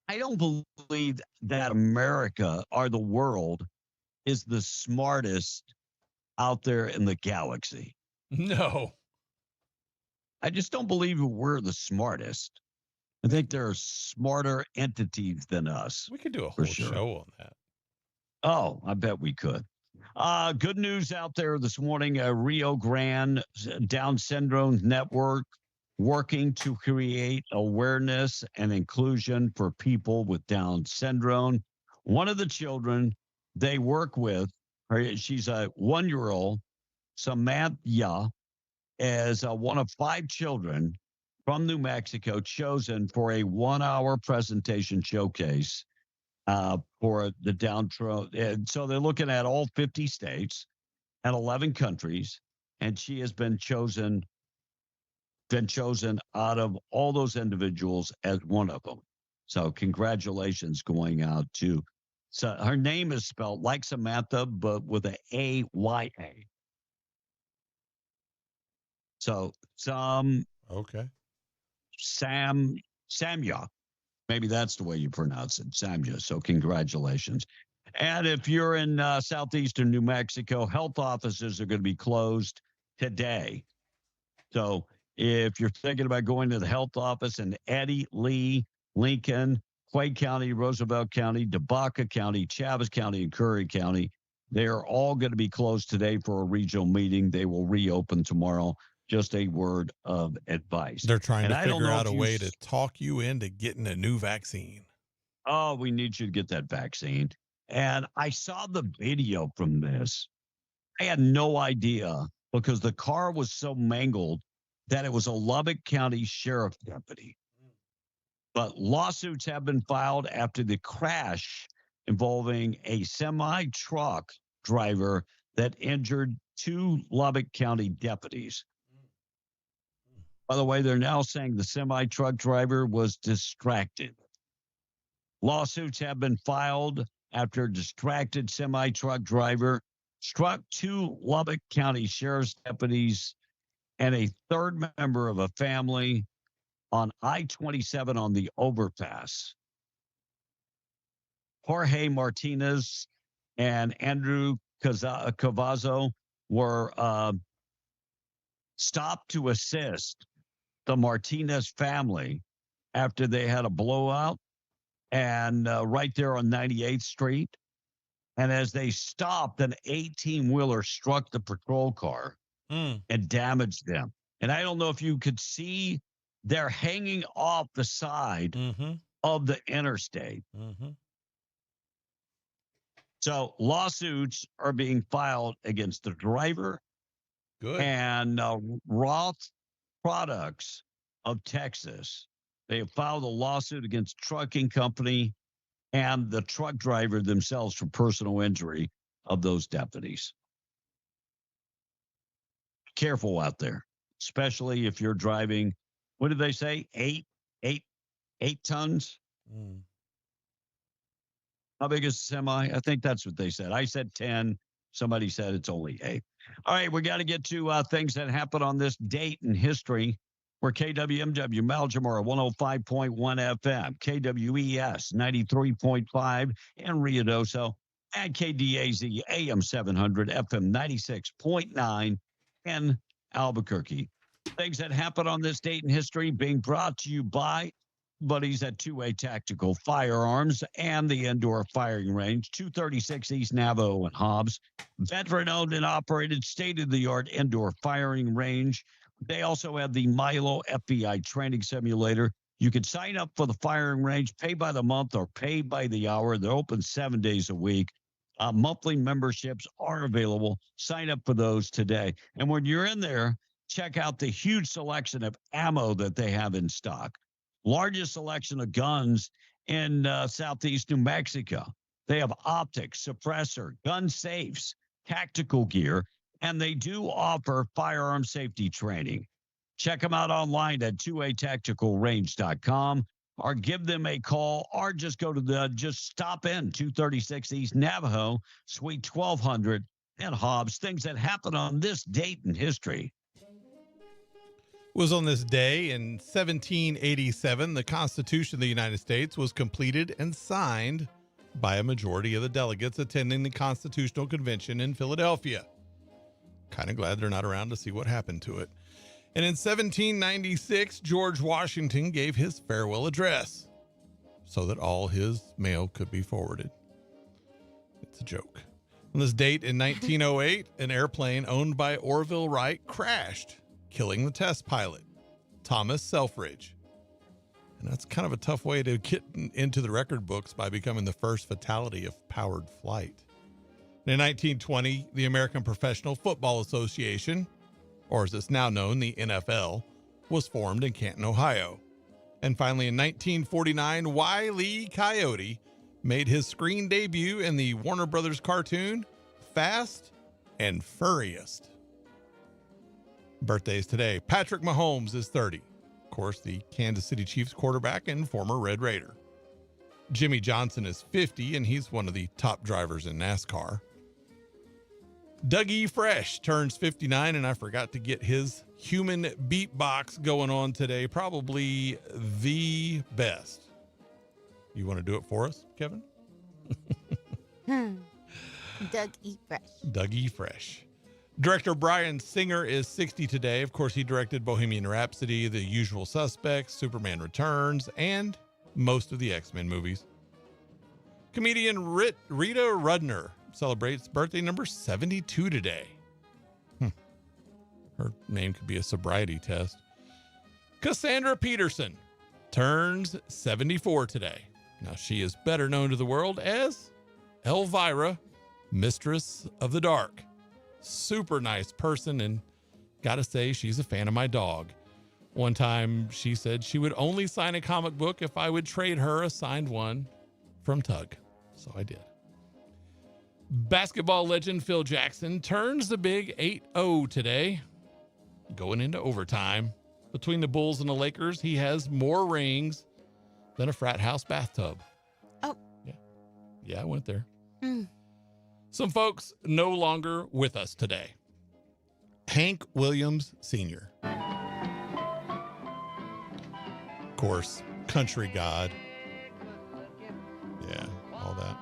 I don't believe that America or the world is the smartest out there in the galaxy. No. I just don't believe we're the smartest. I think there are smarter entities than us. We could do a whole show on that. Oh, I bet we could. Good news out there this morning. Rio Grande Down Syndrome Network working to create awareness and inclusion for people with Down syndrome. One of the children they work with, she's a 1-year-old, Samantha, is one of 5 children from New Mexico chosen for a 1-hour presentation showcase for the downtrodden. So they're looking at all 50 states and 11 countries, and she has been chosen out of all those individuals as one of them. So congratulations going out to. So her name is spelled like Samantha, but with an A-Y-A. So Samya. Maybe that's the way you pronounce it, Samya. So congratulations. And if you're in southeastern New Mexico, health offices are going to be closed today. So if you're thinking about going to the health office in Eddy, Lee, Lincoln, Clay County, Roosevelt County, DeBaca County, Chaves County, and Curry County, they are all going to be closed today for a regional meeting. They will reopen tomorrow. Just a word of advice. They're trying to figure out a way to talk you into getting a new vaccine. Oh, we need you to get that vaccine. And I saw the video from this. I had no idea because the car was so mangled that it was a Lubbock County Sheriff deputy. But lawsuits have been filed after the crash involving a semi-truck driver that injured 2 Lubbock County deputies. By the way, they're now saying the semi-truck driver was distracted. Lawsuits have been filed after a distracted semi-truck driver struck 2 Lubbock County Sheriff's deputies and a third member of a family on I-27 on the overpass. Jorge Martinez and Andrew Cavazzo were stopped to assist the Martinez family after they had a blowout and right there on 98th Street. And as they stopped, an 18-wheeler struck the patrol car and damaged them. And I don't know if you could see, they're hanging off the side of the interstate. So lawsuits are being filed against the driver. Good. And Roth Products of Texas. They have filed a lawsuit against trucking company and the truck driver themselves for personal injury of those deputies. Careful out there, especially if you're driving, what did they say? Eight tons? How big is a semi? I think that's what they said. I said 10. Somebody said it's only 8. All right, we got to get to things that happened on this date in history. We're KWMW Malgemora 105.1 FM, KWES 93.5 in Ruidoso, and KDAZ AM 700 FM 96.9 in Albuquerque. Things that happened on this date in history being brought to you by buddies at 2A Tactical Firearms and the Indoor Firing Range, 236 East Navajo and Hobbs. Veteran-owned and operated state-of-the-art indoor firing range. They also have the Milo FBI training simulator. You can sign up for the firing range, pay by the month or pay by the hour. They're open 7 days a week. Monthly memberships are available. Sign up for those today. And when you're in there, check out the huge selection of ammo that they have in stock. Largest selection of guns in southeast New Mexico. They have optics, suppressor, gun safes, tactical gear, and they do offer firearm safety training. Check them out online at 2atacticalrange.com or give them a call or just go to just stop in 236 East Navajo, Suite 1200 in Hobbs. Things that happened on this date in history. Was on this day in 1787, the Constitution of the United States was completed and signed by a majority of the delegates attending the Constitutional Convention in Philadelphia. Kind of glad they're not around to see what happened to it. And in 1796, George Washington gave his farewell address so that all his mail could be forwarded. It's a joke. On this date in 1908, an airplane owned by Orville Wright crashed, killing the test pilot, Thomas Selfridge. And that's kind of a tough way to get into the record books by becoming the first fatality of powered flight. In 1920, the American Professional Football Association, or as it's now known, the NFL, was formed in Canton, Ohio. And finally, in 1949, Wile E. Coyote made his screen debut in the Warner Brothers cartoon, Fast and Furriest. Birthdays today. Patrick Mahomes is 30. Of course, the Kansas City Chiefs quarterback and former Red Raider. Jimmy Johnson is 50, and he's one of the top drivers in NASCAR. Dougie Fresh turns 59, and I forgot to get his human beatbox going on today. Probably the best. You want to do it for us, Kevin? Dougie Fresh. Dougie Fresh. Director Bryan Singer is 60 today. Of course, he directed Bohemian Rhapsody, The Usual Suspects, Superman Returns, and most of the X-Men movies. Comedian Rita Rudner celebrates birthday number 72 today. Her name could be a sobriety test. Cassandra Peterson turns 74 today. Now, she is better known to the world as Elvira, Mistress of the Dark. Super nice person, and gotta say, she's a fan of my dog. One time she said she would only sign a comic book if I would trade her a signed one from Tug. So I did. Basketball legend Phil Jackson turns the big 8-0 today, going into overtime. Between the Bulls and the Lakers, he has more rings than a frat house bathtub. Oh. Yeah, I went there. Some folks no longer with us today. Hank Williams Sr. Of course, country god. Yeah, all that.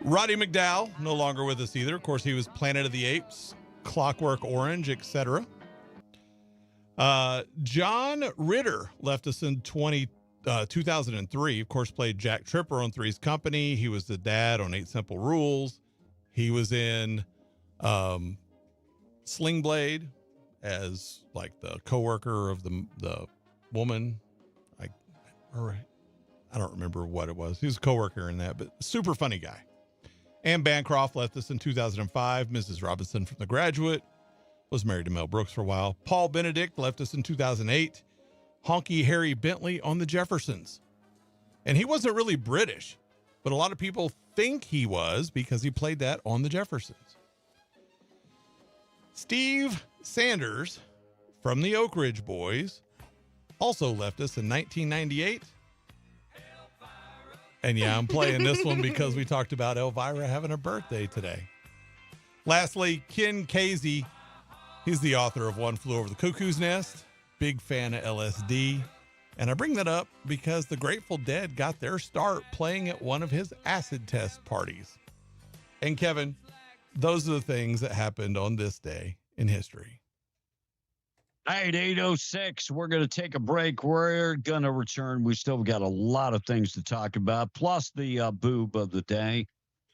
Roddy McDowell, no longer with us either. Of course, he was Planet of the Apes, Clockwork Orange, etc. John Ritter left us in 2003. Of course, played Jack Tripper on Three's Company. He was the dad on 8 Simple Rules. He was in Sling Blade as like the coworker of the woman. I don't remember what it was. He was a coworker in that, but super funny guy. Anne Bancroft left us in 2005. Mrs. Robinson from The Graduate was married to Mel Brooks for a while. Paul Benedict left us in 2008. Honky Harry Bentley on The Jeffersons. And he wasn't really British, but a lot of people think he was because he played that on The Jeffersons. Steve Sanders from the Oak Ridge Boys also left us in 1998. And yeah, I'm playing this one because we talked about Elvira having a birthday today. Lastly, Ken Casey. He's the author of One Flew Over the Cuckoo's Nest. Big fan of LSD. And I bring that up because the Grateful Dead got their start playing at one of his acid test parties. And Kevin, those are the things that happened on this day in history. All right, 8:06. We're going to take a break. We're going to return. We still got a lot of things to talk about, plus the boob of the day.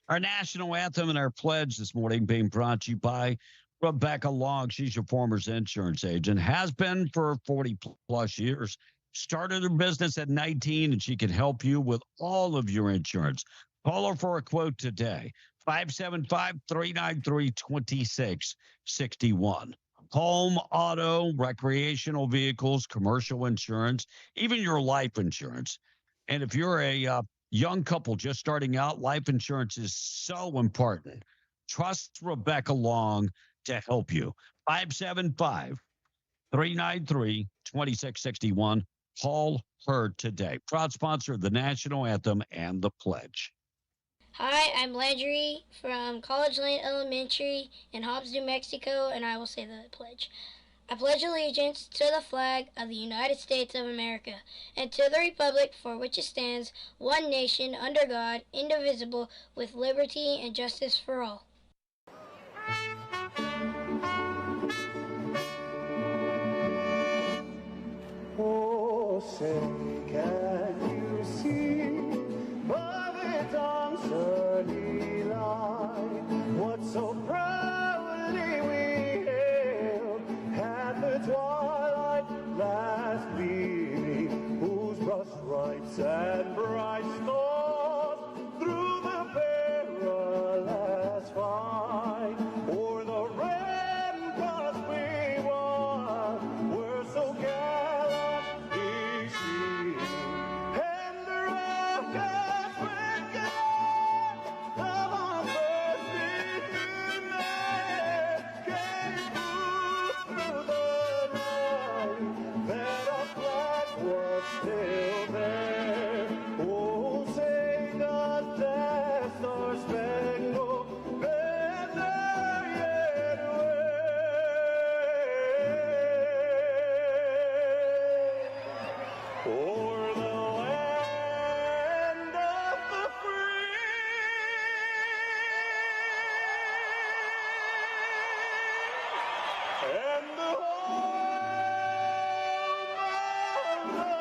Our national anthem and our pledge this morning being brought to you by Rebecca Long. She's your Farmers Insurance agent, has been for 40 plus years. Started her business at 19, and she can help you with all of your insurance. Call her for a quote today, 575-393-2661. Home, auto, recreational vehicles, commercial insurance, even your life insurance. And if you're a young couple just starting out, life insurance is so important. Trust Rebecca Long to help you. 575-393-2661. Call her today. Proud sponsor of the national anthem and the pledge. Hi, I'm Landry from College Lane Elementary in Hobbs, New Mexico, and I will say the pledge. I pledge allegiance to the flag of the United States of America and to the republic for which it stands, one nation, under God, indivisible, with liberty and justice for all. Oh, say, can you see by the dawn's early light what so proudly we hailed at the twilight last gleaming, whose brush stripes and bright stars through the perilous fight o'er the ramparts we won were so gallantly seen, and the rockets wicked of our first men came through the night, that our flag was still there. Oh, say does that star-spangled banner yet wave o'er the land of the free, and the home of love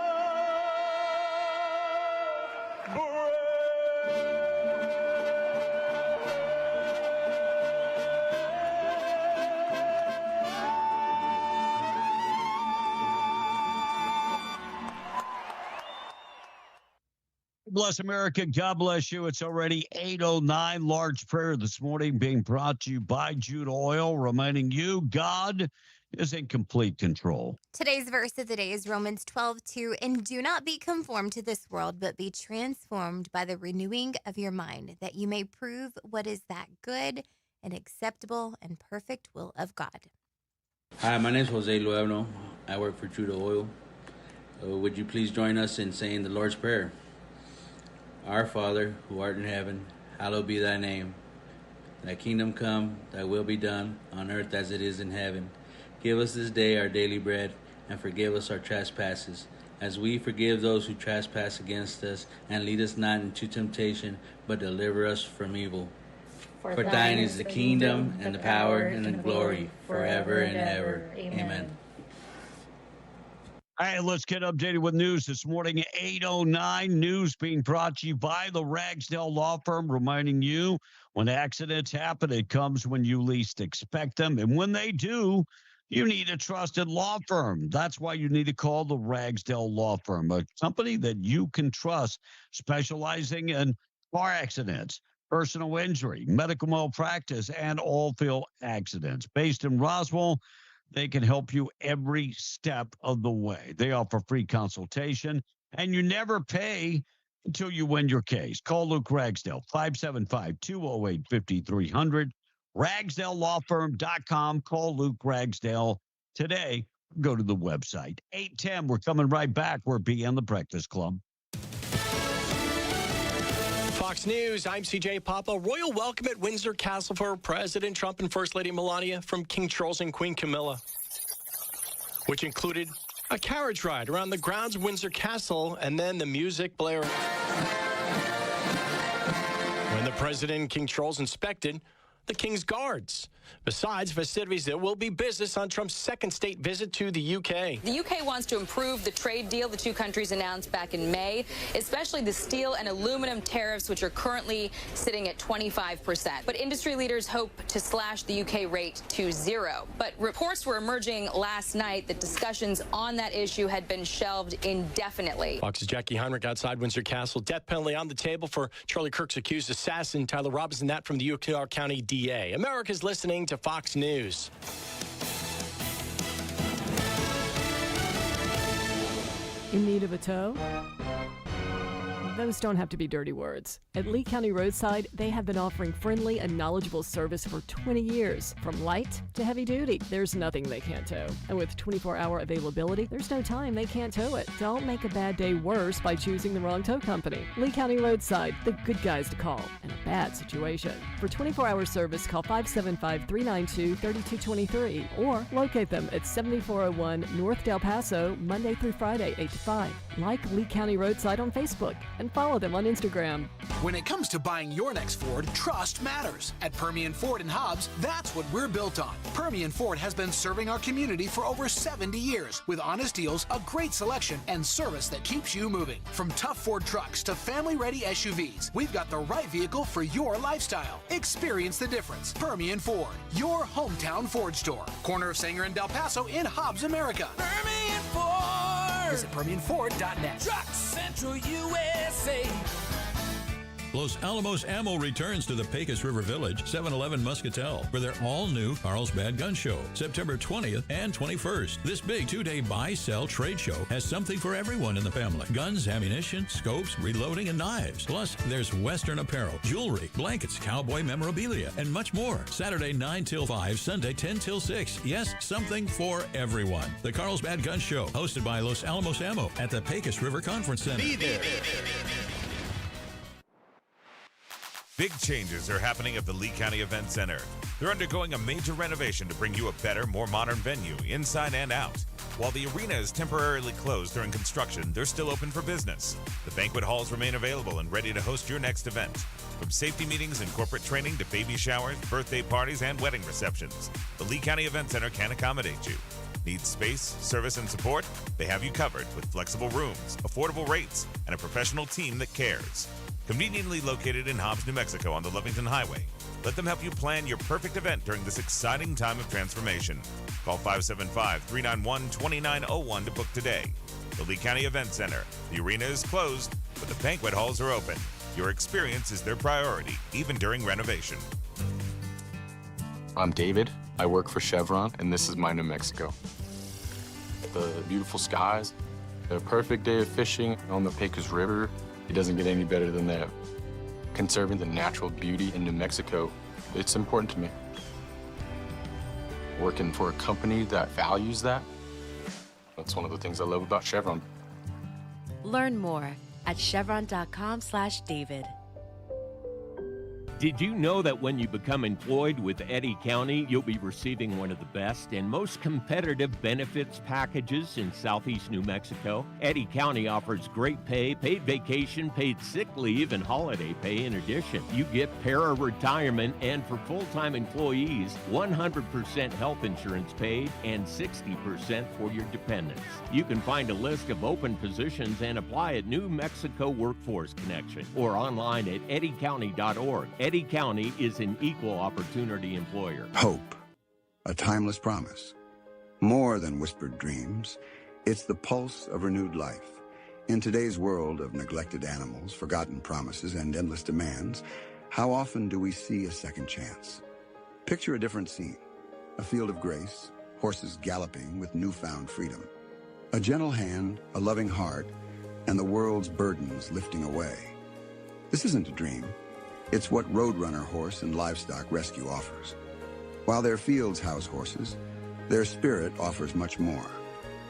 Bless America. God bless you. It's already 8:09. Large prayer this morning being brought to you by Jude Oil, reminding you God is in complete control. Today's verse of the day is Romans 12:2. And do not be conformed to this world, but be transformed by the renewing of your mind, that you may prove what is that good and acceptable and perfect will of God. Hi, my name is Jose Luevno. I work for Trudeau Oil. Would you please join us in saying the Lord's Prayer? Our Father, who art in heaven, hallowed be thy name. Thy kingdom come, thy will be done, on earth as it is in heaven. Give us this day our daily bread, and forgive us our trespasses, as we forgive those who trespass against us. And lead us not into temptation, but deliver us from evil. For thine is the kingdom, and the power, and the glory, forever and ever. Amen. All right, let's get updated with news this morning at 8:09. News being brought to you by the Ragsdale Law Firm, reminding you when accidents happen, it comes when you least expect them. And when they do, you need a trusted law firm. That's why you need to call the Ragsdale Law Firm, a company that you can trust, specializing in car accidents, personal injury, medical malpractice, and all field accidents. Based in Roswell, they can help you every step of the way. They offer free consultation, and you never pay until you win your case. Call Luke Ragsdale, 575-208-5300, RagsdaleLawFirm.com. Call Luke Ragsdale today. Go to the website. 8:10, we're coming right back. We're beyond the Breakfast Club. Fox News, I'm CJ Papa. Royal welcome at Windsor Castle for President Trump and First Lady Melania from King Charles and Queen Camilla, which included a carriage ride around the grounds of Windsor Castle and then the music blaring. When the President and King Charles inspected the King's Guards. Besides festivities, there will be business on Trump's second state visit to the UK. The UK wants to improve the trade deal the two countries announced back in May, especially the steel and aluminum tariffs, which are currently sitting at 25%. But industry leaders hope to slash the UK rate to 0. But reports were emerging last night that discussions on that issue had been shelved indefinitely. Fox's Jackie Heinrich outside Windsor Castle. Death penalty on the table for Charlie Kirk's accused assassin, Tyler Robinson, that from the Ukiah County DA. America's listening to Fox News. In need of a tow? Those don't have to be dirty words. At Lee County Roadside, they have been offering friendly and knowledgeable service for 20 years. From light to heavy duty, there's nothing they can't tow. And with 24-hour availability, there's no time they can't tow it. Don't make a bad day worse by choosing the wrong tow company. Lee County Roadside, the good guys to call in a bad situation. For 24-hour service, call 575-392-3223 or locate them at 7401 North Del Paso, Monday through Friday, 8 to 5. Like Lee County Roadside on Facebook and follow them on Instagram. When it comes to buying your next Ford, trust matters. At Permian Ford in Hobbs, that's what we're built on. Permian Ford has been serving our community for over 70 years with honest deals, a great selection, and service that keeps you moving. From tough Ford trucks to family-ready SUVs, we've got the right vehicle for your lifestyle. Experience the difference. Permian Ford, your hometown Ford store. Corner of Sanger and Del Paso in Hobbs, America. Permian Ford. Visit PermianFord.net. Truck Central USA. Los Alamos Ammo returns to the Pecos River Village 7-Eleven Muscatel for their all-new Carlsbad Gun Show, September 20th and 21st. This big two-day buy-sell trade show has something for everyone in the family. Guns, ammunition, scopes, reloading, and knives. Plus, there's Western apparel, jewelry, blankets, cowboy memorabilia, and much more. Saturday 9 till 5, Sunday 10 till 6. Yes, something for everyone. The Carlsbad Gun Show, hosted by Los Alamos Ammo at the Pecos River Conference Center. Be there. Big changes are happening at the Lee County Event Center. They're undergoing a major renovation to bring you a better, more modern venue, inside and out. While the arena is temporarily closed during construction, they're still open for business. The banquet halls remain available and ready to host your next event. From safety meetings and corporate training to baby showers, birthday parties, and wedding receptions, the Lee County Event Center can accommodate you. Need space, service, and support? They have you covered with flexible rooms, affordable rates, and a professional team that cares. Conveniently located in Hobbs, New Mexico on the Lovington Highway. Let them help you plan your perfect event during this exciting time of transformation. Call 575-391-2901 to book today. The Lee County Event Center. The arena is closed, but the banquet halls are open. Your experience is their priority, even during renovation. I'm David, I work for Chevron, and this is my New Mexico. The beautiful skies, the perfect day of fishing on the Pecos River. It doesn't get any better than that. Conserving the natural beauty in New Mexico, it's important to me. Working for a company that values that, that's one of the things I love about Chevron. Learn more at chevron.com/David. Did you know that when you become employed with Eddy County, you'll be receiving one of the best and most competitive benefits packages in southeast New Mexico? Eddy County offers great pay, paid vacation, paid sick leave, and holiday pay in addition. You get para-retirement, and for full-time employees, 100% health insurance paid and 60% for your dependents. You can find a list of open positions and apply at New Mexico Workforce Connection or online at eddycounty.org. Eddy County is an equal opportunity employer. Hope, a timeless promise. More than whispered dreams, it's the pulse of renewed life. In today's world of neglected animals, forgotten promises, and endless demands, how often do we see a second chance? Picture a different scene. A field of grace, horses galloping with newfound freedom. A gentle hand, a loving heart, and the world's burdens lifting away. This isn't a dream. It's what Roadrunner Horse and Livestock Rescue offers. While their fields house horses, their spirit offers much more.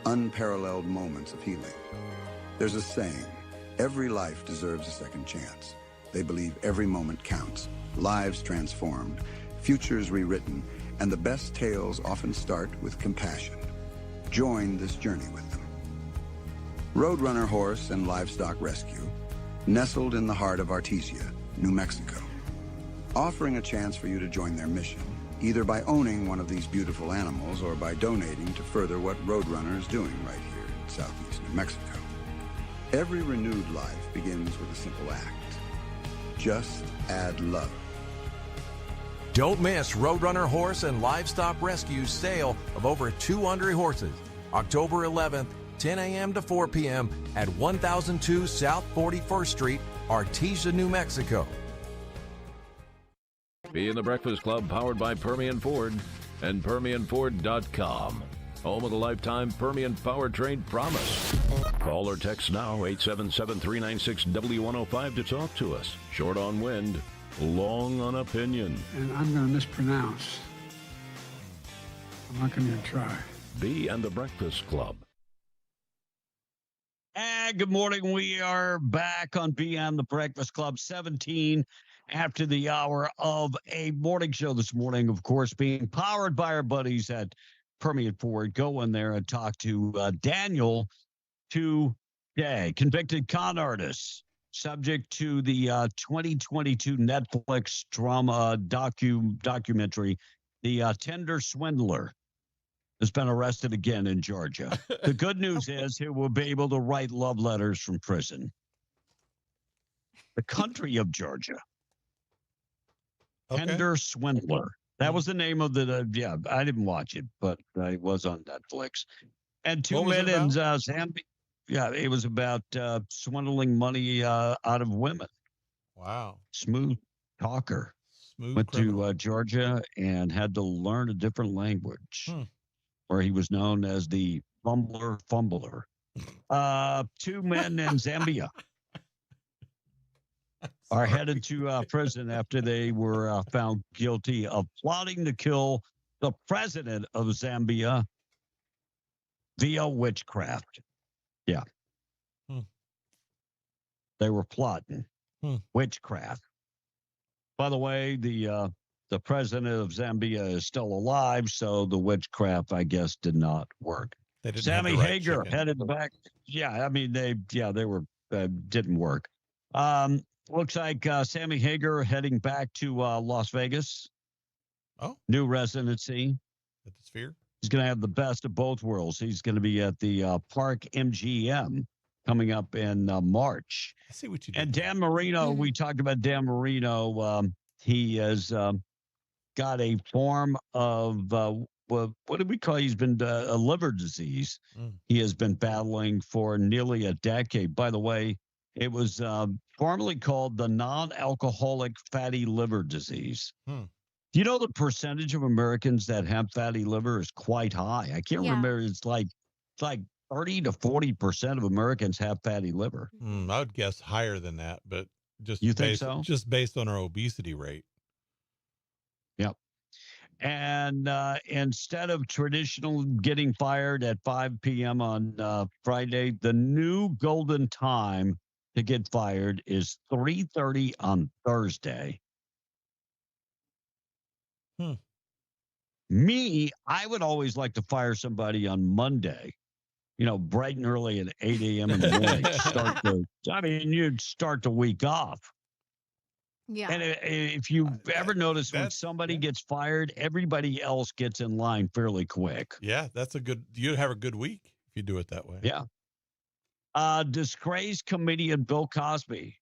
Unparalleled moments of healing. There's a saying, every life deserves a second chance. They believe every moment counts. Lives transformed, futures rewritten, and the best tales often start with compassion. Join this journey with them. Roadrunner Horse and Livestock Rescue, nestled in the heart of Artesia, New Mexico, offering a chance for you to join their mission, either by owning one of these beautiful animals or by donating to further what Roadrunner is doing right here in southeast New Mexico. Every renewed life begins with a simple act. Just add love. Don't miss Roadrunner Horse and Livestock Rescue's sale of over 200 horses, October 11th, 10 a.m. to 4 p.m. at 1002 South 41st Street, Artesia, New Mexico. Be in the Breakfast Club, powered by Permian Ford and PermianFord.com. Home of the lifetime Permian powertrain promise. Call or text now, 877-396-W105 to talk to us. Short on wind, long on opinion. And I'm going to mispronounce. I'm not going to try. Be in the Breakfast Club. And good morning. We are back on Beyond the Breakfast Club, 17 after the hour of a morning show this morning, of course, being powered by our buddies at Permian Ford. Go in there and talk to Daniel today. Convicted con artist, subject to the 2022 Netflix drama documentary, The Tender Swindler, has been arrested again in Georgia. The good news is he will be able to write love letters from prison. The country of Georgia. Okay. Tender Swindler. That was the name of the, I didn't watch it, but it was on Netflix. And two men in Zambia. Yeah, it was about swindling money out of women. Wow. Smooth talker. Went to Georgia and had to learn a different language. Where he was known as the fumbler. Two men in Zambia are headed to prison after they were found guilty of plotting to kill the president of Zambia via witchcraft. Yeah. They were plotting witchcraft. By the way, the president of Zambia is still alive, so the witchcraft, I guess, did not work. Sammy Hagar headed back. Yeah, I mean, they were didn't work. Looks like Sammy Hagar heading back to Las Vegas. Oh, new residency at the Sphere. He's going to have the best of both worlds. He's going to be at the Park MGM coming up in March. I see what you did. And Dan Marino, we talked about Dan Marino. He has got a form of, what do we call it? He's been a liver disease. He has been battling for nearly a decade. By the way, it was formerly called the non-alcoholic fatty liver disease. You know, the percentage of Americans that have fatty liver is quite high. I can't remember. It's like 30 to 40% of Americans have fatty liver. I would guess higher than that, but You think so? Just based on our obesity rate. Yep. And instead of traditional getting fired at 5 p.m. on Friday, the new golden time to get fired is 3:30 on Thursday. Me, I would always like to fire somebody on Monday, bright and early at 8 a.m. in the morning. You'd start the week off. Yeah. And if you've ever noticed when somebody gets fired, everybody else gets in line fairly quick. Yeah, you have a good week if you do it that way. Yeah. Disgraced comedian Bill Cosby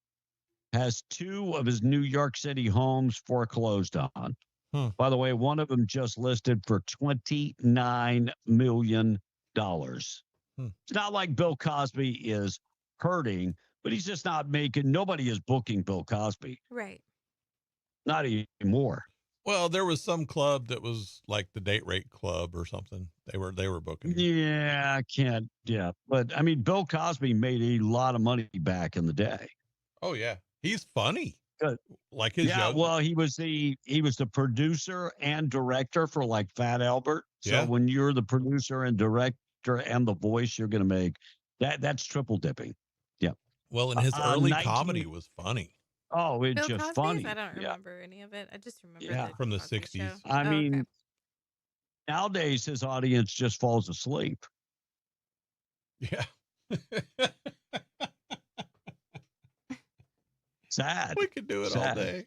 has 2 of his New York City homes foreclosed on. By the way, one of them just listed for $29 million. It's not like Bill Cosby is hurting, but he's just not nobody is booking Bill Cosby. Right. Not anymore. Well, there was some club that was like the Date Rate Club or something. They were booking. Yeah, I can't. Yeah. But Bill Cosby made a lot of money back in the day. Oh yeah. He's funny. Good. Like his young... well, he was the producer and director for like Fat Albert. So when you're the producer and director and the voice, you're going to make that's triple dipping. Yeah. Well, and his early comedy was funny. Oh, it's Bill just Cosby's? funny. I don't remember any of it. I just remember from the Cosby 60s. Show. Nowadays his audience just falls asleep. Yeah. Sad. We could do it all day.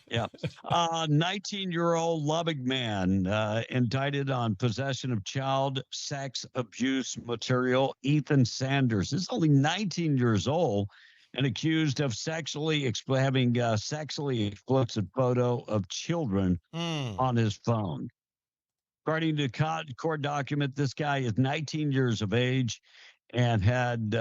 Yeah. 19-year-old Lubbock man indicted on possession of child sex abuse material. Ethan Sanders is only 19 years old and accused of having sexually explicit photo of children on his phone. According to court document, this guy is 19 years of age and had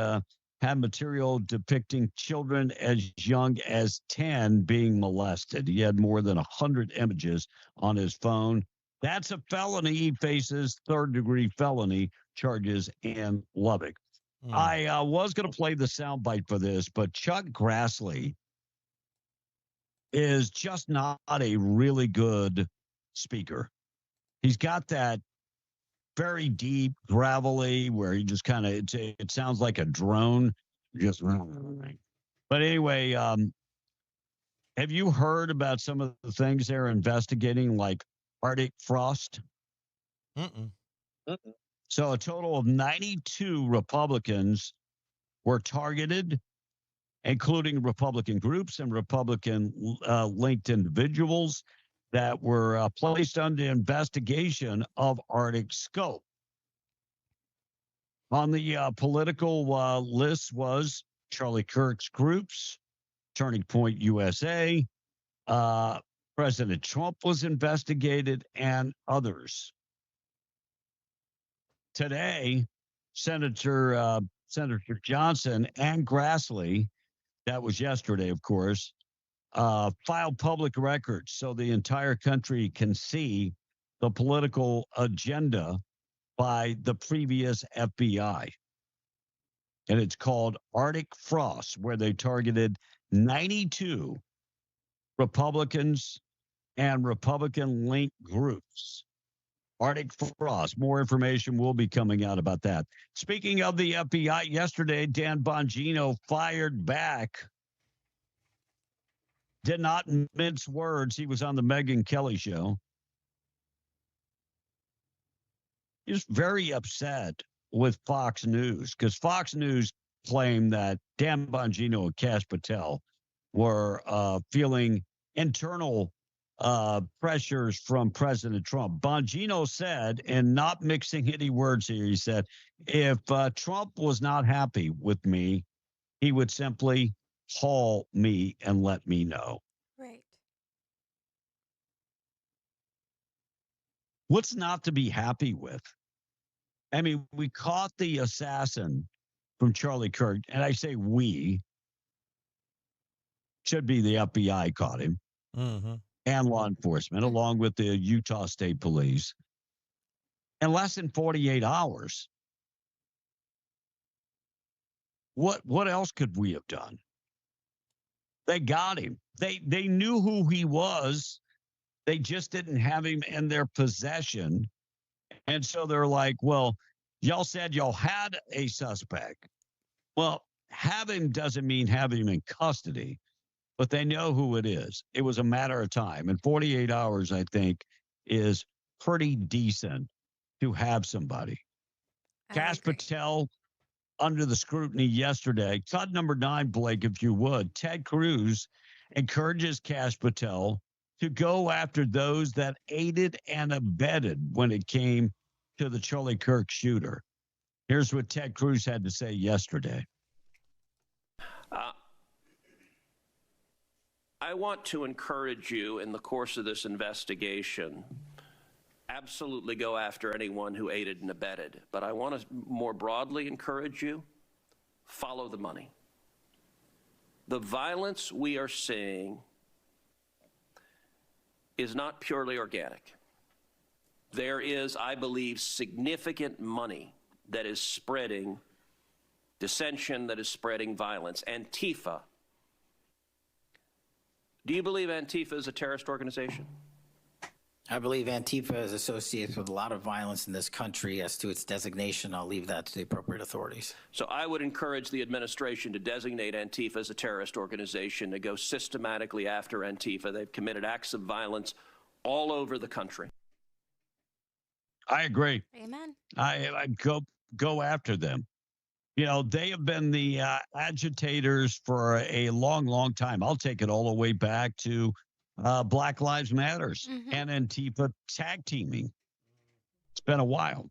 material depicting children as young as 10 being molested. He had more than 100 images on his phone. That's a felony. He faces third-degree felony charges in Lubbock. I was going to play the soundbite for this, but Chuck Grassley is just not a really good speaker. He's got that very deep, gravelly, where he just kind of, it sounds like a drone. But anyway, have you heard about some of the things they're investigating, like Arctic frost? So a total of 92 Republicans were targeted, including Republican groups and Republican linked individuals that were placed under investigation of Arctic scope. On the political list was Charlie Kirk's groups, Turning Point USA, President Trump was investigated, and others. Today, Senator Johnson and Grassley, that was yesterday, of course, filed public records so the entire country can see the political agenda by the previous FBI. And it's called Arctic Frost, where they targeted 92 Republicans and Republican-linked groups. Arctic Frost. More information will be coming out about that. Speaking of the FBI, yesterday, Dan Bongino fired back. Did not mince words. He was on the Megyn Kelly show. He was very upset with Fox News because Fox News claimed that Dan Bongino and Kash Patel were feeling internal pressures from President Trump. Bongino said, and not mixing any words here, he said, if Trump was not happy with me, he would simply call me and let me know. Right. What's not to be happy with? I mean, we caught the assassin from Charlie Kirk, and I say we. Should be the FBI caught him. and law enforcement, along with the Utah State Police, in less than 48 hours. What else could we have done? They got him. They knew who he was. They just didn't have him in their possession. And so they're like, well, y'all said y'all had a suspect. Well, have him doesn't mean have him in custody, but they know who it is. It was a matter of time. And 48 hours, I think, is pretty decent to have somebody. Kash Patel under the scrutiny yesterday. Cut number 9, Blake, if you would. Ted Cruz encourages Kash Patel to go after those that aided and abetted when it came to the Charlie Kirk shooter. Here's what Ted Cruz had to say yesterday. I want to encourage you in the course of this investigation, absolutely go after anyone who aided and abetted. But I want to more broadly encourage you, follow the money. The violence we are seeing is not purely organic. There is, I believe, significant money that is spreading dissension, that is spreading violence. Antifa. Do you believe Antifa is a terrorist organization? I believe Antifa is associated with a lot of violence in this country. As to its designation, I'll leave that to the appropriate authorities. So I would encourage the administration to designate Antifa as a terrorist organization, to go systematically after Antifa. They've committed acts of violence all over the country. I agree. Amen. I go after them. You know, they have been the agitators for a long, long time. I'll take it all the way back to Black Lives Matters and Antifa tag teaming. It's been a while.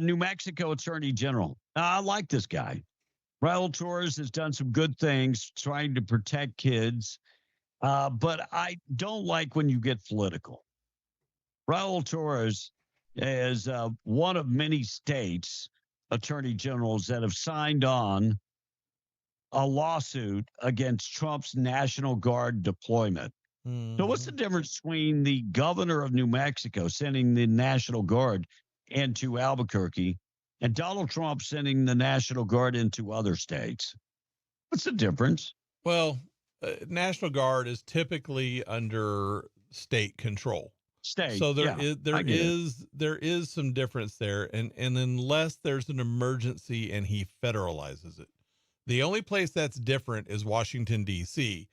New Mexico Attorney General. I like this guy. Raul Torres has done some good things trying to protect kids, but I don't like when you get political. Raul Torres is one of many states attorney generals that have signed on a lawsuit against Trump's National Guard deployment. So what's the difference between the governor of New Mexico sending the National Guard into Albuquerque and Donald Trump sending the National Guard into other states? What's the difference? Well, National Guard is typically under state control. So there is some difference there, and unless there's an emergency and he federalizes it, the only place that's different is Washington D.C.,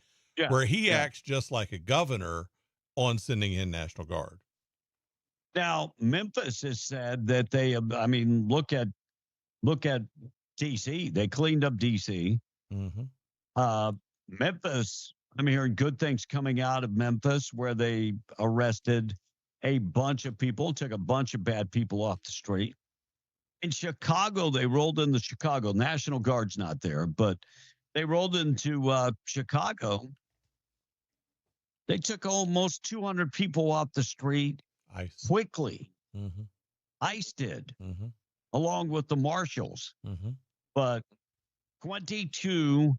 where he acts just like a governor on sending in National Guard. Now Memphis has said that they, I mean, look at D.C. They cleaned up D.C. Memphis. I'm hearing good things coming out of Memphis, where they arrested a bunch of people, took a bunch of bad people off the street. In Chicago, they rolled into Chicago. National Guard's not there, but they rolled into Chicago. They took almost 200 people off the street quickly. ICE did, along with the marshals. But 22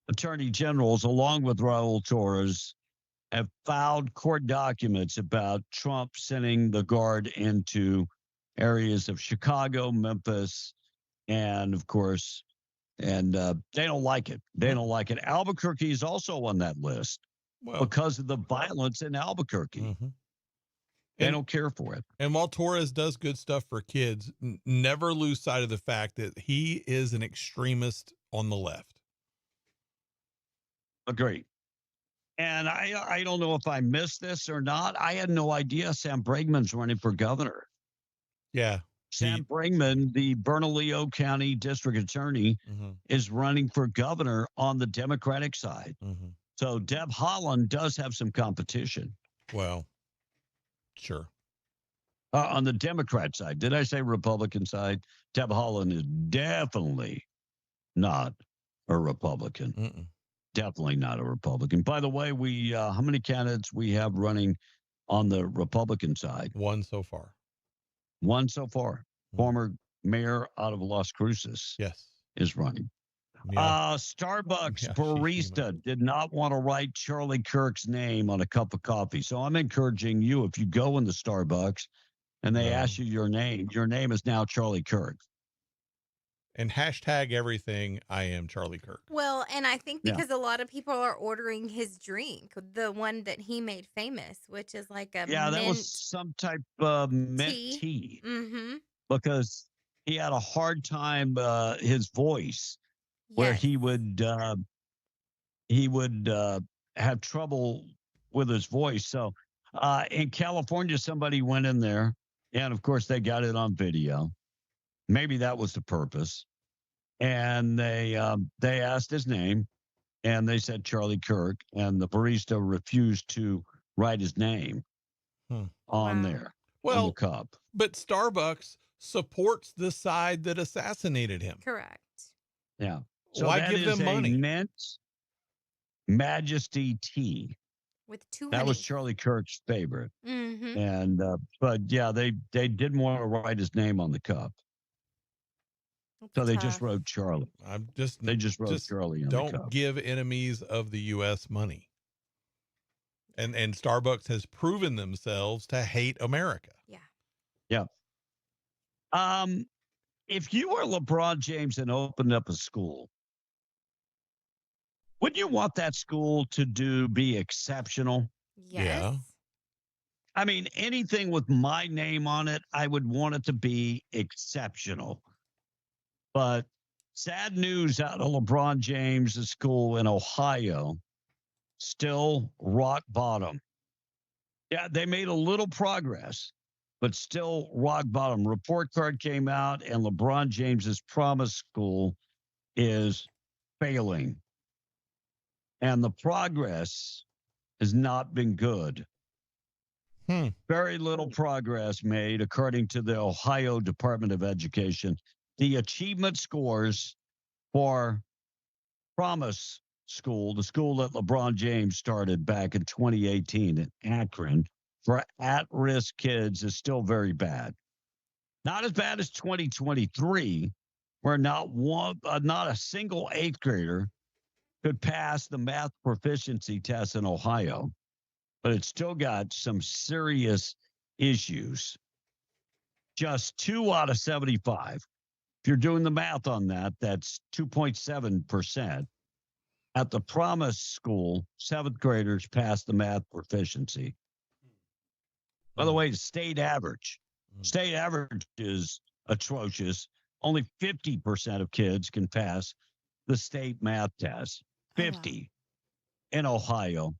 attorney generals, along with Raul Torres, have filed court documents about Trump sending the Guard into areas of Chicago, Memphis, and of course, and they don't like it. They don't like it. Albuquerque is also on that list because of the violence in Albuquerque. They don't care for it. And while Torres does good stuff for kids, never lose sight of the fact that he is an extremist on the left. Agree. And I don't know if I missed this or not. I had no idea Sam Bregman's running for governor. Yeah. Sam Bregman, the Bernalillo County District Attorney, is running for governor on the Democratic side. So Deb Haaland does have some competition. Well, sure. On the Democrat side. Did I say Republican side? Deb Haaland is definitely not a Republican. Definitely not a Republican. By the way, we how many candidates we have running on the Republican side? One so far. One so far. Former mayor out of Las Cruces. Yes. Is running. Starbucks Yeah, barista did not want to write Charlie Kirk's name on a cup of coffee. So I'm encouraging you, if you go in the Starbucks and they ask you your name is now Charlie Kirk. And hashtag everything, I am Charlie Kirk. Well, and I think because a lot of people are ordering his drink, the one that he made famous, which is like a that mint was some type of mint tea. Mm-hmm. Because he had a hard time, his voice, where he would have trouble with his voice. So in California, somebody went in there, and of course they got it on video. Maybe that was the purpose. And they asked his name, and they said Charlie Kirk, and the barista refused to write his name on there, on the cup. But Starbucks supports the side that assassinated him. Correct. Yeah. So why that give is them money? A Mint Majesty tea. With 2 That was honeys. Charlie Kirk's favorite. Mm-hmm. And but yeah, they didn't want to write his name on the cup. So they just wrote Charlie. They just wrote Charlie on the cup. Don't give enemies of the U.S. money. And Starbucks has proven themselves to hate America. Yeah. If you were LeBron James and opened up a school, would you want that school to be exceptional? Yes. Yeah. I mean, anything with my name on it, I would want it to be exceptional. But sad news out of LeBron James' school in Ohio, still rock bottom. Yeah, they made a little progress, but still rock bottom. Report card came out, and LeBron James's Promise School is failing. And the progress has not been good. Very little progress made, according to the Ohio Department of Education. The achievement scores for Promise School, the school that LeBron James started back in 2018 in Akron, for at-risk kids is still very bad. Not as bad as 2023, where not a single 8th grader could pass the math proficiency test in Ohio, but it's still got some serious issues. Just 2 out of 75. If you're doing the math on that, that's 2.7%. At the Promise School, 7th graders pass the math proficiency. By the way, the state average is atrocious. Only 50% of kids can pass the state math test. 50 in Ohio,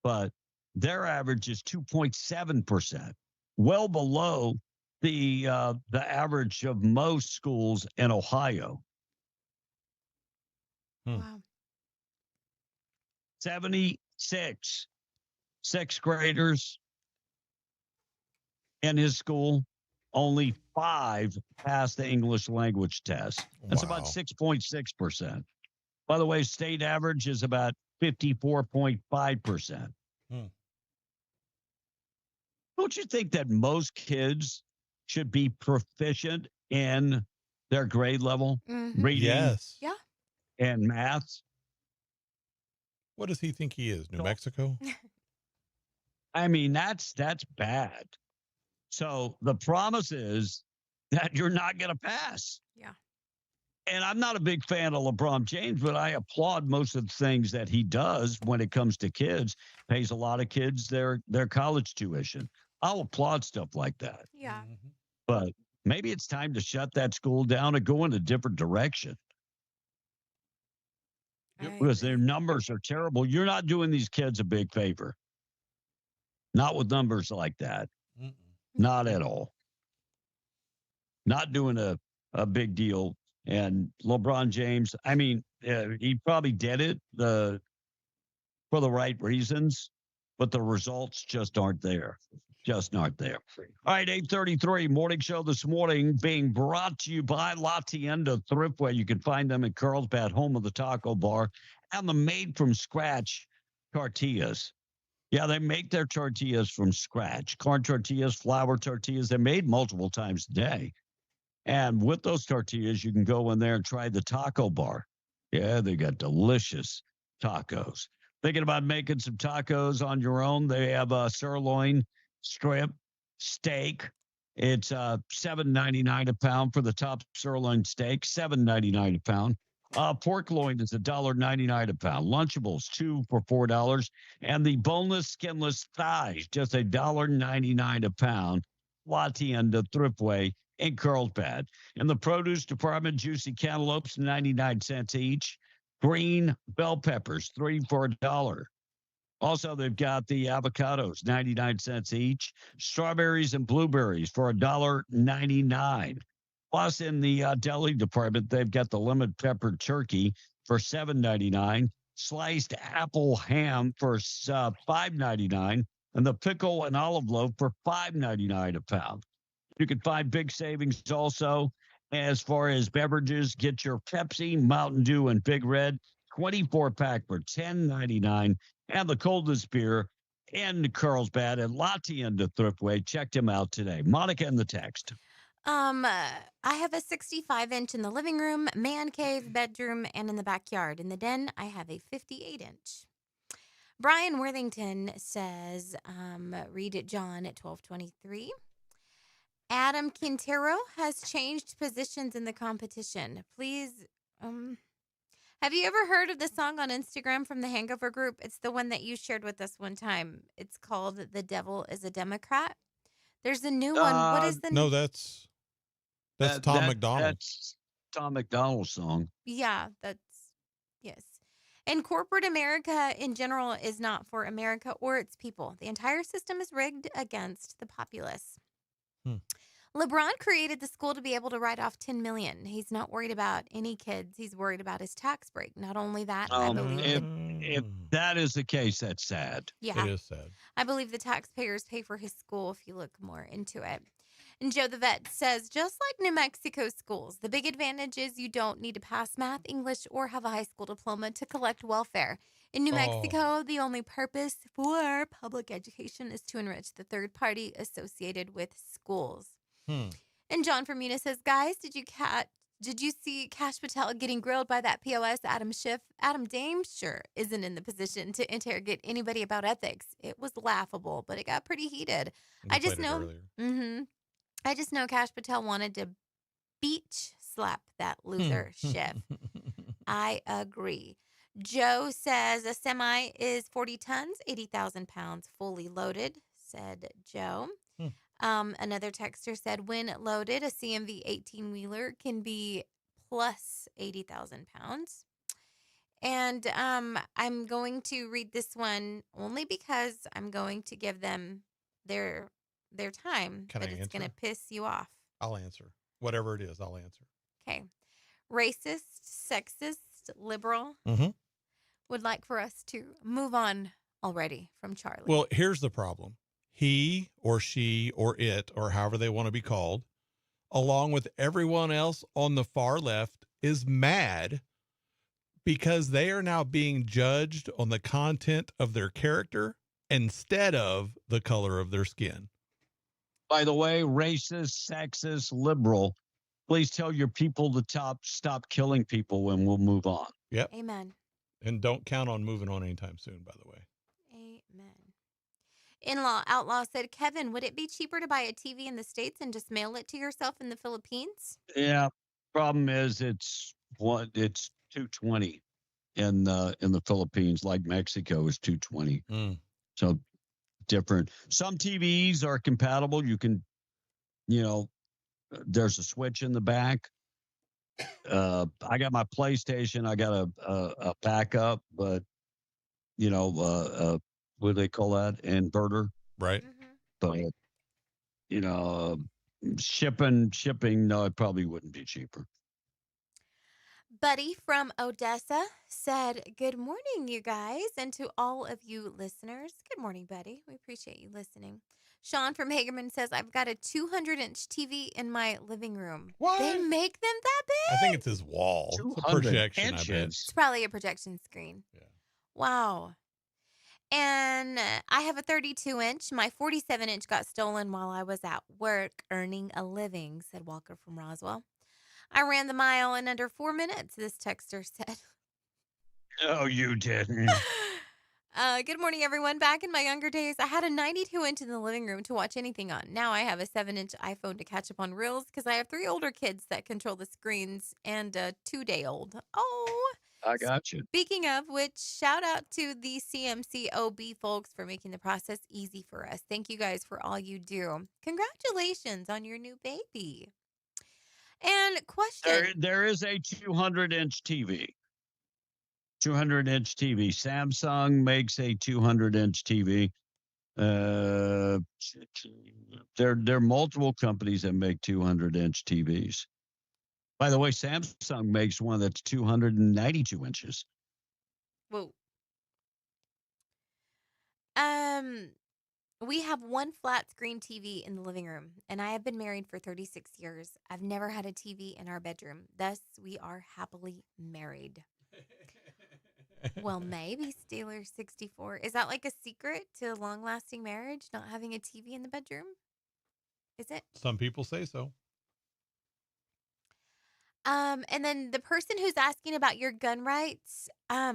but their average is 2.7%, well below the average of most schools in Ohio. Wow. 76 6th graders in his school, only 5 passed the English language test. That's about 6.6%. By the way, state average is about 54.5%. Don't you think that most kids should be proficient in their grade level, reading and math? What does he think he is, New Mexico? I mean, that's bad. So the promise is that you're not going to pass. Yeah. And I'm not a big fan of LeBron James, but I applaud most of the things that he does when it comes to kids. Pays a lot of kids their college tuition. I'll applaud stuff like that. Yeah. But maybe it's time to shut that school down and go in a different direction. Because their numbers are terrible. You're not doing these kids a big favor. Not with numbers like that. Not at all. Not doing a big deal. And LeBron James, I mean, he probably did it for the right reasons, but the results just aren't there. Just not there. All right, 8:33 morning show this morning being brought to you by La Tienda Thriftway. You can find them in Carlsbad, home of the taco bar, and the made-from-scratch tortillas. Yeah, they make their tortillas from scratch. Corn tortillas, flour tortillas, they're made multiple times a day. And with those tortillas, you can go in there and try the taco bar. Yeah, they got delicious tacos. Thinking about making some tacos on your own? They have a sirloin, strip, steak. It's $7.99 a pound for the top sirloin steak. $7.99 a pound. Pork loin is $1.99 a pound. Lunchables, 2 for $4. And the boneless, skinless thighs, just $1.99 a pound. La Tienda Thriftway in Carlsbad. In the produce department, juicy cantaloupes, 99 cents each. Green bell peppers, 3 for $1. Also, they've got the avocados, 99 cents each. Strawberries and blueberries for $1.99. Plus, in the deli department, they've got the lemon pepper turkey for $7.99. Sliced apple ham for $5.99. And the pickle and olive loaf for $5.99 a pound. You can find big savings also as far as beverages. Get your Pepsi, Mountain Dew, and Big Red 24-pack for $10.99. And the coldest beer in Carlsbad at La Tienda Thriftway. Check them out today. Monica in the text. I have a 65-inch in the living room, man cave, bedroom, and in the backyard. In the den, I have a 58-inch. Brian Worthington says, read it, John, at 12:23. Adam Quintero has changed positions in the competition. Please, have you ever heard of the song on Instagram from the Hangover Group? It's the one that you shared with us one time. It's called "The Devil is a Democrat." There's a new one. What is the No, that's Tom McDonald. That's Tom McDonald's song. Yeah, yes. And corporate America in general is not for America or its people. The entire system is rigged against the populace. LeBron created the school to be able to write off $10 million. He's not worried about any kids. He's worried about his tax break. Not only that, I believe If that is the case, that's sad. Yeah. It is sad. I believe the taxpayers pay for his school if you look more into it. And Joe the Vet says, just like New Mexico schools, the big advantage is you don't need to pass math, English, or have a high school diploma to collect welfare. In New Mexico, the only purpose for public education is to enrich the third party associated with schools. And John from Muna says, guys, did you see Kash Patel getting grilled by that POS Adam Schiff? Adam Dame sure isn't in the position to interrogate anybody about ethics. It was laughable, but it got pretty heated. I just know. I just know Kash Patel wanted to beach slap that loser Schiff. I agree. Joe says a semi is 40 tons, 80,000 pounds fully loaded, said Joe. Another texter said, when loaded, a CMV 18-wheeler can be plus 80,000 pounds. And I'm going to read this one only because I'm going to give them their time. Can but I it's answer? going to piss you off. I'll answer. Whatever it is, I'll answer. Okay. Racist, sexist, liberal would like for us to move on already from Charlie. Well, here's the problem. He or she or it, or however they want to be called, along with everyone else on the far left, is mad because they are now being judged on the content of their character instead of the color of their skin. By the way, racist, sexist, liberal, please tell your people to stop killing people and we'll move on. Yep. Amen. And don't count on moving on anytime soon, by the way. Amen. In-law outlaw said, Kevin, would it be cheaper to buy a TV in the States and just mail it to yourself in the Philippines? Yeah. Problem is it's $220 in the Philippines, like Mexico is $220. So different. Some TVs are compatible. You can, there's a switch in the back. I got my PlayStation. I got a backup, but what do they call that? Inverter. Right. But shipping, no, it probably wouldn't be cheaper. Buddy from Odessa said, good morning, you guys. And to all of you listeners, good morning, Buddy. We appreciate you listening. Sean from Hagerman says, I've got a 200-inch TV in my living room. What? They make them that big? I think it's his wall. It's a projection, I bet. It's probably a projection screen. Yeah. Wow. And I have a 32-inch. My 47-inch got stolen while I was at work earning a living, said Walker from Roswell. I ran the mile in under 4 minutes, this texter said. Oh, you didn't. Good morning, everyone. Back in my younger days, I had a 92-inch in the living room to watch anything on. Now I have a 7-inch iPhone to catch up on reels because I have 3 older kids that control the screens and a 2-day-old. Oh. I got you. Speaking of which, shout out to the CMCOB folks for making the process easy for us. Thank you guys for all you do. Congratulations on your new baby. And question. There is a 200-inch TV. 200-inch TV. Samsung makes a 200-inch TV. There are multiple companies that make 200-inch TVs. By the way, Samsung makes one that's 292 inches. Whoa. We have one flat screen TV in the living room, and I have been married for 36 years. I've never had a TV in our bedroom. Thus, we are happily married. Well, maybe Steeler 64. Is that like a secret to a long-lasting marriage, not having a TV in the bedroom? Is it? Some people say so. And then the person who's asking about your gun rights, I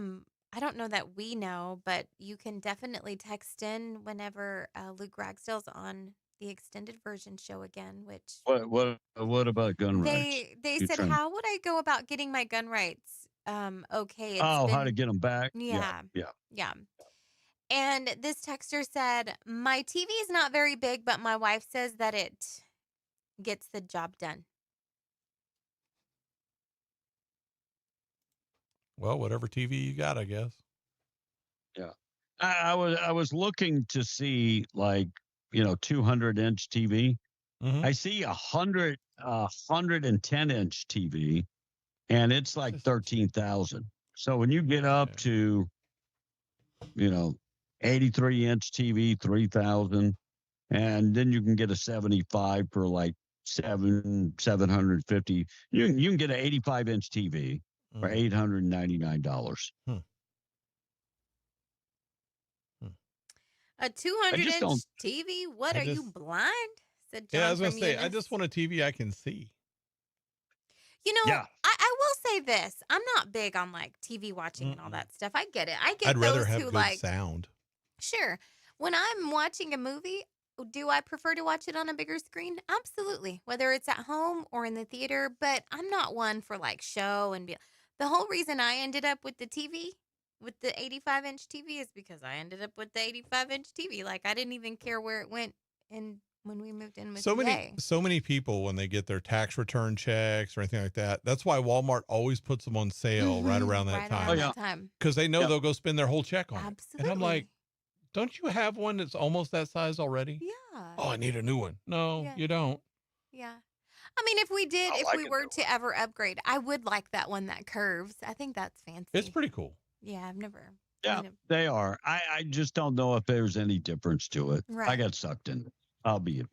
don't know that we know, but you can definitely text in whenever Luke Ragsdale's on the extended version show again, which What about gun rights? they You said, trying- how would I go about getting my gun rights? Okay. Oh, how to get them back? Yeah. Yeah. Yeah. And this texter said, my TV is not very big, but my wife says that it gets the job done. Well, whatever TV you got, I guess. Yeah. I was looking to see 200-inch TV. Mhm. I see 110-inch TV, and it's like 13,000. So when you get up to 83-inch TV, 3,000, and then you can get a 75 for like 750. You can get an 85-inch TV for $899. A 200-inch TV? What, are you blind? Said John Yeah, I was going from to say, I Eunice. just want a TV I can see. You know, Yeah. I will say this. I'm not big on like TV watching and all that stuff. I get it. I get I'd rather those have who good like sound. Sure. When I'm watching a movie, do I prefer to watch it on a bigger screen? Absolutely. Whether it's at home or in the theater, but I'm not one for like show and be. The whole reason I ended up with the TV, with the 85-inch TV, is because I ended up with the 85-inch TV. Like I didn't even care where it went in when we moved in with So Jay. many people, when they get their tax return checks or anything like that, that's why Walmart always puts them on sale right around that time. Because they know they'll go spend their whole check on it. And I'm like, don't you have one that's almost that size already? Yeah. Oh, I need a new one. No, Yeah. you don't. Yeah. I mean, if we were to ever upgrade, I would like that one that curves. I think that's fancy. It's pretty cool. Yeah, I've never. Yeah, they are. I just don't know if there's any difference to it. I Right. got sucked in. I'll be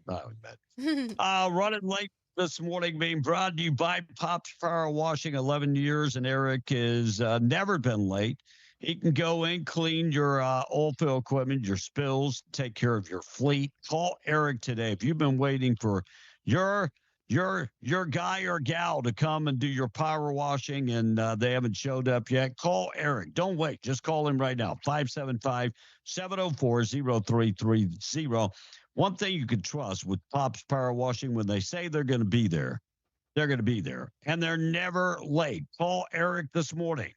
running late this morning, being brought to you by Pops Power Washing, 11 years, and Eric has never been late. He can go in, clean your oil fill equipment, your spills, take care of your fleet. Call Eric today. If you've been waiting for your guy or gal to come and do your power washing and they haven't showed up yet, call Eric. Don't wait. Just call him right now. 575-704-0330. One thing you can trust with Pops Power Washing, when they say they're going to be there, they're going to be there. And they're never late. Call Eric this morning.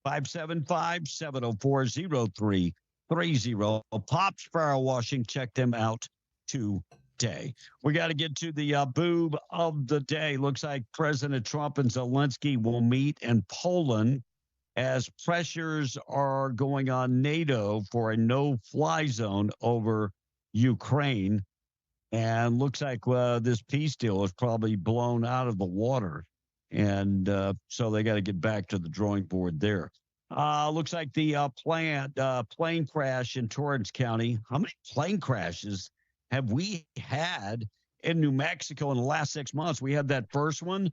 575-704-0330. Pops Power Washing. Check them out today. We got to get to the boob of the day. Looks like President Trump and Zelensky will meet in Poland as pressures are going on NATO for a no-fly zone over Ukraine. And looks like this peace deal is probably blown out of the water. And so they got to get back to the drawing board there. Looks like the plane crash in Torrance County. How many plane crashes have we had in New Mexico in the last 6 months? We had that first one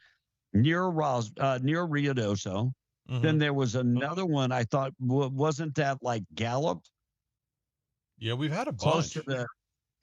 near Ruidoso. Then there was another one. I thought, wasn't that like Gallup? Yeah, we've had a Close bunch. to the,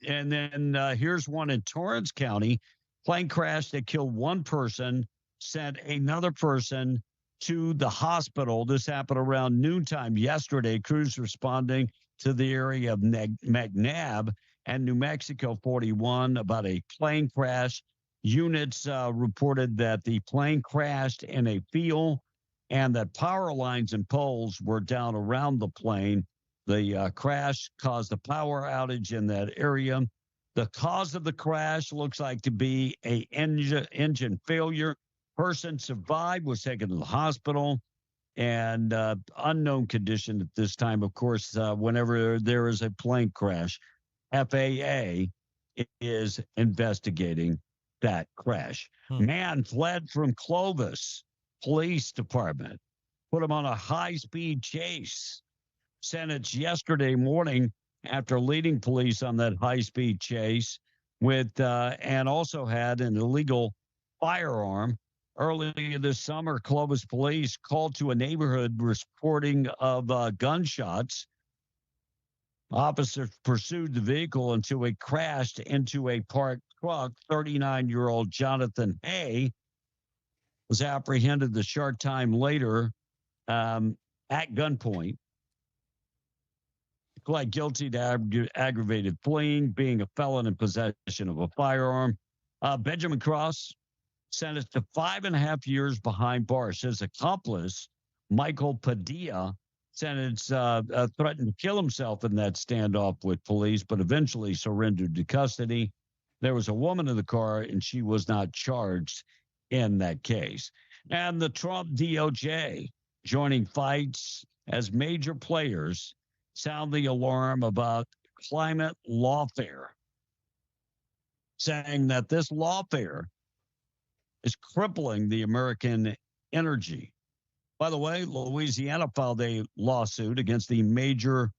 and then here's one in Torrance County. Plane crash that killed one person, sent another person to the hospital. This happened around noontime yesterday. Crews responding to the area of McNabb and New Mexico 41 about a plane crash. Units reported that the plane crashed in a field and that power lines and poles were down around the plane. The crash caused a power outage in that area. The cause of the crash looks like to be a engine failure. Person survived, was taken to the hospital, and unknown condition at this time. Of course, whenever there is a plane crash, FAA is investigating that crash. Man fled from Clovis Police Department, put him on a high-speed chase. Sentenced yesterday morning after leading police on that high-speed chase with and also had an illegal firearm. Earlier this summer, Clovis police called to a neighborhood reporting of gunshots. Officers pursued the vehicle until it crashed into a parked truck. 39-year-old Jonathan Hay was apprehended a short time later at gunpoint. Pled guilty to aggravated fleeing, being a felon in possession of a firearm. Benjamin Cross sentenced to 5.5 years behind bars. His accomplice, Michael Padilla, sentenced threatened to kill himself in that standoff with police, but eventually surrendered to custody. There was a woman in the car, and she was not charged in that case. And the Trump DOJ joining fights as major players sound the alarm about climate lawfare, saying that this lawfare is crippling the American energy. By the way, Louisiana filed a lawsuit against the major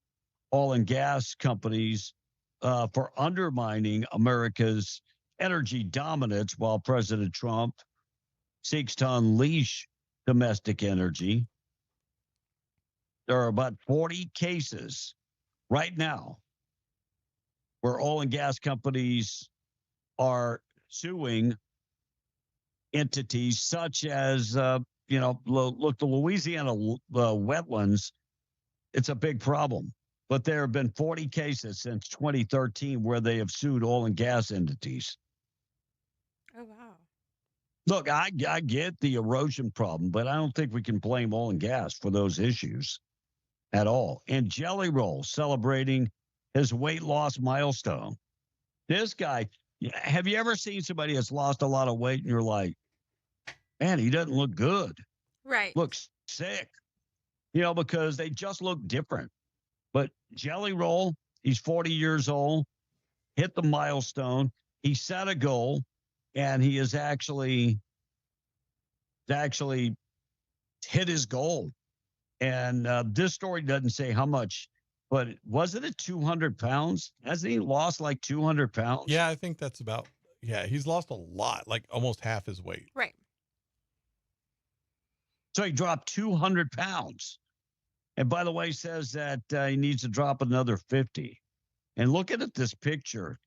oil and gas companies for undermining America's energy dominance while President Trump seeks to unleash domestic energy. There are about 40 cases right now where oil and gas companies are suing entities such as, look, the Louisiana wetlands, it's a big problem. But there have been 40 cases since 2013 where they have sued oil and gas entities. Oh, wow. Look, I get the erosion problem, but I don't think we can blame oil and gas for those issues at all. And Jelly Roll celebrating his weight loss milestone. This guy, have you ever seen somebody that's lost a lot of weight and you're like, man, he doesn't look good. Right. Looks sick, because they just look different. But Jelly Roll, he's 40 years old, hit the milestone. He set a goal, and he has actually hit his goal. And this story doesn't say how much, but wasn't it 200 pounds? Hasn't he lost like 200 pounds? Yeah, I think that's about, he's lost a lot, like almost half his weight. Right. So he dropped 200 pounds. And by the way, says that he needs to drop another 50. And looking at this picture,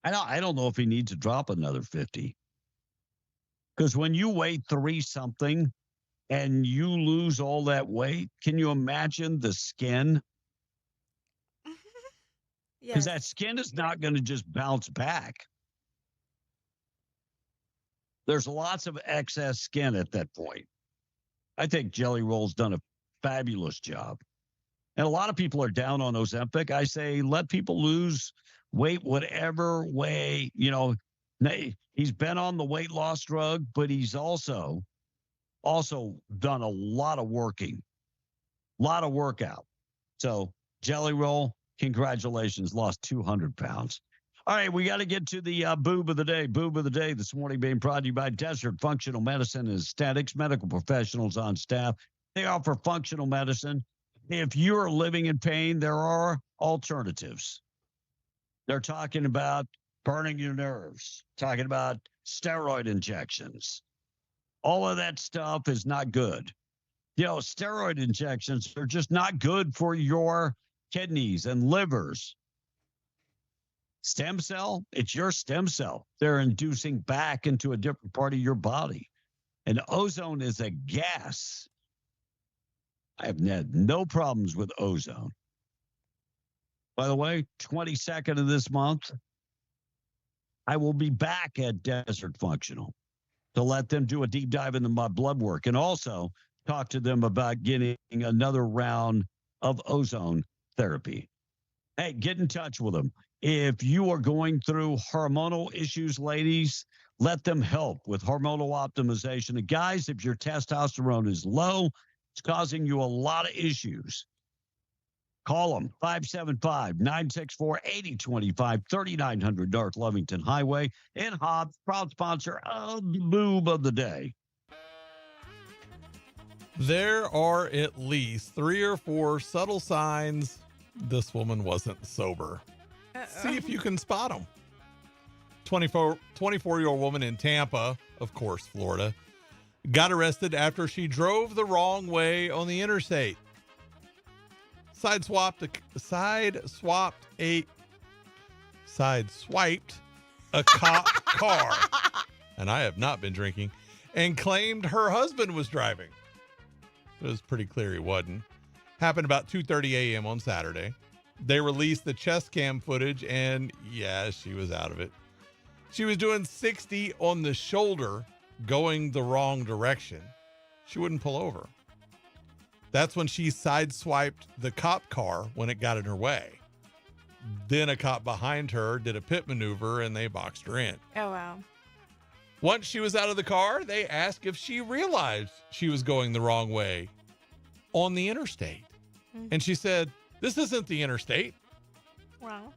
I don't know if he needs to drop another 50. Because when you weigh 3-something and you lose all that weight, can you imagine the skin? Because that skin is not going to just bounce back. There's lots of excess skin at that point. I think Jelly Roll's done a fabulous job. And a lot of people are down on Ozempic. I say, let people lose weight whatever way, he's been on the weight loss drug, but he's also done a lot of workout. So Jelly Roll, congratulations, lost 200 pounds. All right, we got to get to the boob of the day. Boob of the day this morning being brought to you by Desert Functional Medicine and Aesthetics, medical professionals on staff. They offer functional medicine. If you're living in pain, there are alternatives. They're talking about burning your nerves, talking about steroid injections. All of that stuff is not good. Steroid injections are just not good for your kidneys and livers. Stem cell, it's your stem cell. They're inducing back into a different part of your body. And ozone is a gas. I have had no problems with ozone. By the way, 22nd of this month, I will be back at Desert Functional to let them do a deep dive into my blood work and also talk to them about getting another round of ozone therapy. Hey, get in touch with them. If you are going through hormonal issues, ladies, let them help with hormonal optimization. And guys, if your testosterone is low, it's causing you a lot of issues. Call them, 575-964-8025, 3900 North Lovington Highway in Hobbs, proud sponsor of the Boob of the Day. There are at least 3 or 4 subtle signs this woman wasn't sober. See if you can spot them. 24-year-old woman in Tampa, of course, Florida, got arrested after she drove the wrong way on the interstate. Sideswiped a cop car, and I have not been drinking, and claimed her husband was driving. It was pretty clear he wasn't. Happened about 2:30 a.m. on Saturday. They released the chest cam footage, and yeah, she was out of it. She was doing 60 on the shoulder, going the wrong direction. She wouldn't pull over. That's when she sideswiped the cop car when it got in her way. Then a cop behind her did a pit maneuver and they boxed her in. Oh, wow. Once she was out of the car, they asked if she realized she was going the wrong way on the interstate. And she said, "This isn't the interstate." Wow.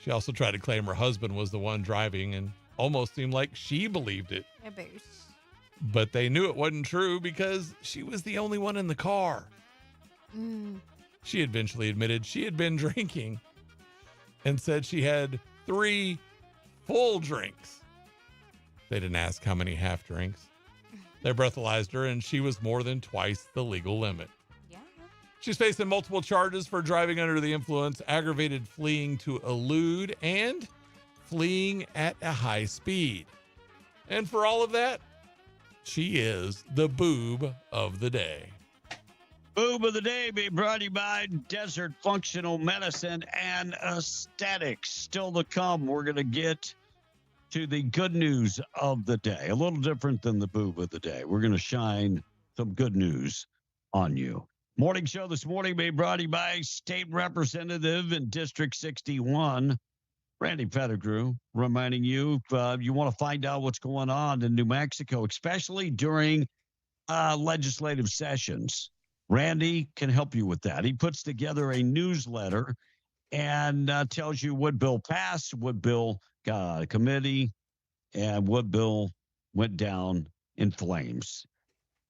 She also tried to claim her husband was the one driving and almost seemed like she believed it. But they knew it wasn't true because she was the only one in the car. She eventually admitted she had been drinking and said she had 3 full drinks. They didn't ask how many half drinks. They breathalyzed her and she was more than twice the legal limit. She's facing multiple charges for driving under the influence, aggravated fleeing to elude, and fleeing at a high speed. And for all of that, she is the boob of the day. Boob of the Day being brought to you by Desert Functional Medicine and Aesthetics. Still to come, we're going to get to the good news of the day. A little different than the boob of the day. We're going to shine some good news on you. Morning show this morning being brought to you by State Representative in District 61, Randy Pettigrew, reminding you if you want to find out what's going on in New Mexico, especially during legislative sessions. Randy can help you with that. He puts together a newsletter and tells you what bill passed, what bill got a committee, and what bill went down in flames.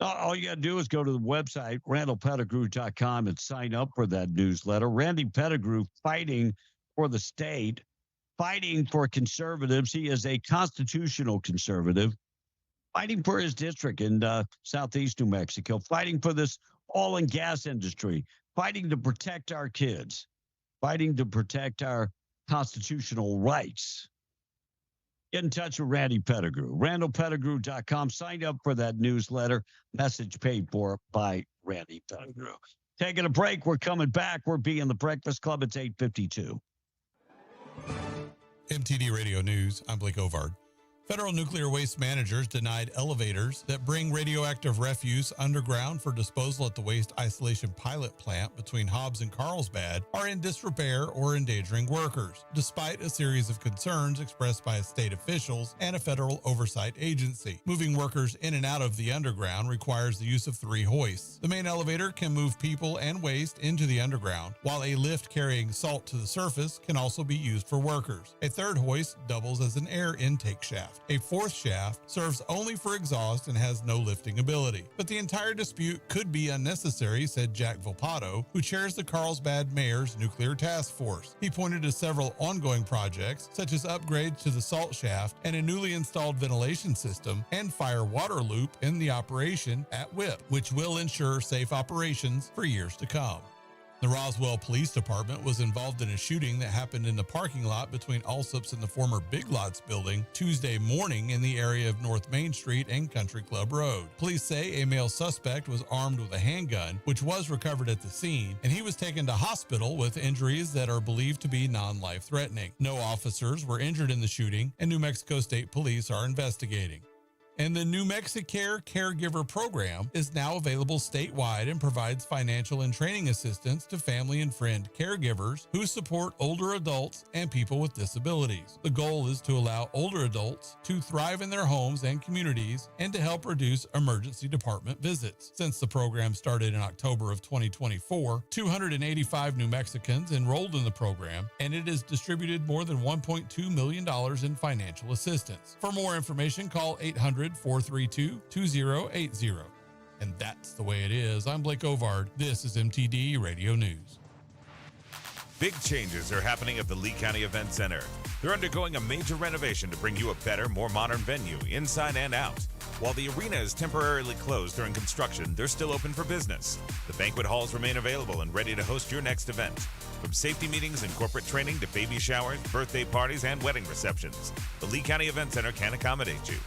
All you got to do is go to the website, randallpettigrew.com, and sign up for that newsletter. Randy Pettigrew fighting for the state, fighting for conservatives. He is a constitutional conservative, fighting for his district in southeast New Mexico, fighting for this oil and gas industry, fighting to protect our kids, fighting to protect our constitutional rights. Get in touch with Randy Pettigrew. RandallPettigrew.com. Sign up for that newsletter. Message paid for by Randy Pettigrew. Taking a break. We're coming back. We're being the Breakfast Club. It's 8:52. MTD Radio News. I'm Blake Ovard. Federal nuclear waste managers denied elevators that bring radioactive refuse underground for disposal at the waste isolation pilot plant between Hobbs and Carlsbad are in disrepair or endangering workers, despite a series of concerns expressed by state officials and a federal oversight agency. Moving workers in and out of the underground requires the use of 3 hoists. The main elevator can move people and waste into the underground, while a lift carrying salt to the surface can also be used for workers. A 3rd hoist doubles as an air intake shaft. A 4th shaft serves only for exhaust and has no lifting ability. But the entire dispute could be unnecessary, said Jack Volpato, who chairs the Carlsbad Mayor's Nuclear Task Force. He pointed to several ongoing projects, such as upgrades to the salt shaft and a newly installed ventilation system and fire water loop in the operation at WIP, which will ensure safe operations for years to come. The Roswell Police Department was involved in a shooting that happened in the parking lot between Allsup's and the former Big Lots building Tuesday morning in the area of North Main Street and Country Club Road. Police say a male suspect was armed with a handgun, which was recovered at the scene, and he was taken to hospital with injuries that are believed to be non-life-threatening. No officers were injured in the shooting, and New Mexico State Police are investigating. And the New Mexicare Caregiver Program is now available statewide and provides financial and training assistance to family and friend caregivers who support older adults and people with disabilities. The goal is to allow older adults to thrive in their homes and communities and to help reduce emergency department visits. Since the program started in October of 2024, 285 New Mexicans enrolled in the program, and it has distributed more than $1.2 million in financial assistance. For more information, call 800-432-2080. And that's the way it is. I'm Blake Ovard. This is MTD Radio News. Big changes are happening at the Lee County Event Center. They're undergoing a major renovation to bring you a better, more modern venue, inside and out. While the arena is temporarily closed during construction, they're still open for business. The banquet halls remain available and ready to host your next event. From safety meetings and corporate training to baby showers, birthday parties, and wedding receptions, the Lee County Event Center can accommodate you.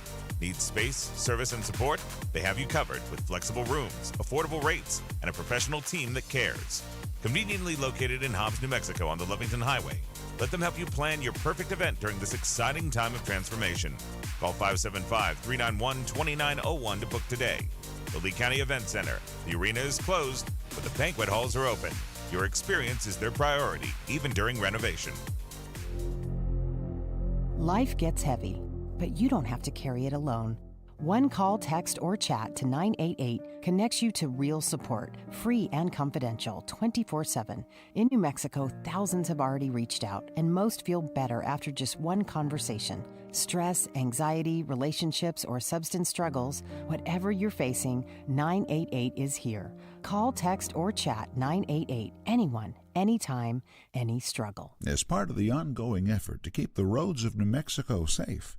Need space, service, and support? They have you covered with flexible rooms, affordable rates, and a professional team that cares. Conveniently located in Hobbs, New Mexico on the Lovington Highway, let them help you plan your perfect event during this exciting time of transformation. Call 575-391-2901 to book today. The Lee County Event Center. The arena is closed, but the banquet halls are open. Your experience is their priority, even during renovation. Life gets heavy, but you don't have to carry it alone. One call, text, or chat to 988 connects you to real support, free and confidential, 24/7. In New Mexico, thousands have already reached out, and most feel better after just one conversation. Stress, anxiety, relationships, or substance struggles, whatever you're facing, 988 is here. Call, text, or chat 988. Anyone, anytime, any struggle. As part of the ongoing effort to keep the roads of New Mexico safe,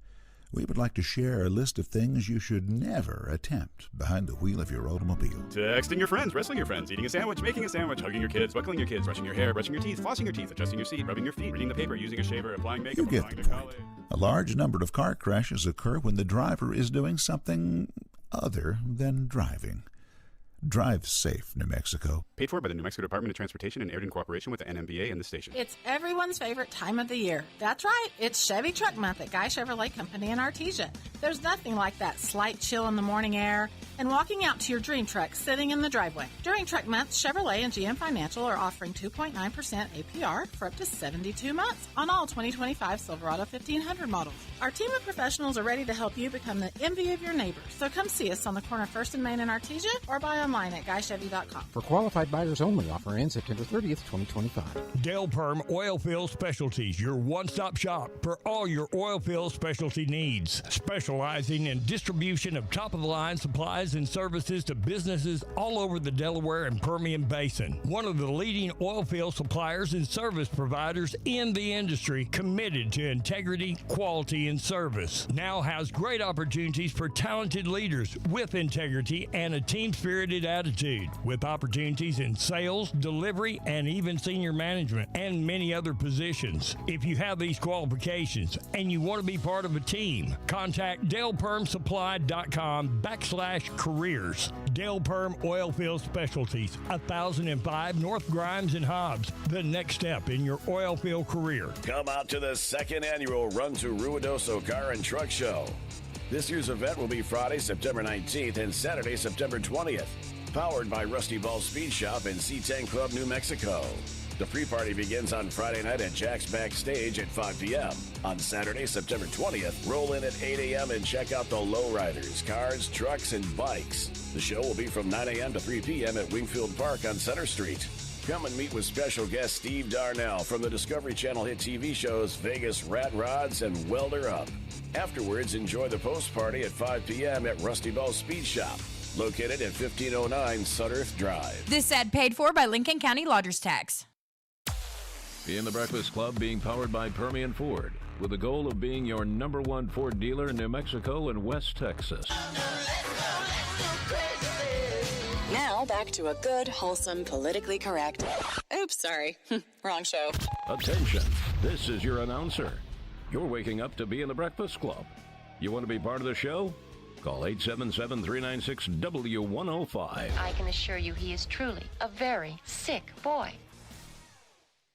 we would like to share a list of things you should never attempt behind the wheel of your automobile. Texting your friends, wrestling your friends, eating a sandwich, making a sandwich, hugging your kids, buckling your kids, brushing your hair, brushing your teeth, flossing your teeth, adjusting your seat, rubbing your feet, reading the paper, using a shaver, applying makeup, You get applying the to point. college. A large number of car crashes occur when the driver is doing something other than driving. Drive safe, New Mexico. Paid for by the New Mexico Department of Transportation and aired in cooperation with the NMBA and the station. It's everyone's favorite time of the year. That's right. It's Chevy Truck Month at Guy Chevrolet Company in Artesia. There's nothing like that slight chill in the morning air and walking out to your dream truck sitting in the driveway. During Truck Month, Chevrolet and GM Financial are offering 2.9% APR for up to 72 months on all 2025 Silverado 1500 models. Our team of professionals are ready to help you become the envy of your neighbors. So come see us on the corner of 1st and Main in Artesia or buy online at GuyChevy.com. For qualified buyers only, offer ends September 30th, 2025. Del Perm Oilfield Specialties, your one-stop shop for all your oilfield specialty needs. Specializing in distribution of top-of-the-line supplies and services to businesses all over the Delaware and Permian Basin. One of the leading oilfield suppliers and service providers in the industry, committed to integrity, quality, and service. Now has great opportunities for talented leaders with integrity and a team-spirited attitude, with opportunities in sales, delivery, and even senior management, and many other positions. If you have these qualifications and you want to be part of a team, contact DalePermSupply.com/careers. Del Perm Oilfield Specialties, 1005 North Grimes and Hobbs. The next step in your oilfield career. Come out to the second annual Run to Ruidoso Car and Truck Show. This year's event will be Friday, September 19th and Saturday, September 20th. Powered by Rusty Ball Speed Shop and C10 Club, New Mexico. The pre-party begins on Friday night at Jack's Backstage at 5 p.m. On Saturday, September 20th, roll in at 8 a.m. and check out the lowriders, cars, trucks, and bikes. The show will be from 9 a.m. to 3 p.m. at Wingfield Park on Center Street. Come and meet with special guest Steve Darnell from the Discovery Channel hit TV shows Vegas Rat Rods and Welder Up. Afterwards, enjoy the post-party at 5 p.m. at Rusty Ball Speed Shop, located at 1509 Sutterth Drive. This ad paid for by Lincoln County Lodgers Tax. In the Breakfast Club, being powered by Permian Ford, with the goal of being your #1 Ford dealer in New Mexico and West Texas. Now back to a good, wholesome, politically correct. Oops, sorry. Wrong show. Attention, this is your announcer. You're waking up to be in the Breakfast Club. You want to be part of the show? Call 877-396-W105. I can assure you he is truly a very sick boy.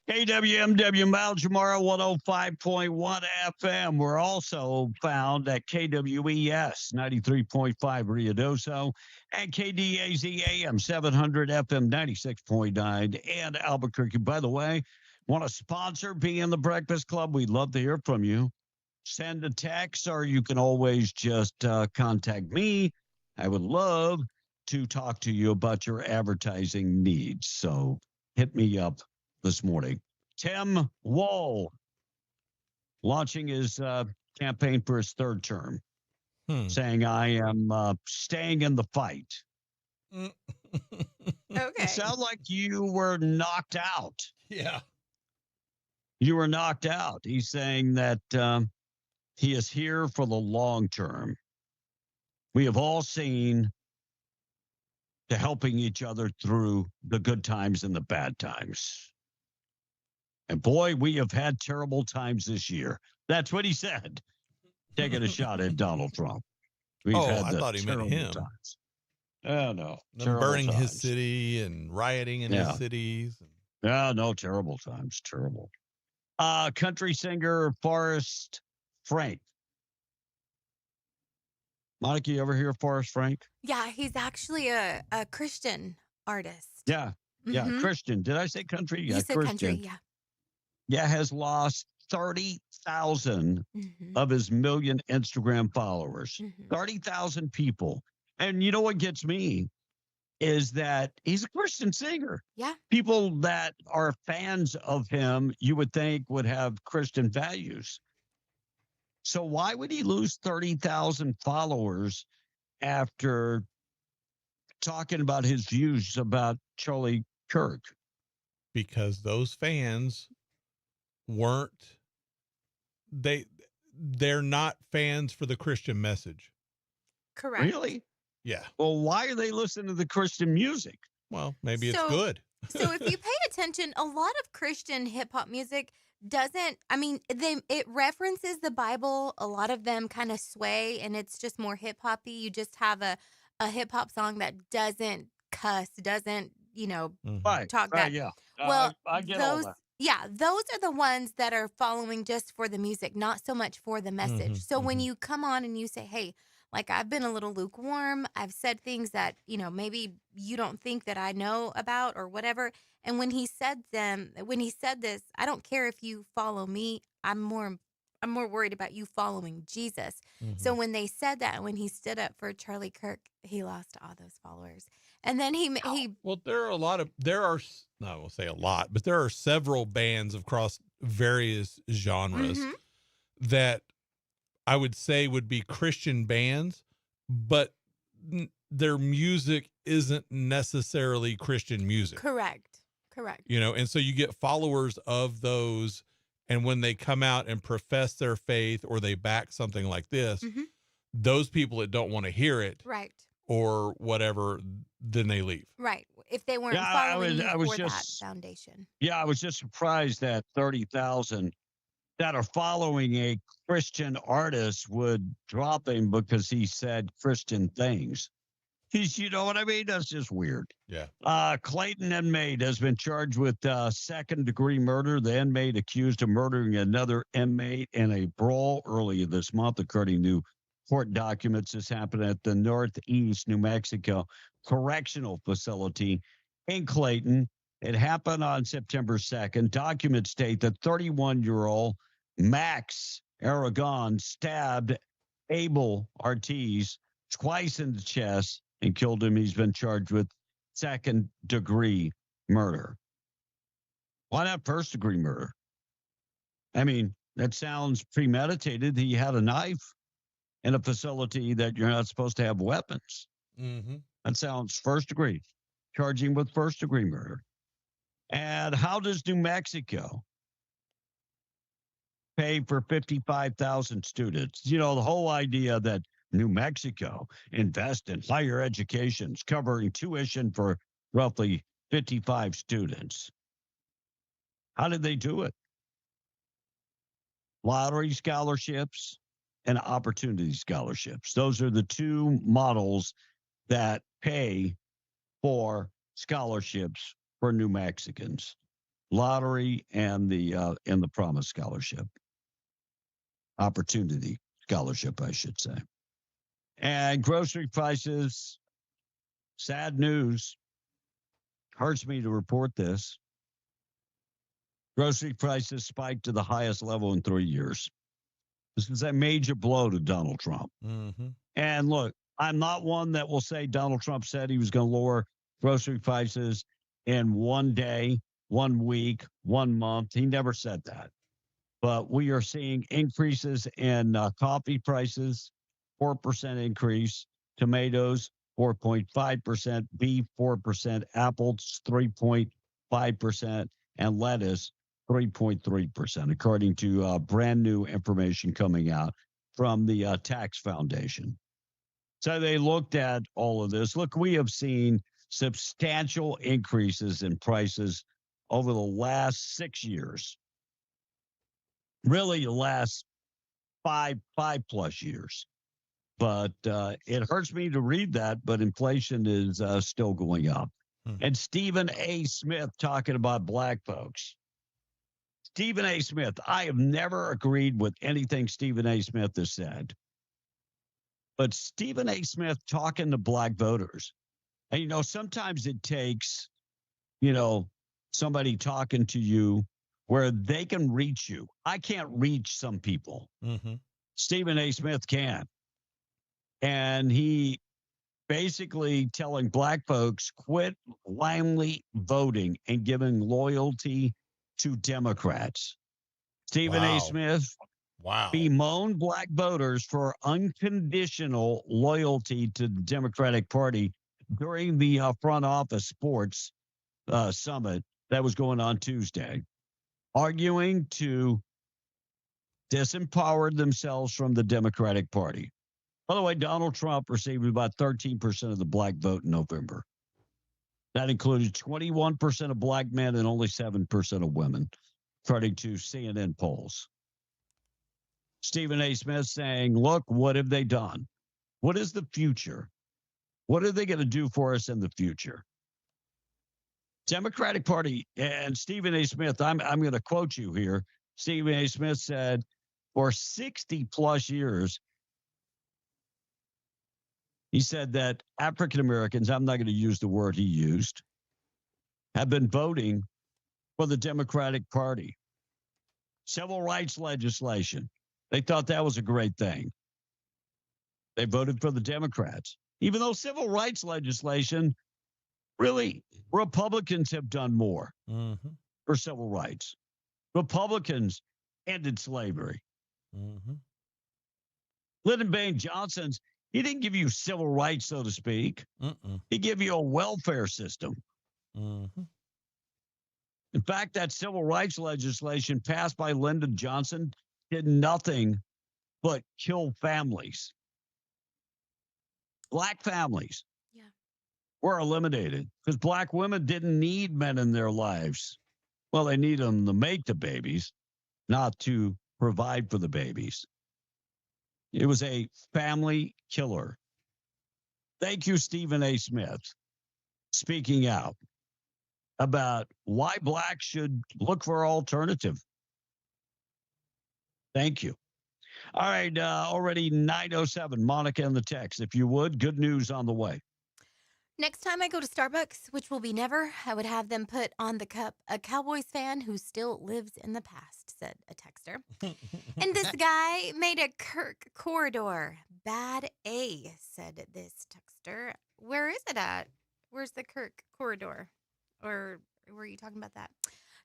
KWMW Mount Jamara 105.1 FM. We're also found at KWES 93.5 Ruidoso and KDAZ AM 700 FM 96.9 and Albuquerque. By the way, want to sponsor Be in the Breakfast Club? We'd love to hear from you. Send a text, or you can always just contact me. I would love to talk to you about your advertising needs. So hit me up this morning. Tim Wall launching his campaign for his third term, saying, I am staying in the fight. Okay. You sound like you were knocked out. Yeah. You were knocked out. He's saying that he is here for the long term. We have all seen to helping each other through the good times and the bad times. And boy, we have had terrible times this year. That's what he said. Taking a shot at Donald Trump. I thought he meant him. Times. Oh, no. Them burning his city and rioting in his cities. Yeah, no, terrible times. Terrible. Country singer Forrest Frank. Monica, you ever hear Forrest Frank? Yeah, he's actually a Christian artist. Yeah. Yeah, Christian. Did I say country? Yeah, you said Christian. country, yeah. Yeah, has lost 30,000 of his million Instagram followers. 30,000 people. And you know what gets me is that he's a Christian singer. Yeah. People that are fans of him, you would think would have Christian values. So why would he lose 30,000 followers after talking about his views about Charlie Kirk? Because those fans they're not fans for the Christian message. Correct. Really? Yeah. Well, why are they listening to the Christian music? Well, maybe it's good. So if you pay attention, a lot of Christian hip hop music it references the Bible. A lot of them kind of sway, and it's just more hip hoppy. You just have a hip hop song that doesn't cuss, doesn't, talk that. Yeah. Well, I get those, all that. Yeah, those are the ones that are following just for the music, not so much for the message. So when you come on and you say, hey, like, I've been a little lukewarm, I've said things that, maybe you don't think that I know about or whatever. And when he said this, I don't care if you follow me. I'm more worried about you following Jesus. So when they said that, when he stood up for Charlie Kirk, he lost all those followers. And then he well, I won't say a lot, but there are several bands across various genres that I would say would be Christian bands, but their music isn't necessarily Christian music. Correct. And so you get followers of those, and when they come out and profess their faith or they back something like this, those people that don't want to hear it, right, or whatever, then they leave. Right. If they weren't following that foundation. Yeah, I was just surprised that 30,000 that are following a Christian artist would drop him because he said Christian things. You know what I mean? That's just weird. Yeah. Clayton inmate has been charged with second-degree murder. The inmate accused of murdering another inmate in a brawl earlier this month, according to court documents. This happened at the Northeast New Mexico Correctional Facility in Clayton. It happened on September 2nd. Documents state that 31-year-old Max Aragon stabbed Abel Ortiz twice in the chest and killed him. He's been charged with second-degree murder. Why not first-degree murder? I mean, that sounds premeditated. He had a knife in a facility that you're not supposed to have weapons. That sounds first-degree. Charging with first-degree murder. And how does New Mexico pay for 55,000 students? The whole idea that New Mexico invest in higher education, covering tuition for roughly 55 students. How did they do it? Lottery scholarships and opportunity scholarships. Those are the two models that pay for scholarships for New Mexicans. Lottery and the Promise Scholarship. Opportunity Scholarship, I should say. And grocery prices, sad news. Hurts me to report this. Grocery prices spiked to the highest level in 3 years. This is a major blow to Donald Trump. Mm-hmm. And look, I'm not one that will say Donald Trump said he was going to lower grocery prices in 1 day, 1 week, 1 month. He never said that. But we are seeing increases in coffee prices, 4% increase, tomatoes, 4.5%, beef, 4%, apples, 3.5%, and lettuce, 3.3%, according to brand new information coming out from the Tax Foundation. So they looked at all of this. Look, we have seen substantial increases in prices over the last 6 years. Really, the last five plus years. But it hurts me to read that, but inflation is still going up. And Stephen A. Smith talking about black folks. Stephen A. Smith, I have never agreed with anything Stephen A. Smith has said. But Stephen A. Smith talking to black voters. And, sometimes it takes, somebody talking to you where they can reach you. I can't reach some people. Mm-hmm. Stephen A. Smith can. And he basically telling black folks, quit blindly voting and giving loyalty to Democrats. Stephen A. Smith bemoaned black voters for unconditional loyalty to the Democratic Party during the front office sports summit that was going on Tuesday, arguing to disempower themselves from the Democratic Party. By the way, Donald Trump received about 13% of the black vote in November. That included 21% of black men and only 7% of women, according to CNN polls. Stephen A. Smith saying, look, what have they done? What is the future? What are they going to do for us in the future? Democratic Party and Stephen A. Smith, I'm going to quote you here. Stephen A. Smith said, for 60 plus years, he said that African Americans, I'm not going to use the word he used, have been voting for the Democratic Party. Civil rights legislation. They thought that was a great thing. They voted for the Democrats. Even though civil rights legislation, really, Republicans have done more for civil rights. Republicans ended slavery. Lyndon Baines Johnson's, he didn't give you civil rights, so to speak. He gave you a welfare system. In fact, that civil rights legislation passed by Lyndon Johnson did nothing but kill families. Black families were eliminated because black women didn't need men in their lives. Well, they need them to make the babies, not to provide for the babies. It was a family killer. Thank you, Stephen A. Smith, speaking out about why blacks should look for an alternative. Thank you. All right, already 9:07. Monica in the text. If you would, good news on the way. Next time I go to Starbucks, which will be never, I would have them put on the cup a Cowboys fan who still lives in the past, said a texter. And this guy made a Kirk corridor. Bad A, said this texter. Where is it at? Where's the Kirk corridor? Or were you talking about that?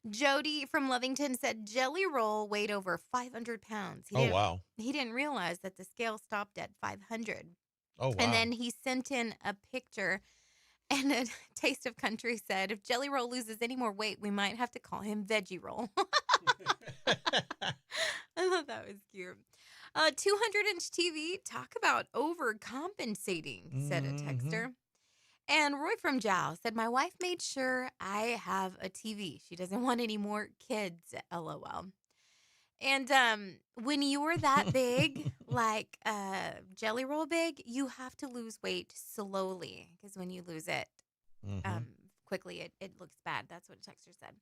Jody from Lovington said Jelly Roll weighed over 500 pounds. Wow. He didn't realize that the scale stopped at 500. Oh, wow. And then he sent in a picture, and a Taste of Country said, if Jelly Roll loses any more weight, we might have to call him Veggie Roll. I thought that was cute. 200-inch TV, talk about overcompensating, said a texter. And Roy from Jow said, my wife made sure I have a TV. She doesn't want any more kids, LOL. And when you're that big, like Jelly Roll big, you have to lose weight slowly because when you lose it quickly, it looks bad. That's what a texter said.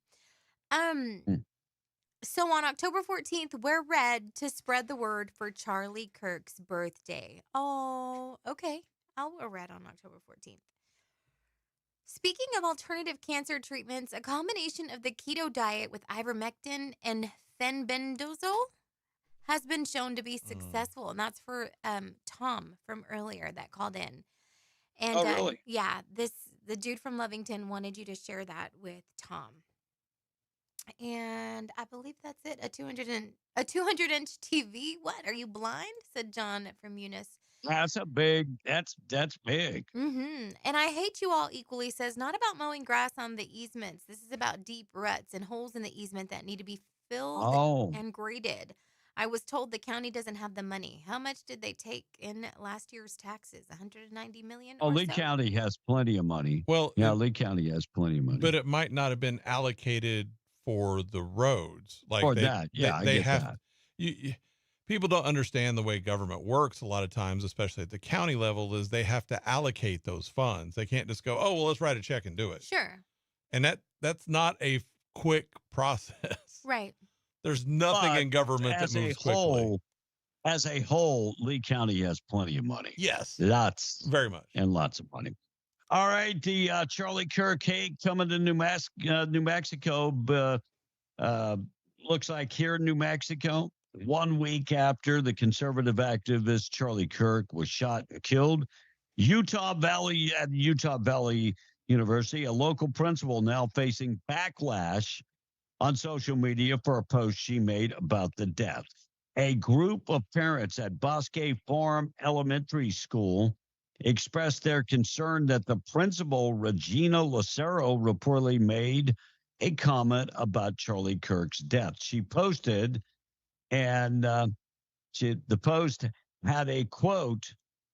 So on October 14th, wear red to spread the word for Charlie Kirk's birthday. Oh, okay. I'll wear red on October 14th. Speaking of alternative cancer treatments, a combination of the keto diet with ivermectin and fenbendazole has been shown to be successful. And that's for Tom from earlier that called in. And really? Yeah, the dude from Lovington wanted you to share that with Tom. And I believe that's it. A 200-inch TV. What? Are you blind? Said John from Eunice. That's big. And I hate you all equally says not about mowing grass on the easements. This is about deep ruts and holes in the easement that need to be filled and graded. I was told the county doesn't have the money. How much did they take in last year's taxes? $190 million. Lee County has plenty of money. Well, yeah, Lee County has plenty of money, but it might not have been allocated for the roads. Like for that, yeah, they I get have. that. People don't understand the way government works a lot of times, especially at the county level, is they have to allocate those funds. They can't just go, oh, well, let's write a check and do it. Sure. And that's not a quick process. Right. There's nothing in government that moves quickly. As a whole, Lee County has plenty of money. Yes. Very much. And lots of money. All right. The Charlie Kirk cake coming to New Mexico. Looks like here in New Mexico, 1 week after the conservative activist Charlie Kirk was shot and killed, at Utah Valley University, a local principal now facing backlash on social media for a post she made about the death. A group of parents at Bosque Farm Elementary School expressed their concern that the principal, Regina Lucero, reportedly made a comment about Charlie Kirk's death. She posted, and the post had a quote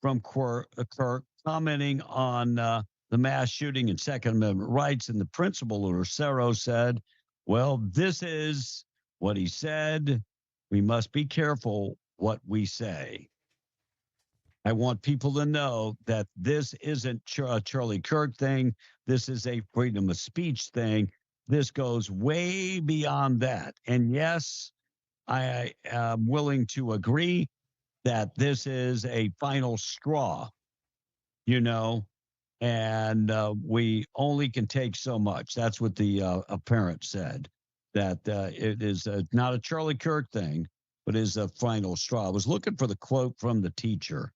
from Kirk commenting on the mass shooting and Second Amendment rights, and the principal, Lucero, said, well, this is what he said. We must be careful what we say. I want people to know that this isn't a Charlie Kirk thing. This is a freedom of speech thing. This goes way beyond that. And yes, I am willing to agree that this is a final straw, and we only can take so much. That's what the parent said, that it is not a Charlie Kirk thing, but is a final straw. I was looking for the quote from the teacher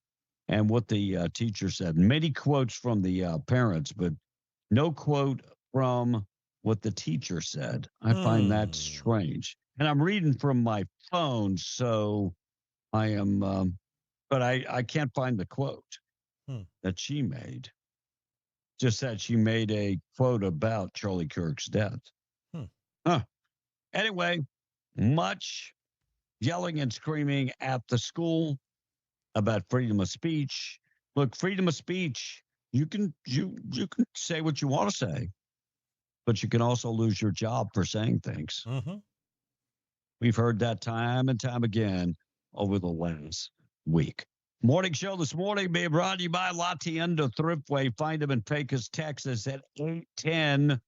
and what the teacher said. Many quotes from the parents, but no quote from what the teacher said. I find that strange. And I'm reading from my phone, so I am, but I can't find the quote that she made. Just that she made a quote about Charlie Kirk's death. Anyway, much yelling and screaming at the school about freedom of speech. Look, freedom of speech, you can say what you want to say, but you can also lose your job for saying things. We've heard that time and time again over the last week. Morning show this morning being brought to you by La Tienda Thriftway. Find them in Pecos, Texas at 810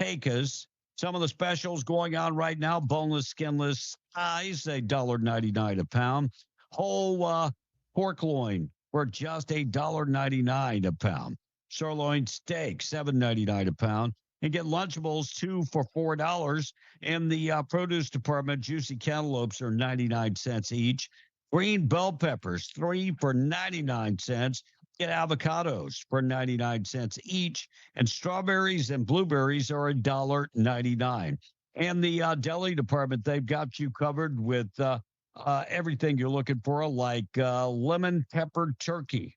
Pecos. Some of the specials going on right now: boneless, skinless thighs, $1.99 a pound. Whole pork loin for just $1.99 a pound. Sirloin steak, $7.99 a pound. And get Lunchables, 2 for $4. In the produce department, juicy cantaloupes are 99 cents each. Green bell peppers, 3 for 99 cents. Get avocados for 99 cents each. And strawberries and blueberries are $1.99. And the deli department, they've got you covered with everything you're looking for, like lemon pepper turkey,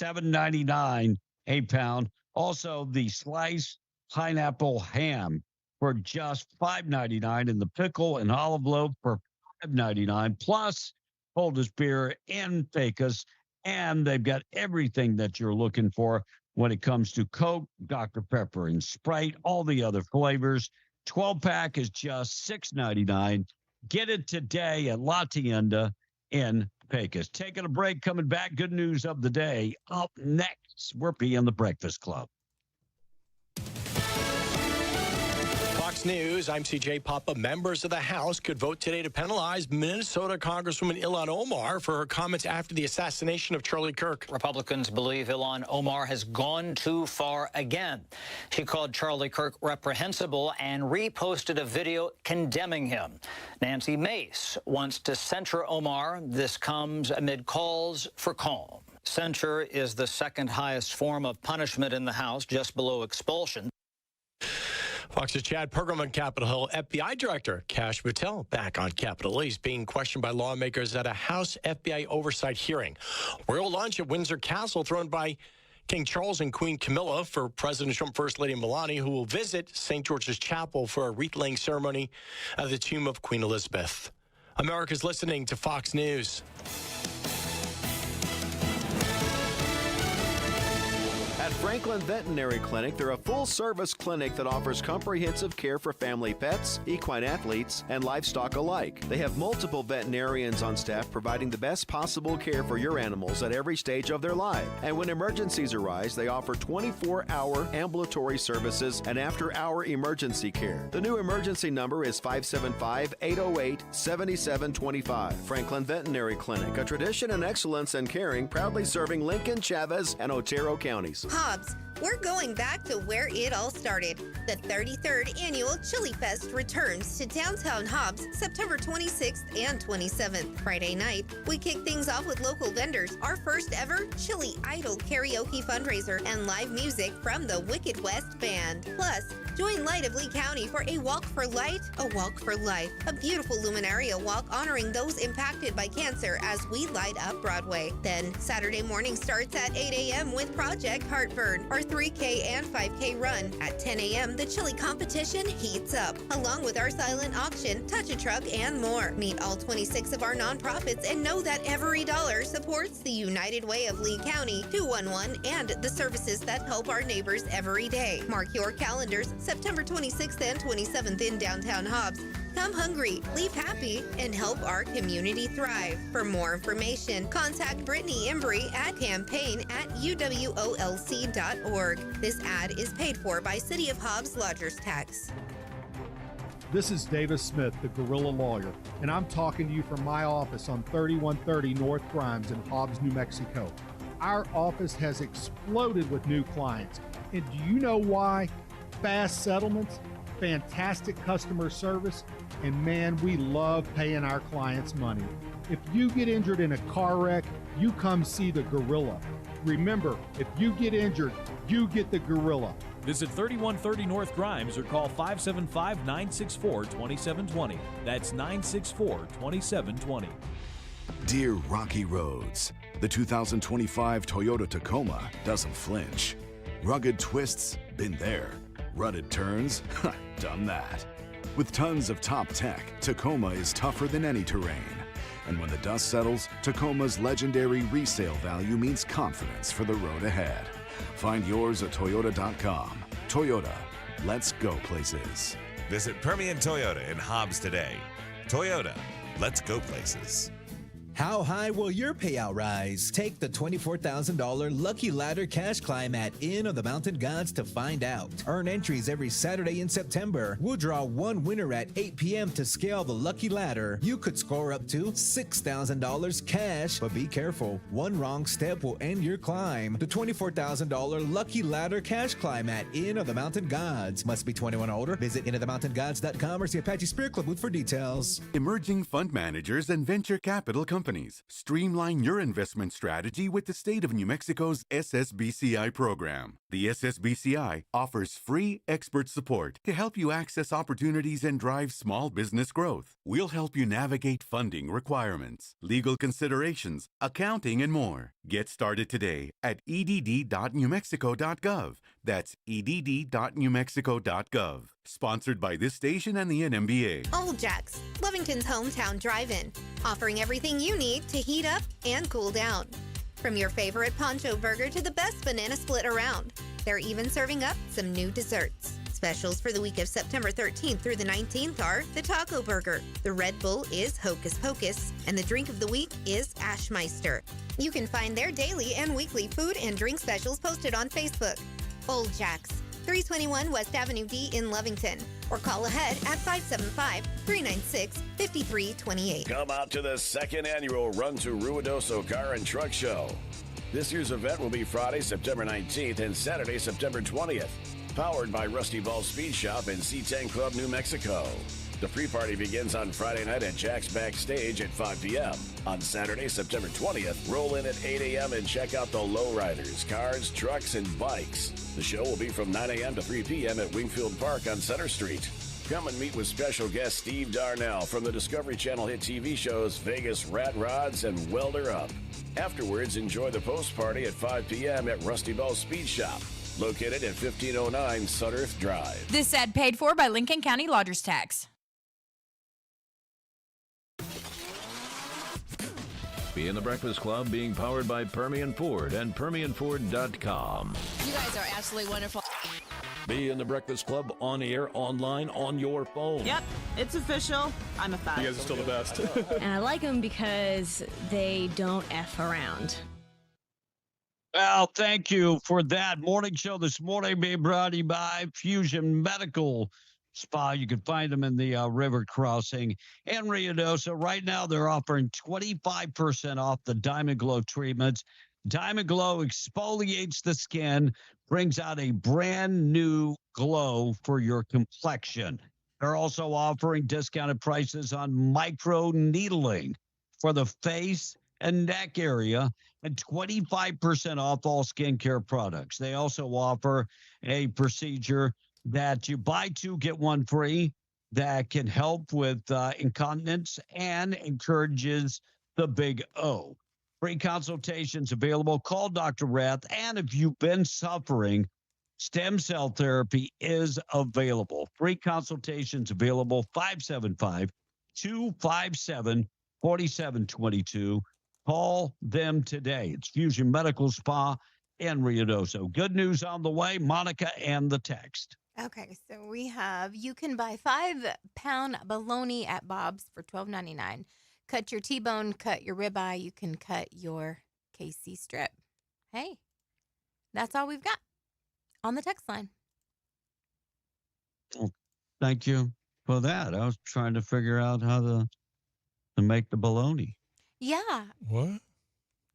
$7.99 a pound. Also, the sliced pineapple ham for just $5.99, and the pickle and olive loaf for $5.99, plus coldest beer in Pecos. And they've got everything that you're looking for when it comes to Coke, Dr. Pepper, and Sprite, all the other flavors. 12-pack is just $6.99. Get it today at La Tienda in Pecos. Taking a break, coming back. Good news of the day. Up next, we're being the Breakfast Club. Fox News, I'm CJ Papa. Members of the House could vote today to penalize Minnesota Congresswoman Ilhan Omar for her comments after the assassination of Charlie Kirk. Republicans believe Ilhan Omar has gone too far again. She called Charlie Kirk reprehensible and reposted a video condemning him. Nancy Mace wants to censure Omar. This comes amid calls for calm. Censure is the second highest form of punishment in the House, just below expulsion. Fox's Chad Pergram on Capitol Hill. FBI Director Kash Patel back on Capitol Hill. He's being questioned by lawmakers at a House FBI oversight hearing. Royal lunch at Windsor Castle thrown by King Charles and Queen Camilla for President Trump, First Lady Melania, who will visit St. George's Chapel for a wreath-laying ceremony at the tomb of Queen Elizabeth. America's listening to Fox News. At Franklin Veterinary Clinic, they're a full-service clinic that offers comprehensive care for family pets, equine athletes, and livestock alike. They have multiple veterinarians on staff providing the best possible care for your animals at every stage of their life. And when emergencies arise, they offer 24-hour ambulatory services and after-hour emergency care. The new emergency number is 575-808-7725. Franklin Veterinary Clinic, a tradition and excellence in caring, proudly serving Lincoln, Chavez, and Otero counties. Hobbs, we're going back to where it all started. The 33rd Annual Chili Fest returns to downtown Hobbs September 26th and 27th. Friday night, we kick things off with local vendors, our first ever Chili Idol karaoke fundraiser, and live music from the Wicked West Band. Plus, join Light of Lee County for a Walk for Light, a Walk for Life, a beautiful luminaria walk honoring those impacted by cancer as we light up Broadway. Then, Saturday morning starts at 8 a.m. with Project Heartburn, our 3K and 5K run. At 10 a.m., the chili competition heats up, along with our silent auction, Touch a Truck, and more. Meet all 26 of our nonprofits and know that every dollar supports the United Way of Lee County, 211, and the services that help our neighbors every day. Mark your calendars, September 26th and 27th in downtown Hobbs. Come hungry, leave happy, and help our community thrive. For more information, contact Brittany Embry at campaign@uwolc.org. This ad is paid for by City of Hobbs Lodgers Tax. This is Davis Smith, the Guerrilla Lawyer, and I'm talking to you from my office on 3130 North Grimes in Hobbs, New Mexico. Our office has exploded with new clients. And do you know why? Fast settlements, fantastic customer service, and man, we love paying our clients money. If you get injured in a car wreck, you come see the Gorilla. Remember, if you get injured, you get the Gorilla. Visit 3130 North Grimes or call 575-964-2720. That's 964-2720. Dear Rocky Roads, the 2025 Toyota Tacoma doesn't flinch. Rugged twists, been there. Rutted turns, done that. With tons of top tech, Tacoma is tougher than any terrain. And when the dust settles, Tacoma's legendary resale value means confidence for the road ahead. Find yours at Toyota.com. Toyota, let's go places. Visit Permian Toyota in Hobbs today. Toyota, let's go places. How high will your payout rise? Take the $24,000 Lucky Ladder Cash Climb at Inn of the Mountain Gods to find out. Earn entries every Saturday in September. We'll draw one winner at 8 p.m. to scale the Lucky Ladder. You could score up to $6,000 cash, but be careful. One wrong step will end your climb. The $24,000 Lucky Ladder Cash Climb at Inn of the Mountain Gods. Must be 21 or older. Visit innofthemountaingods.com or see Apache Spirit Club booth for details. Emerging fund managers and venture capital companies. Streamline your investment strategy with the state of New Mexico's SSBCI program. The SSBCI offers free expert support to help you access opportunities and drive small business growth. We'll help you navigate funding requirements, legal considerations, accounting, and more. Get started today at edd.newmexico.gov. That's edd.newmexico.gov. Sponsored by this station and the NMBA. Old Jack's, Lovington's hometown drive-in, offering everything you need to heat up and cool down. From your favorite poncho burger to the best banana split around. They're even serving up some new desserts. Specials for the week of September 13th through the 19th are the Taco Burger. The Red Bull is Hocus Pocus, and the drink of the week is Ashmeister. You can find their daily and weekly food and drink specials posted on Facebook. Old Jack's, 321 West Avenue D in Lovington, or call ahead at 575-396-5328. Come out to the second annual Run to Ruidoso Car and Truck Show. This year's event will be Friday, September 19th and Saturday, September 20th. Powered by Rusty Ball Speed Shop in C10 Club, New Mexico. The pre-party begins on Friday night at Jack's Backstage at 5 p.m. On Saturday, September 20th, roll in at 8 a.m. and check out the lowriders, cars, trucks, and bikes. The show will be from 9 a.m. to 3 p.m. at Wingfield Park on Center Street. Come and meet with special guest Steve Darnell from the Discovery Channel hit TV shows Vegas Rat Rods and Welder Up. Afterwards, enjoy the post-party at 5 p.m. at Rusty Ball Speed Shop, located at 1509 Sutterth Drive. This ad paid for by Lincoln County Lodgers Tax. Be in the Breakfast Club being powered by Permian Ford and PermianFord.com. You guys are absolutely wonderful. Be in the Breakfast Club on air, online, on your phone. Yep, it's official. I'm a fan. You guys are still the best. And I like them because they don't F around. Well, thank you for that. Morning show this morning being brought to you by Fusion Medical Spa. You can find them in the river crossing in Ruidoso. Right now, they're offering 25% off the Diamond Glow treatments. Diamond Glow exfoliates the skin, brings out a brand new glow for your complexion. They're also offering discounted prices on micro needling for the face and neck area and 25% off all skincare products. They also offer a procedure that you buy two, get one free that can help with incontinence and encourages the big O. Free consultations available. Call Dr. Rath. And if you've been suffering, stem cell therapy is available. Free consultations available. 575-257-4722. Call them today. It's Fusion Medical Spa in Ruidoso. Good news on the way. Monica and the text. Okay, so we have, you can buy 5-pound bologna at Bob's for $12.99. Cut your T-bone, cut your ribeye. You can cut your KC strip. Hey, that's all we've got on the text line. Well, thank you for that. I was trying to figure out how to make the bologna. Yeah. What?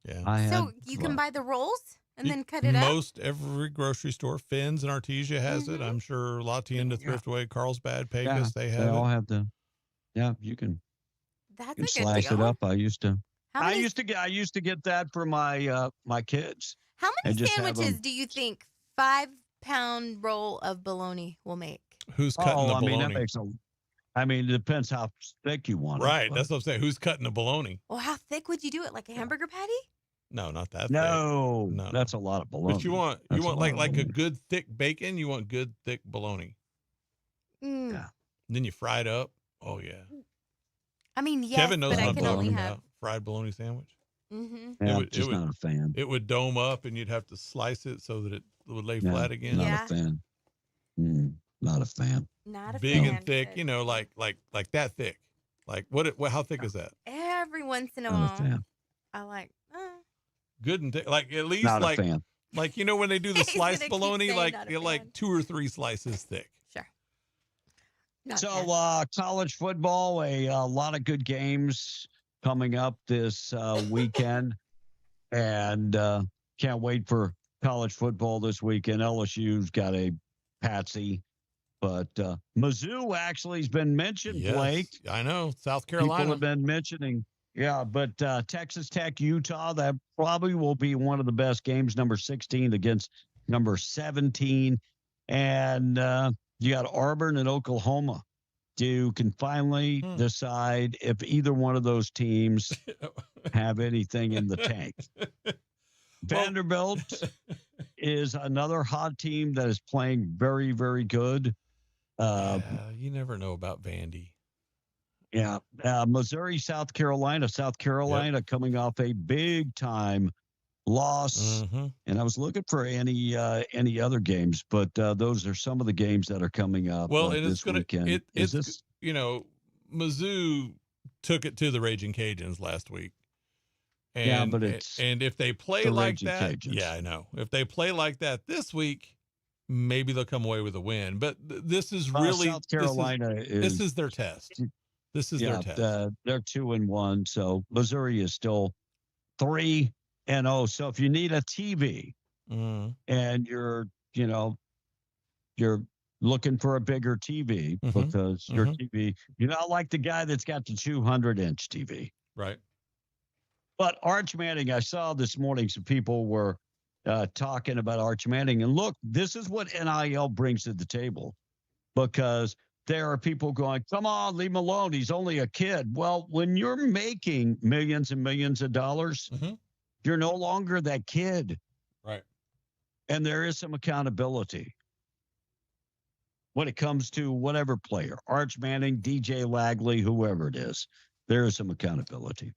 Yeah. So you can buy the rolls and then cut it up? Most every grocery store, Finn's and Artesia has it. I'm sure La Tienda, Thriftway, Carlsbad, Pecos, they have it. They all have the, you can. That's You can a good slice deal. it up. I used to many- I used to get that for my my kids. How And many just have sandwiches them- do you think 5-pound roll of bologna will make? Who's cutting the I mean, bologna? that makes a. I mean, it depends how thick you want it. Right. but- That's what I'm saying. Who's cutting the bologna? Well, how thick would you do it? Like a hamburger patty? No, not that. No, thick. that's a lot of bologna. But you want That's a lot like of a bologna. good thick bacon. You want good thick bologna. Mm. Yeah. Then you fry it up. Oh yeah. I mean, yes, Kevin knows but I what I'm can only talking have. about. Fried bologna sandwich. Mm-hmm. Yeah, I'm just not a fan. It would dome up, and you'd have to slice it so that it would lay Yeah, flat again. Not a fan. Not a fan. Not a Big fan. and thick. You know, like that thick. Like what? How thick is that? Every once in a Not a while, fan. I like. Good and thick. Like at least Not like a fan. like you know when they do the He's sliced gonna keep bologna, saying like not a you're like 2 or 3 slices thick. Sure. Not So, bad. college football, a lot of good games coming up this weekend, and can't wait for college football this weekend. LSU's got a patsy, but Mizzou actually has been mentioned, Yes, Blake. I know. South People Carolina. have been mentioning, but Texas Tech, Utah, that probably will be one of the best games, number 16 against number 17. And you got Auburn and Oklahoma. You can finally decide if either one of those teams have anything in the tank. Vanderbilt is another hot team that is playing very, very good. You never know about Vandy. Yeah. Missouri, South Carolina. South Carolina coming off a big time loss. And I was looking for any other games, but those are some of the games that are coming up. Well, and this weekend. Mizzou took it to the Raging Cajuns last week. And, yeah, but and if they play like that, yeah, I know. If they play like that this week, maybe they'll come away with a win. But this is really South Carolina. This is their test. This is their test. They're 2-1, so Missouri is still 3-0. So if you need a TV and you're looking for a bigger TV because your TV, you're not like the guy that's got the 200-inch TV. Right. But Arch Manning, I saw this morning some people were talking about Arch Manning. And look, this is what NIL brings to the table, because there are people going, come on, leave him alone. He's only a kid. Well, when you're making millions and millions of dollars, you're no longer that kid. Right. And there is some accountability when it comes to whatever player, Arch Manning, DJ Lagley, whoever it is, there is some accountability.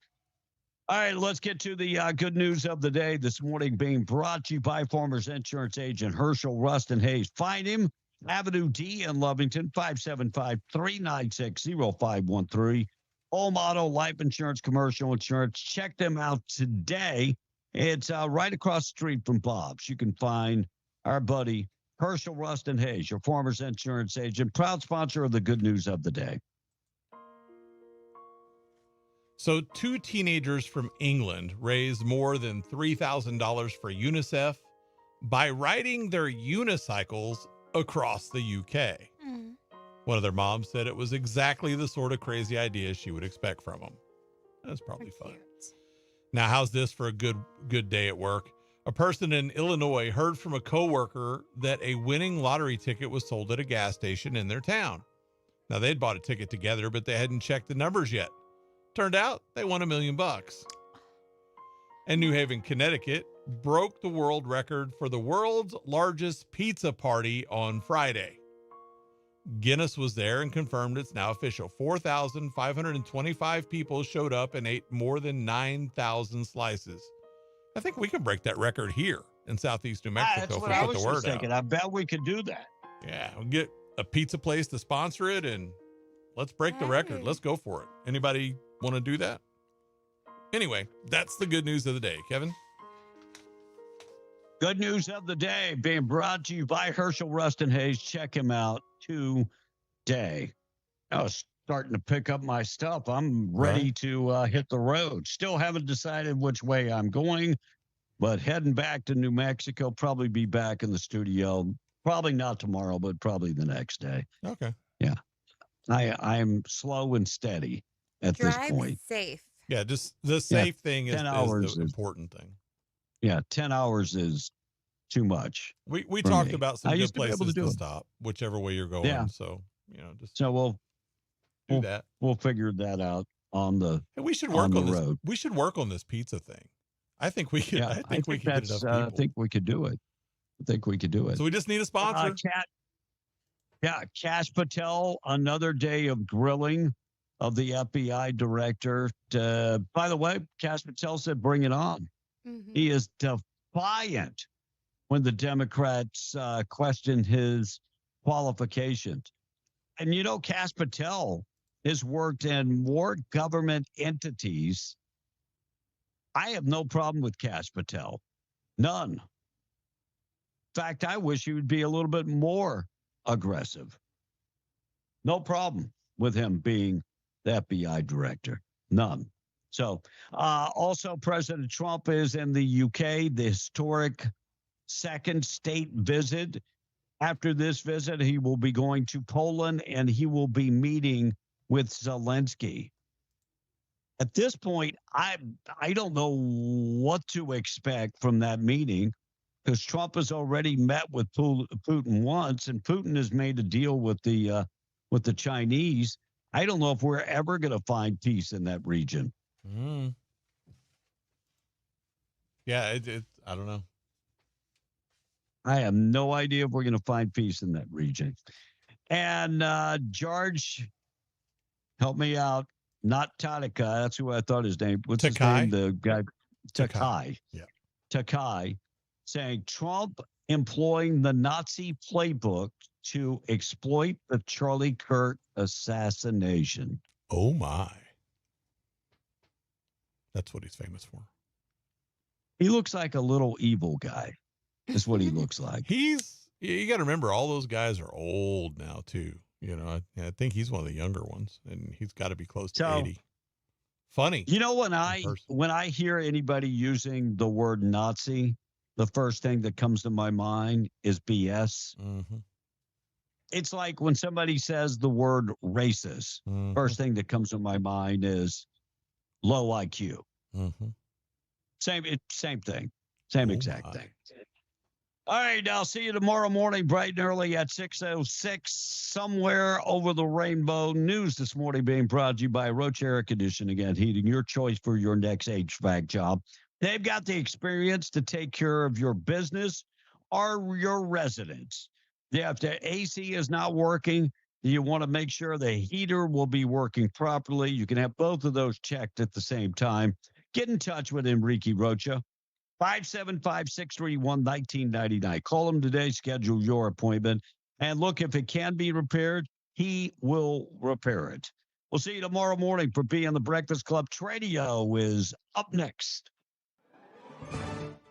All right, let's get to the good news of the day this morning, being brought to you by Farmers Insurance agent Herschel Rustin Hayes. Find him, Avenue D in Lovington, 575-396-0513. Home Auto, Life Insurance, Commercial Insurance. Check them out today. It's right across the street from Bob's. You can find our buddy Herschel Rustin Hayes, your Farmers Insurance agent, proud sponsor of the good news of the day. So 2 teenagers from England raised more than $3,000 for UNICEF by riding their unicycles across the UK. One of their moms said it was exactly the sort of crazy idea she would expect from them. That's probably fun. Now, how's this for a good day at work? A person in Illinois heard from a coworker that a winning lottery ticket was sold at a gas station in their town. Now, they'd bought a ticket together, but they hadn't checked the numbers yet. Turned out they won $1 million. And New Haven, Connecticut broke the world record for the world's largest pizza party on Friday. Guinness was there and confirmed it's now official. 4,525 people showed up and ate more than 9,000 slices. I think we can break that record here in Southeast New Mexico. That's what I was just thinking. I bet we could do that. Yeah, we'll get a pizza place to sponsor it and let's break the record. Let's go for it. Anybody want to do that? Anyway, that's the good news of the day. Kevin? Good news of the day being brought to you by Herschel Rustin Hayes. Check him out today. I was starting to pick up my stuff. I'm ready to hit the road. Still haven't decided which way I'm going, but heading back to New Mexico, probably be back in the studio. Probably not tomorrow, but probably the next day. Okay. Yeah. I'm slow and steady at this point. Safe. Yeah, just the safe thing is the important thing. Yeah, 10 hours is too much. We talked about some good places to stop, whichever way you're going. Yeah. So, so we'll do that. We'll figure that out on the Hey, we should work on this. road. We should work on this pizza thing. I think we could. Yeah, I think we could get enough people. I think we could do it. So we just need a sponsor. Kash Patel, another day of grilling of the FBI director. By the way, Kash Patel said, bring it on. He is defiant when the Democrats question his qualifications. And Kash Patel has worked in more government entities. I have no problem with Kash Patel. None. In fact, I wish he would be a little bit more aggressive. No problem with him being the FBI director. None. So also President Trump is in the UK, the historic second state visit. After this visit, he will be going to Poland and he will be meeting with Zelensky. At this point, I don't know what to expect from that meeting, because Trump has already met with Putin once, and Putin has made a deal with the Chinese. I don't know if we're ever going to find peace in that region. Yeah, I don't know. I have no idea if we're going to find peace in that region. And George, help me out. Not Tadika. That's who I thought his name. What's his name? The guy. Takai. Yeah. Takai, saying Trump employing the Nazi playbook to exploit the Charlie Kirk assassination. Oh, my. That's what he's famous for. He looks like a little evil guy. Is what he looks like. You got to remember, all those guys are old now, too. You know, I think he's one of the younger ones, and he's got to be close to 80. Funny. You know, when I hear anybody using the word Nazi, the first thing that comes to my mind is BS. Mm-hmm. It's like when somebody says the word racist, first thing that comes to my mind is low IQ. Mm-hmm. Same thing. Same exact thing. All right, I'll see you tomorrow morning, bright and early at 6:06, somewhere over the rainbow. News this morning being brought to you by Roach Air Conditioning and Heating, your choice for your next HVAC job. They've got the experience to take care of your business or your residents. If the AC is not working, you want to make sure the heater will be working properly. You can have both of those checked at the same time. Get in touch with Enrique Rocha. 575-631-1999. Call him today, schedule your appointment. And look, if it can be repaired, he will repair it. We'll see you tomorrow morning for B on the Breakfast Club. Tradio is up next.